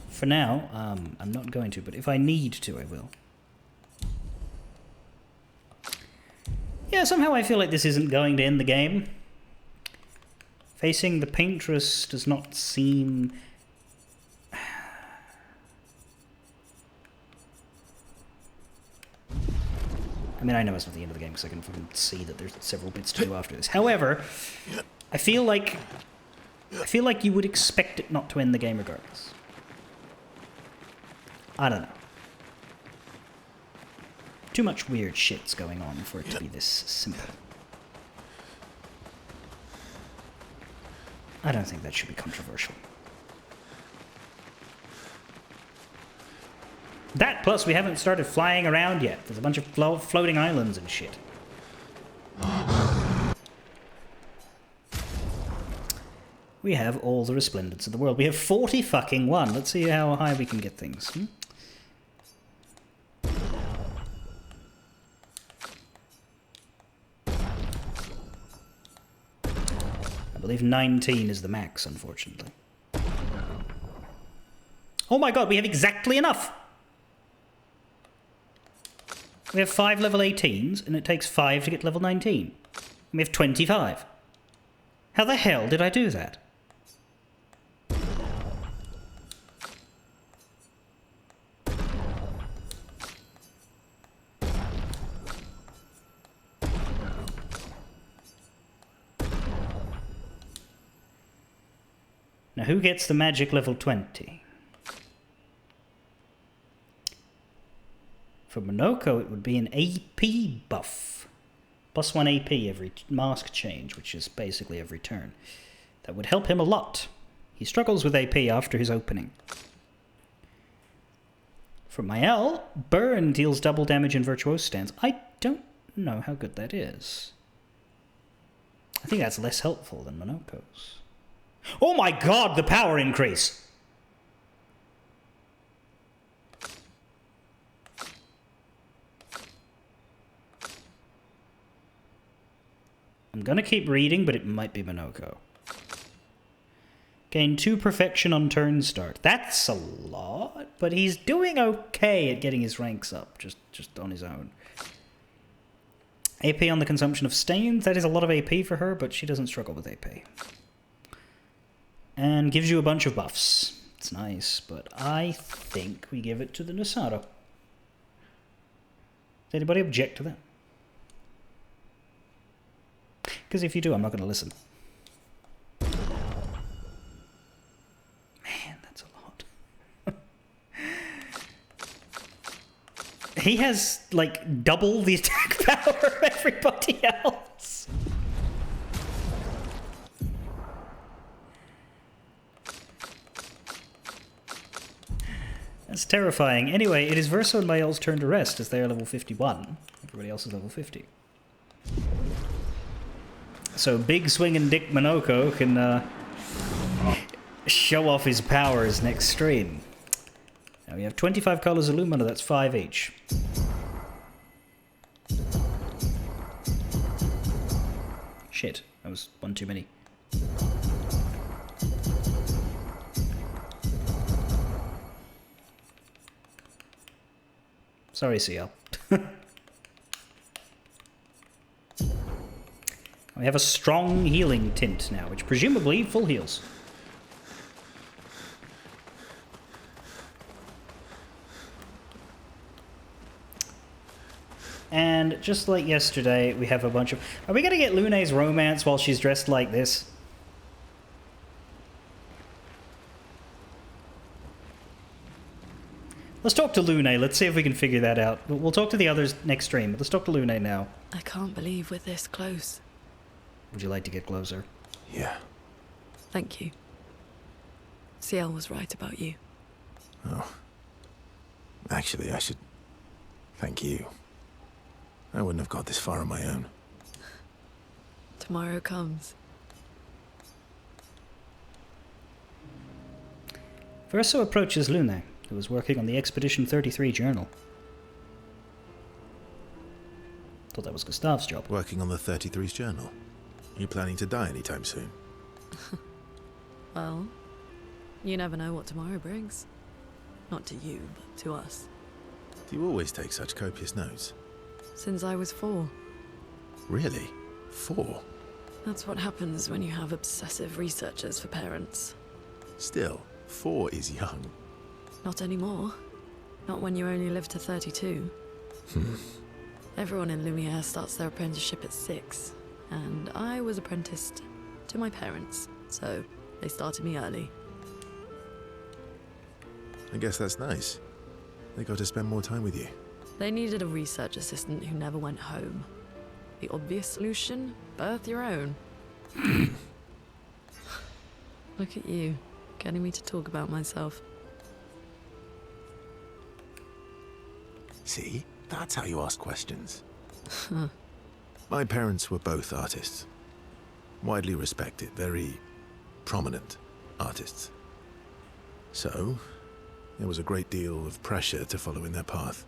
For now, I'm not going to, but if I need to, I will. Yeah, somehow I feel like this isn't going to end the game. Facing the paintress does not seem... I mean, I know it's not the end of the game because I can fucking see that there's several bits to do after this. However, I feel like you would expect it not to end the game regardless. I don't know. Too much weird shit's going on for it to be this simple. I don't think that should be controversial. That, plus we haven't started flying around yet. There's a bunch of floating islands and shit. We have all the resplendence of the world. We have 40 fucking 1. Let's see how high we can get things. I believe 19 is the max, unfortunately. Oh my god, we have exactly enough! We have 5 level 18s, and it takes 5 to get level 19. And we have 25. How the hell did I do that? Now, who gets the magic level 20? For Monoko, it would be an AP buff. Plus 1 AP every mask change, which is basically every turn. That would help him a lot. He struggles with AP after his opening. For Mael, Burn deals double damage in Virtuose stance. I don't know how good that is. I think that's less helpful than Monoko's. Oh my god, the power increase! I'm gonna keep reading, but it might be Monoko. Gain 2 perfection on turn start. That's a lot, but he's doing okay at getting his ranks up, just on his own. AP on the consumption of stains. That is a lot of AP for her, but she doesn't struggle with AP. And gives you a bunch of buffs. It's nice, but I think we give it to the Nasaro. Does anybody object to that? Because if you do, I'm not going to listen. Man, that's a lot. He has, like, double the attack power of everybody else. That's terrifying. Anyway, it is Verso and Mael's turn to rest as they are level 51. Everybody else is level 50. So Big Swingin' Dick Monoko can show off his powers next stream. Now we have 25 colors of Lumina, that's 5 each. Shit, that was one too many. Sorry, CL. We have a strong healing tint now, which presumably full heals. And just like yesterday, we have a bunch of... Are we going to get Lune's romance while she's dressed like this? Let's talk to Lune. Let's see if we can figure that out. We'll talk to the others next stream, but let's talk to Lune now. I can't believe we're this close. Would you like to get closer? Yeah. Thank you. CL was right about you. Oh. Actually, I should thank you. I wouldn't have got this far on my own. Tomorrow comes. Verso approaches Lune, who was working on the Expedition 33 journal. Thought that was Gustav's job. Working on the 33's journal. You planning to die anytime soon? Well, you never know what tomorrow brings. Not to you, but to us. Do you always take such copious notes? Since I was 4. Really? 4? That's what happens when you have obsessive researchers for parents. Still, 4 is young. Not anymore. Not when you only live to 32. Everyone in Lumiere starts their apprenticeship at 6. And I was apprenticed to my parents, so they started me early. I guess that's nice. They got to spend more time with you. They needed a research assistant who never went home. The obvious solution? Birth your own. Look at you, getting me to talk about myself. See? That's how you ask questions. My parents were both artists. Widely respected, very prominent artists. So, there was a great deal of pressure to follow in their path.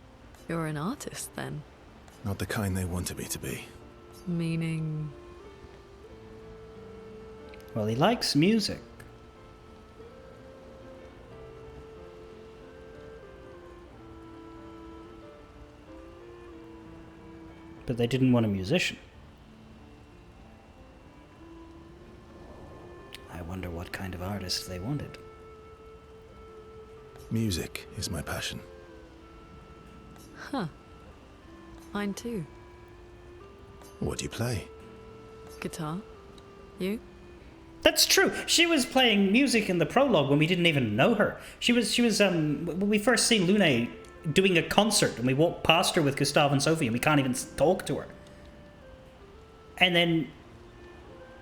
You're an artist, then? Not the kind they wanted me to be. Meaning... Well, he likes music. But they didn't want a musician. I wonder what kind of artist they wanted. Music is my passion. Huh. Mine too. What do you play? Guitar. You? That's true. She was playing music in the prologue when we didn't even know her. She was when we first see Lune doing a concert and we walk past her with Gustav and Sophie and we can't even talk to her. And then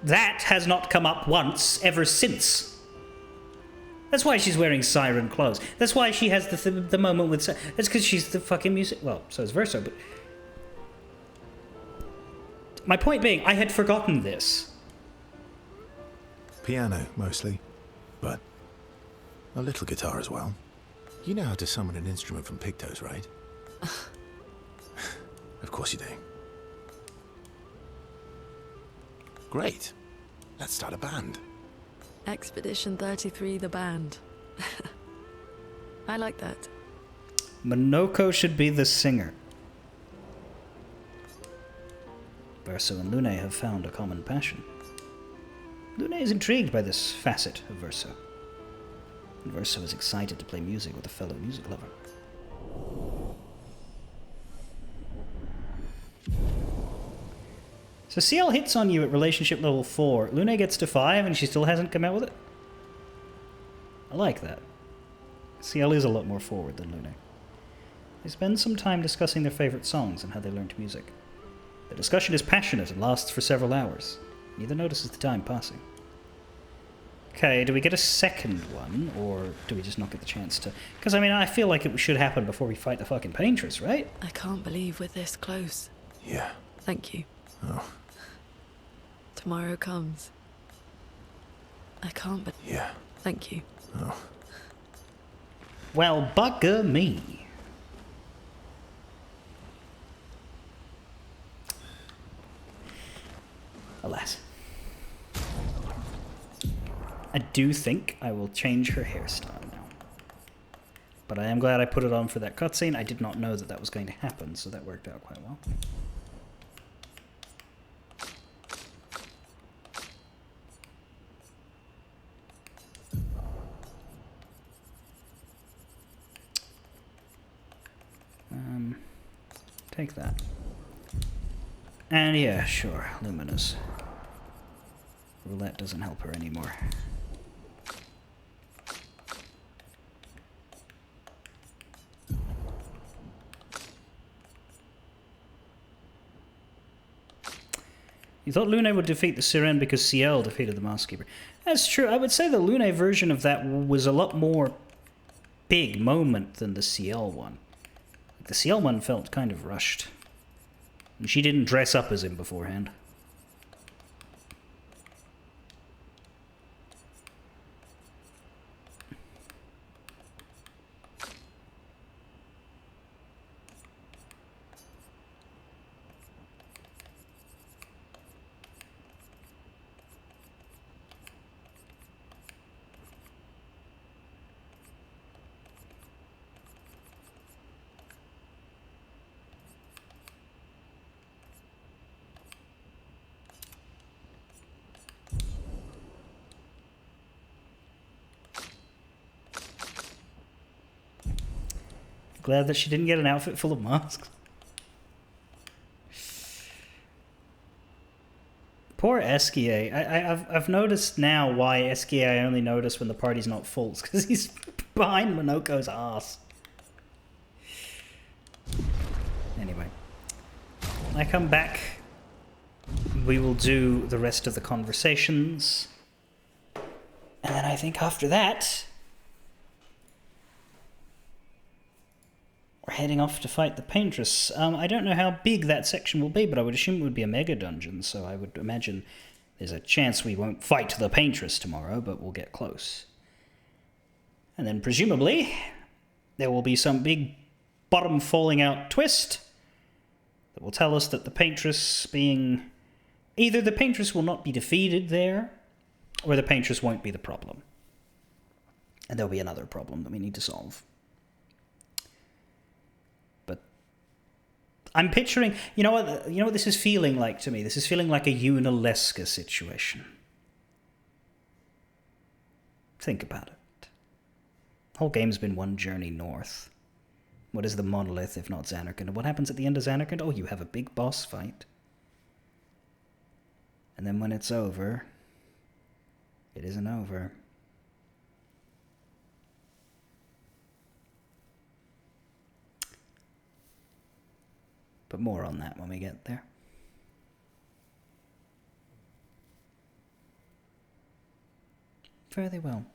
that has not come up once ever since. That's why she's wearing siren clothes. That's why she has the moment with... That's because she's the fucking music... Well, so is Verso, but... My point being, I had forgotten this. Piano, mostly. But a little guitar as well. You know how to summon an instrument from Pictos, right? Of course you do. Great. Let's start a band. Expedition 33, the band. I like that. Monoko should be the singer. Verso and Lune have found a common passion. Lune is intrigued by this facet of Verso. And Verso is excited to play music with a fellow music lover. So CL hits on you at relationship level 4. Lune gets to 5 and she still hasn't come out with it? I like that. CL is a lot more forward than Lune. They spend some time discussing their favourite songs and how they learnt music. The discussion is passionate and lasts for several hours. Neither notices the time passing. Okay, do we get a second one, or do we just not get the chance to... Because, I mean, I feel like it should happen before we fight the fucking Paintress, right? I can't believe we're this close. Yeah. Thank you. Oh. Tomorrow comes. I can't but... Yeah. Thank you. Oh. Well, bugger me. Alas. I do think I will change her hairstyle now. But I am glad I put it on for that cutscene. I did not know that that was going to happen, so that worked out quite well. Take that. And yeah, sure, Luminous. Roulette doesn't help her anymore. You thought Lune would defeat the Siren because CL defeated the Maskkeeper. That's true. I would say the Lune version of that was a lot more big moment than the CL one. The CL one felt kind of rushed. And she didn't dress up as him beforehand. Glad that she didn't get an outfit full of masks. Poor Esquier. I've noticed now why Esquier I only notice when the party's not full. It's because he's behind Monoko's ass. Anyway. When I come back, we will do the rest of the conversations. And then I think after that... we're heading off to fight the Paintress. I don't know how big that section will be, but I would assume it would be a mega dungeon, so I would imagine there's a chance we won't fight the Paintress tomorrow, but we'll get close. And then presumably there will be some big bottom falling out twist that will tell us that the Paintress being... either the Paintress will not be defeated there, or the Paintress won't be the problem. And there'll be another problem that we need to solve. I'm picturing, you know what this is feeling like to me? This is feeling like a Unalesca situation. Think about it. The whole game's been one journey north. What is the monolith if not Zanarkand? And what happens at the end of Zanarkand? Oh, you have a big boss fight. And then when it's over, It isn't over. But more on that when we get there. Fairly well.